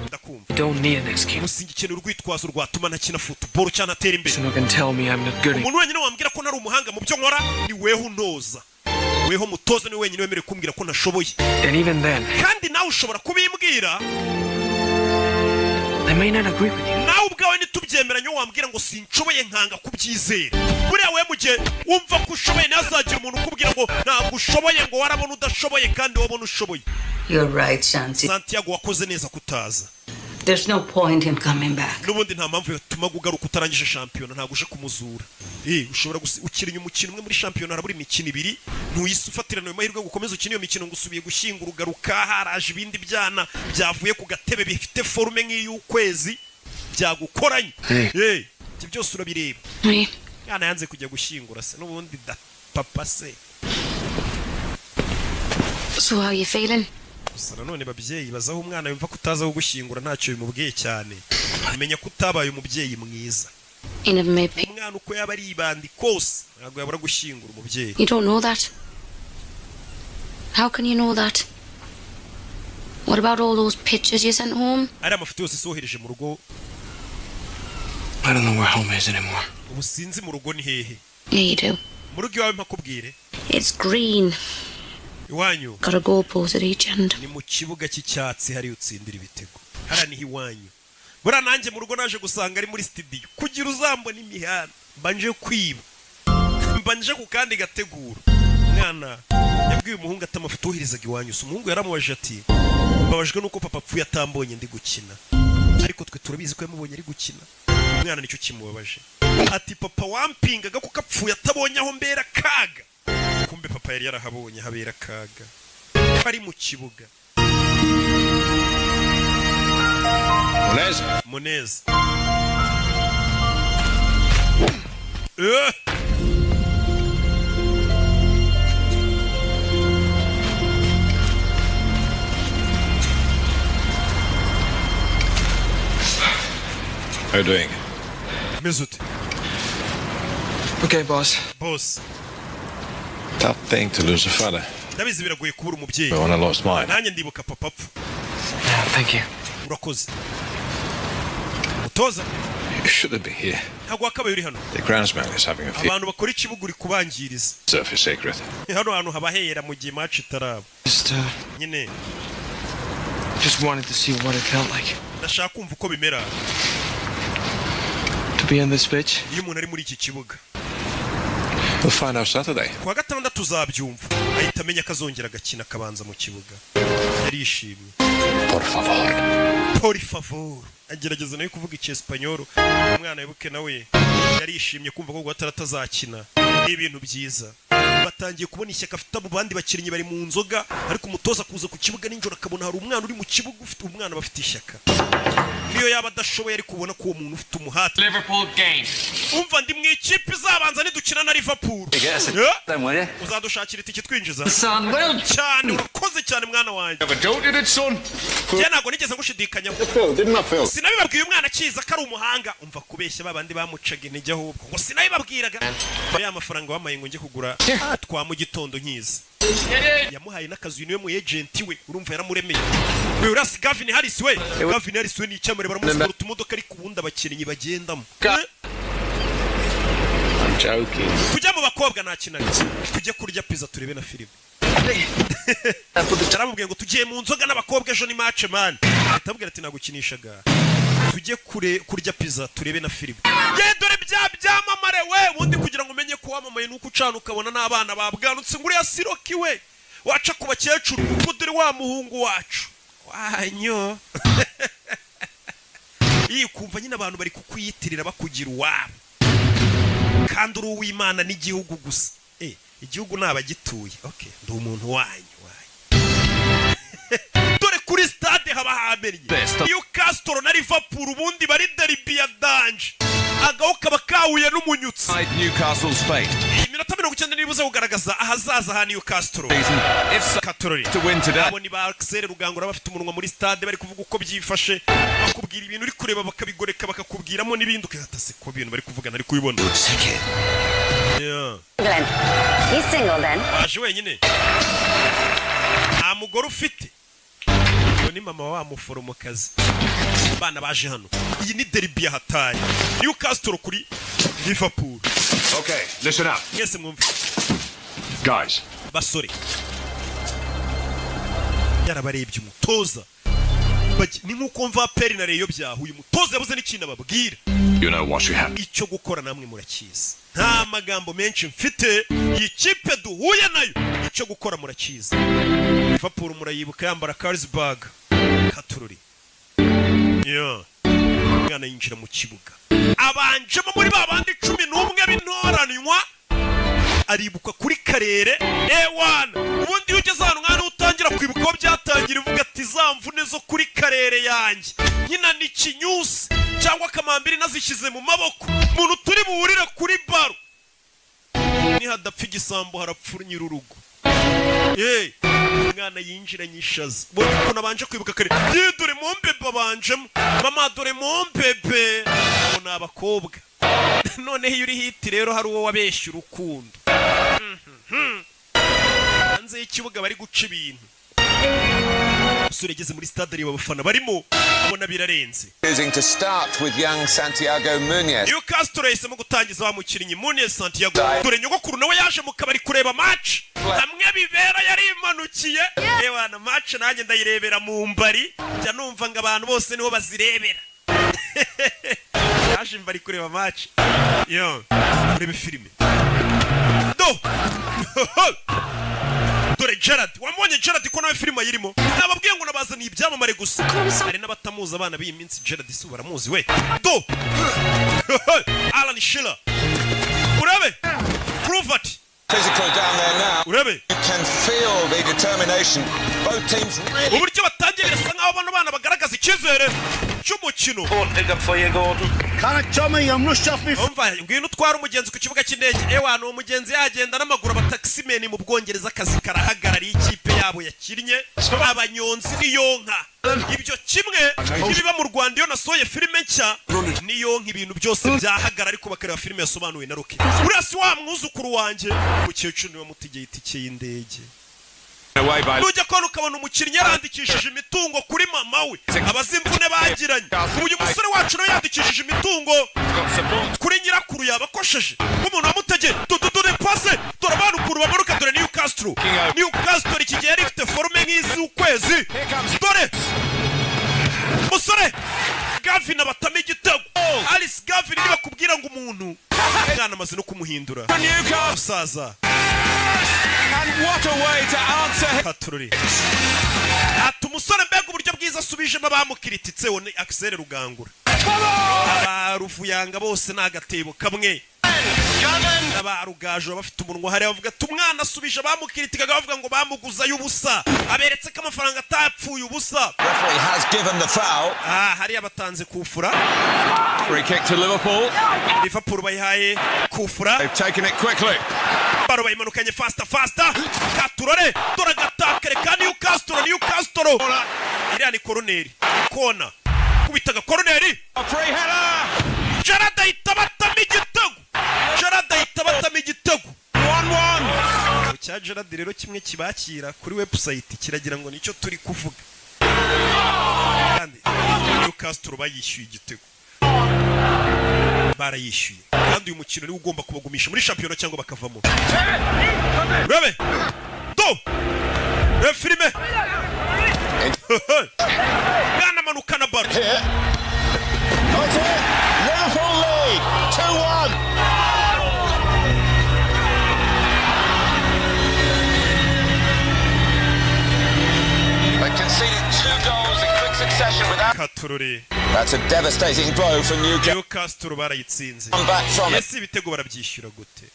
ndakumva Don't need an excuse. gusinga ikintu urwitwazo rwatuma ntakina football cyangwa ntatera imbere Someone can tell me I'm not good. umuntu wenyine wambwira ko ntari umuhanga mu byo nkora ni weho untoza weho mutoza ni wenyine wemerewe kumbwira ko nashoboye And even then, kandi nawe ushobora kubimbwira I may not agree with you. nawe ubwawe ntitubyemeranye wambwira ngo sinshoboye nkanga kubyizera buriya we mu gihe wumva ko ushoboye ntazagira umuntu ukubwira ngo ntabwo ushoboye ngo warabona udashoboye kandi wabona ushoboye. You're right, Santi. Santiago wakoze neza kutaza. There's no point in coming back. Nubundi nta mpamvu yatuma ugaruka utarangije shampiyona ntabwo uje kumuzura. Ushobora ukirinya umukino umwe muri shampiyona harabura imikino ibiri ntuyise ufatirana ayo mahirwe gukomeza ukina iyo mikino ngo usubiye gushyingura ugaruka haraje ibindi byana byavuye ku gatebe bifite forume nk'iy'ukwezi byagukoranye. Ibyo byose urabireba. Yana yanze kujya gushyingura se nubundi da papa se. So how are you feeling? Gusa nanone babyeyi bazaho umwana yumva kutazaho gushyingura ntacyo bimubwiye cyane. Amenya ko utabaye umubyeyi mwiza. Umwana uko yaba ari ibandi kose ntabwo yabura gushyingura umubyeyi. You don't know that. How can you know that? What about all those pictures you sent home? Ari amafoto yose sohereje mu rugo. I don't know where home is anymore. Ubu sinzi mu rugo ni hehe. Yeah, you do. Mu rugo iwawe mpakubwire. It's green. Iwanyu. Got a goalpost at each end. Ni mu kibuga cy'icyatsi hari utsindira ibitego. Hara ni iwanyu. Bura nanjye mu rugo naje gusanga ari muri studio. Kugira uzambona imihanda. Mbanje kwiba. Mbanje ku kandi gategura. Mwana yabwiye umuhungu ati amafoto uhirizaga iwanyu. Umuhungu yaramubaje ati mbabajwe nuko papa apfuye atambonye ndi gukina. Ariko twe turabizi ko yamubonye ari gukina. Umwana nicyo kimubabaje. Ati papa wampingaga kuko apfuye atabonye aho mbera kaga. Kumbe papa yari yarahabonye habera kaga. Ari mu kibuga. Monez. How are you doing? Mesut. Okay, boss. Boss. Tough thing to lose a father. Ndabizi biragoye kubura umubyeyi. But when I lost mine. Nanjye ndibuka papa apfa. Thank you. Urakoze. Mutoza. You shouldn't be here. Ntabwo wakabaye uri hano. The groundsman is having a fit. Abantu bakora ikibuga uri kubangiriza. Surface secret. Hano hantu habahera mu gihe match itaraba. Nyine. Just wanted to see what it felt like. Ndashaka kumva uko bimera. To be on this pitch. Iyo umuntu ari muri iki kibuga. We'll find out Saturday. Kuwa gatandatu tuzabyumva. Ahita amenya akazongera agakina akabanza mu kibuga. Yarishimye. Por favor. Por favor. Agerageza nayo kuvuga icyesipanyoro. Umwana yibuke nawe yarishimye kumva ko atarazakina. Ni ibintu byiza. Batangiye kubona ishyaka afite abo bandi bakinnyi bari mu nzoga ariko umutoza kuza ku kibuga ninjoro akabona hari umwana uri mu kibuga ufite umwana bafite ishyaka. Niyo yaba adashoboye ari kubona ko uwo muntu ufite umuhate. Liverpool game. Umva ndi mu ikipe izabanza nidukina na Liverpool. Uzadushakira itike twinjiza. Cyane urakoze cyane mwana wanjye. Njye ntabwo nigeze ngushidikanya. Sinabibabwiye umwana akiza ko ari umuhanga. Umva kubeshya babandi bamucaga intege ahubwo. Ngo sinabibabwiraga. Ya mafaranga wamaye ngo njye kugura twa mu gitondo nkiza. Yamuhaye n'akazi niwe mu agent we urumva yaramuremeye. We urasi Gavin Harris we. Gavin Harris we ni icyamare baramusura utumodoka ari kubundi abakinnyi bagendamo. I'm joking. Tujya mu bakobwa nakinaga. Tujye kurya pizza turebe na film. Taramubwiye ngo tugiye mu nzoga n'abakobwa ejo ni match man. Atabwira ati nagukinishaga. Tujye kurya pizza turebe na film. Dore byamamare we ubundi kugira ngo umenye ko wamamaye nuko ucana ukabona n'abana babwanutse nguri ya Siroki we. Waca ku bakecuru ngo dore wa muhungu wacu. Wanyo. Kumva nyine abantu bari kukwiyitirira bakugira uwabo. Kandi uri uw'Imana n'igihugu gusa. Igihugu nabagituye. Okay, ndi umuntu wanyu. haba hamennye. Newcastle na Liverpool ubundi bari derby ya danje. Agaho kaba kahuye n'umunyutsi. Newcastle's fate. Iminota 90 nibuze kugaragaza ahazaza ha Newcastle. To win today. Abo ni ba Axel Rugangura bafite umunwa muri stade bari kuvuga uko byifashe, bakubwira ibintu uri kureba bakabigoreka bakakubwiramo n'ibindi ukihatase ko ibintu bari kuvugana ari kubibona. Yeah. England. He's single then. Baje wenyine. Nta mugore ufite. Ni mama wa muforomokazi. Bana baje hano. Iyi ni derby ya hatari. Newcastle kuri Liverpool. Okay, listen up. Yes, mwumve. Guys. Basore. Yarabarebye umutoza. Ni nkuko mva peri na reyo byahuye umutoza yabuze n'ikintu ababwira. You know what you have. Icyo gukora namwe murakiza. Nta magambo menshi mfite. Iyi kipe duhuye nayo. Icyo gukora murakiza. Liverpool murayibuka yambara Carlsberg. Katururi. Yeah. Mwana yinjira mu kibuga. Abanjemo muri babandi 11 bintoranywa. Aribuka kuri karere A1. Ubundi ugeze hano mwana utangira kwibuka ko byatangira uvuga ati zamvune zo kuri karere yanjye. Nyina ni kinyusi cyangwa kamambiri nazishize mu maboko. Umuntu turi buhurira kuri baro. Ni hadapfa igisambo harapfura nyirurugo. Mwana yinjira nyishaza. Bone ko nabanje kwibuka kare. Dore mombebe abanjemo. Mama dore mombebe. Bona abakobwa. None iyo uri hiti rero hari uwo wabeshya urukundo. Hanze y'ikibuga bari guca ibintu. Usure geze muri stade ari abafana barimo abona birarenze. Choosing to start with young Santiago Muñez. Newcastle yahisemo gutangiza wa mukinnyi Muñez Santiago. Dore nyogokuru nawe yaje mu kabari kureba match. Hamwe bibera yari imanukiye. Ewana match nanjye ndayirebera mu mbari. Jya numva ngo abantu bose niho bazirebera. Yaje mbari kureba match. Yo, urebe filime. Do. Dore Gerard, wamubonye Gerard ko nawe filime yirimo. Nababwiye ngo nabazana ibyamamare gusa. Ari n'abatamuza abana b'iyi minsi Gerard isu baramuzi we. Do. Alan Shearer. Urebe. Provert. Physical down there now. Urebe. You can feel the determination. Both teams really. Uburyo batangiye birasa nkaho bano bana bagaragaza icyizere cy'umukino. Pick up for you, Gordon. Can't Tommy, I'm rushed off me. Umva, ngwino utwara umugenzi ku kibuga cy'indege. Ewa no umugenzi yagenda n'amaguru abataximeni mu Bwongereza akazi karahagarariye ikipe yabo yakinnye. Abanyonzi niyonka. Ibyo kimwe ibiba mu Rwanda iyo nasoye filime nshya niyonka ibintu byose byahagarara ariko bakareba filime yasobanuwe na Rocky. Urasi wa mwuzukuru wanjye mukecuru niwe mutegeye itike y'indege. Nujya kubona ukabona umukinnyi yarandikishije imitungo kuri mama we abazimvune bagiranye. Uyu musore wacu nawe yandikishije imitungo kuri nyirakuru yabakosheje umuntu wamutegeye dore pase dore abantu kuru bamanuka dore Newcastle iki gihe yari ifite forume nk'izi ukwezi dore musore Gavin abatama igitego. Alice Gavin niba kubwira ngo umuntu mwana amaze no kumuhindura musaza. And what a way to answer. Katururi. Ati umusore mbega uburyo bwiza asubijemo abamukirititseho ni Axel Rugangura. Abaruvuyanga bose nagatebo kamwe. Abarugaje bafite umunwa hari bavuga ati umwana asubije abamukiritiga bavuga ngo bamuguza y'ubusa. Aberetse ko amafaranga atapfuye ubusa. Referee has given the foul. Hari abatanze kufura. Free kick to Liverpool. Liverpool bayihaye kufura. They've taken it quickly. Baro bayimanukanye faster. Katurore dore gatakere ka Newcastle. Iriya ni koroneri. Kona. Kubitaga koroneri. Free header. Gerard ahita batama igitego. 1-1. Cya Gerard rero kimwe kibakira kuri website kiragira ngo nicyo turi kuvuga. Kandi Newcastle bayishyuye igitego. Barayishyuye. Kandi uyu mukino niwe ugomba kubagumisha muri championnat cyangwa bakavamo. Rebe. Do. Filime. Gana manukana baro. Liverpool lead 2-1. They conceded 2 goals in quick succession without. Katururi. That's a devastating blow for Newcastle barayitsinze. Yes, ibitego barabyishyura gute.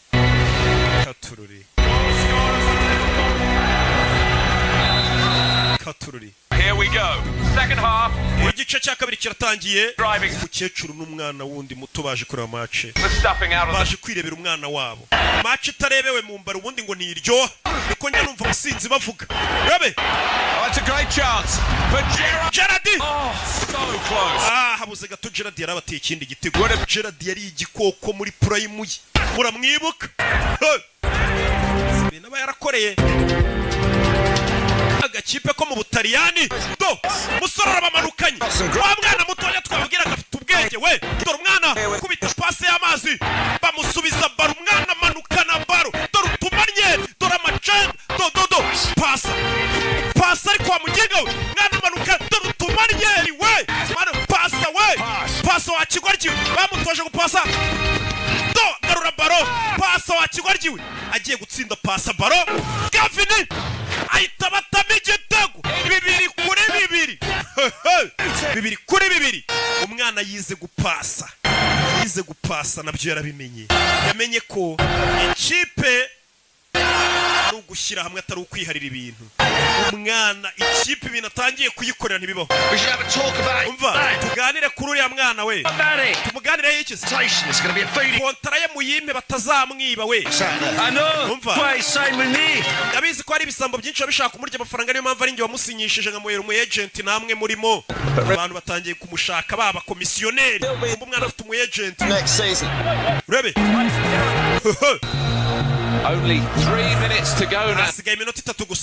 Katururi. Here we go. Second igice cya kabiri kiratangiye umukecuru n'umwana wundi muto baje kureba match baje kwirebera umwana wabo match itarebewe mu mbaro ubundi ngo niryo niko njya numva abasinzi bavuga rabe That's a great chance for Gerard. Oh, so close. Habuze gato Gerard yarabateye ikindi gitego. Gerard yari igikoko muri prime ye. Muramwibuka? Bina bayarakoreye. Agakipe ko mu Butaliyani. Do, musoro arabamanukanye. Wa mwana mutoya twabwira gafite ubwenge we. Dore umwana kubita passe y'amazi. Bamusubiza baro umwana manukana baro. Dore utumanye, dore amacen, do. Pasa ariko wamugenga we. Mwana manuka dore utumanye we. Mwana pasa we. Pasa wa kigoryi. Bamutoje gupasa. Do, garura baro. Pasa wa kigoryi we. Agiye gutsinda pasa baro. Gavini ahita batama igitego 2-2 2-2 umwana yize gupasa nabyo yarabimenye yamenye ko ikipe ari ugushyira hamwe atari ukwiharira ibintu umwana ikipe ibintu atangiye kuyikorera ntibibaho umva tuganire kuri uriya mwana we tumuganire y'iki kontara ye muyime batazamwiba we umva ndabizi ko hari ibisambo byinshi babishaka kumurya amafaranga niyo mpamvu ari njye wamusinyishije nkamuhera umu agent namwe murimo abantu batangiye kumushaka baba komisiyoneri umwana afite umu agent urebe Only 3 minutes to go now.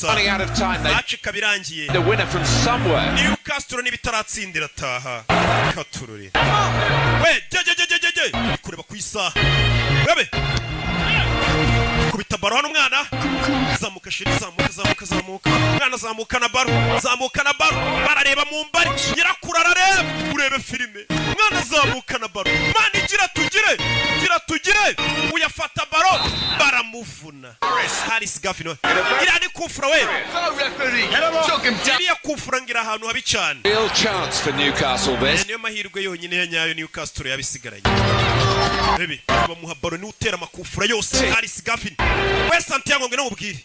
Running out of time. The winner from somewhere. Newcastle n'ibitaratsindira taha. Katururi. We, kureba ku isaha. Bebe. Kubita baro hano umwana. Zamuka shiri zamuka. Mwana zamuka na baro. Barareba mu mbari. Nyirakura arareba. Urebe filime. Mwana zamuka na baro. Mani gira tugire. Uyafata baro. Baramuvuna. Haris Gavino. Irani kufura we. Iriya kufura ngira ahantu habi cyane. Real chance for Newcastle this. Niyo mahirwe yonyine ya nyayo Newcastle yabisigaranye. Bebe, bamuha baro ni utera makufura yose. Haris Gavino. We Santiago ngene mubwire.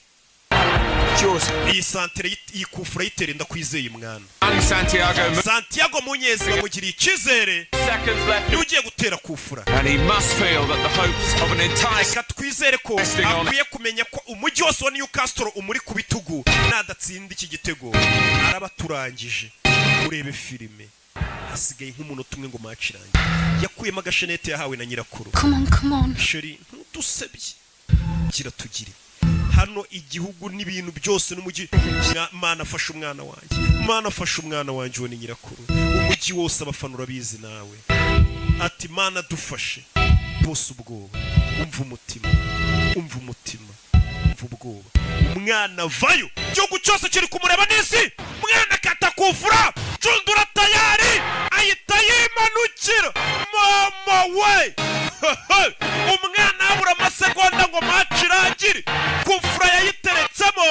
Iyi santere yikufura yitera ndakwizeye mwana. Santiago Munyezi bamugiriye ikizere. Ni ugiye gutera kufura. And he must feel that the hopes of an entire twizere ko akwiye kumenya ko umujyi wose wa Newcastle umuri ku bitugu nadatsinda iki gitego arabaturangije urebe filime hasigaye nk'umunota umwe ngo match irangiye yakuyemo agashenete yahawe na nyirakuru come on sheri ntusebye gira tugire hano igihugu n'ibintu byose n'umujyi Mana afasha umwana wanjye wo ni nyirakuru umujyi wose abafana urabizi nawe ati Mana dufashe bose ubwoba umva umutima ubwoba umwana vayo igihugu cyose kiri kumureba n'isi umwana katakufura cundura tayari ahita yimanukira mama we umwana abura amasegonda ngo match irangire kufura yayiteretsemo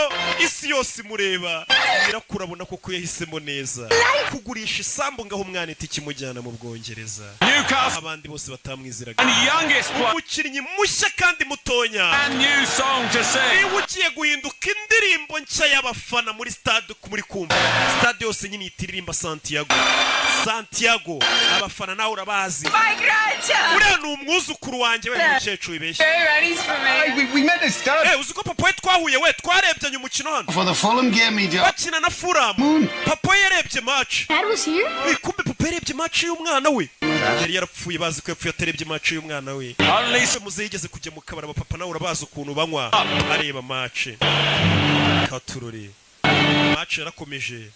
isi yose imureba irakurabona ko yahisemo neza kugurisha isambu ngaho umwana iti kimujyana mu Bwongereza abandi bose batamwiziraga umukinnyi mushya kandi mutonya ugiye guhinduka indirimbo nshya y'abafana muri stade muri kumva stade yose nyine itiririmba Santiago abafana nawe urabazi uriya ni umwuzukuru wanjye we mukecuru ibeshye uzi ko papa we twahuye we twarebye umukino hano bakina na Fulham papa yarebye match kumbe papa yarebye match y'umwana we yari yarapfuye bazi ko yapfuye atarebye match y'umwana we muze yigeze kujya mu kabara papa nawe urabazi ukuntu banywa areba match katurore match yarakomeje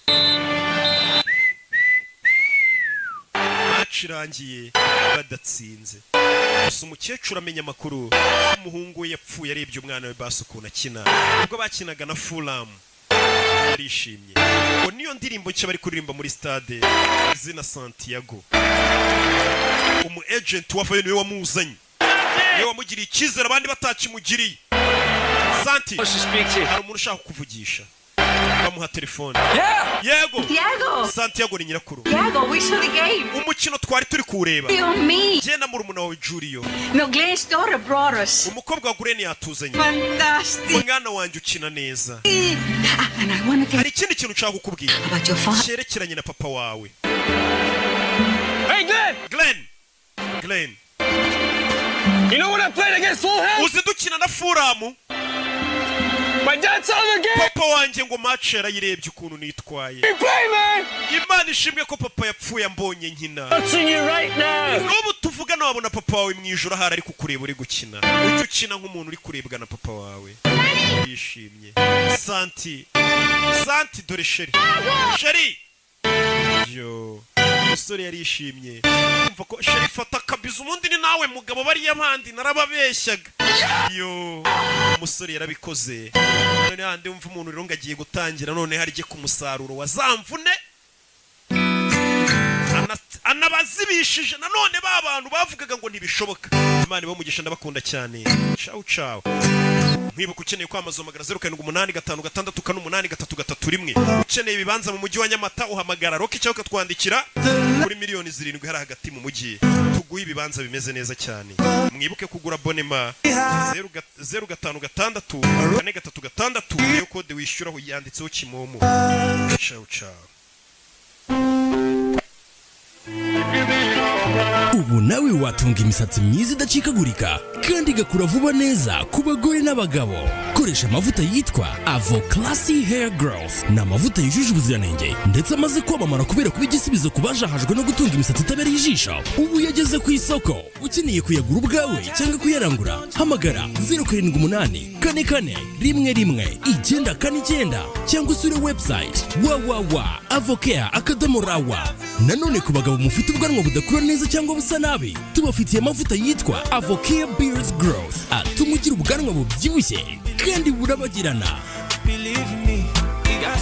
match irangiye badatsinze gusa umukecuru amenya amakuru umuhungu we yapfuye arebye umwana we basukuna akina ubwo bakinaga na Fulham yarishimye ngo niyo ndirimbo nshya bari kuririmba muri stade izina Santiago umu agent wavayo niwe wamuzanye niwe wamugiriye icyizere abandi batakimugiriye Santi hari umuntu ushaka kukuvugisha bamuha telefone yego Santiago ni nyirakuru umukino twari turi kuwureba jye na murumuna wawe Julio umukobwa wa Gureni yatuzanye umwana wanjye ukina neza hari ikindi kintu nshaka kukubwira cyerekeranye na papa wawe Hey, Glenn. You know when I played against Fulham? Uzi dukina na Fulham? My dad saw the game. Papa wanjye ngo match yarayirebye ukuntu nitwaye. You play, man. Imana ishimwe ko papa yapfuye ambonye nkina. Watching you right now. N'ubu tuvugana wabona papa wawe mwijoro hari ari kukureba uri gukina. Ujye ukina nk'umuntu uri kurebwa na papa wawe. Yishimye. Santi dore Sheri. Yo. Musore yarishimye. Umva ko Sheri fata kabiza umundi ni nawe mugabo bari yabandi narababeshyaga. Yo. Musore yarabikoze. None hande umva umuntu rero ngagiye gutangira none harije ku musaruro wa zamvune. Anabazibishije nanone babantu bavugaga ngo ntibishoboka. Imana bamugisha ndabakunda cyane. Ciao. Mwibuka ukeneye kwamazomagara 0785568331 ukeneye ibibanza mu mujyi wa Nyamata uhamagara Roki cyangwa ukatwandikira kuri miliyoni 7 hari hagati mu mujyi tuguye ibibanza bimeze neza cyane. Mwibuke kugura bonema 0556 yo kode wishyuraho yanditseho Kimomo. Ciao. Ubu nawe watunga imisatsi myiza idacikagurika kandi igakura vuba neza ku bagore n'abagabo. Koresha amavuta yitwa Avo Classy Hair Growth. Ni amavuta yujuje ubuziranenge ndetse amaze kwamamara kubera kuba igisubizo ku bajahajwe no gutunga imisatsi itabereye ijisho. Ubu yageze ku isoko. Ukeneye kuyagura ubwawe cyangwa kuyarangura, hamagara 07881149 cyangwa usure website www.avocare.rawa. Nanone ku bagabo mufite ubwanwa budakura neza cyangwa busa nabi, tubafitiye amavuta yitwa Avocare Beard Growth atuma ugira ubwanwa bubyibushye kandi burabagirana. Believe me, you got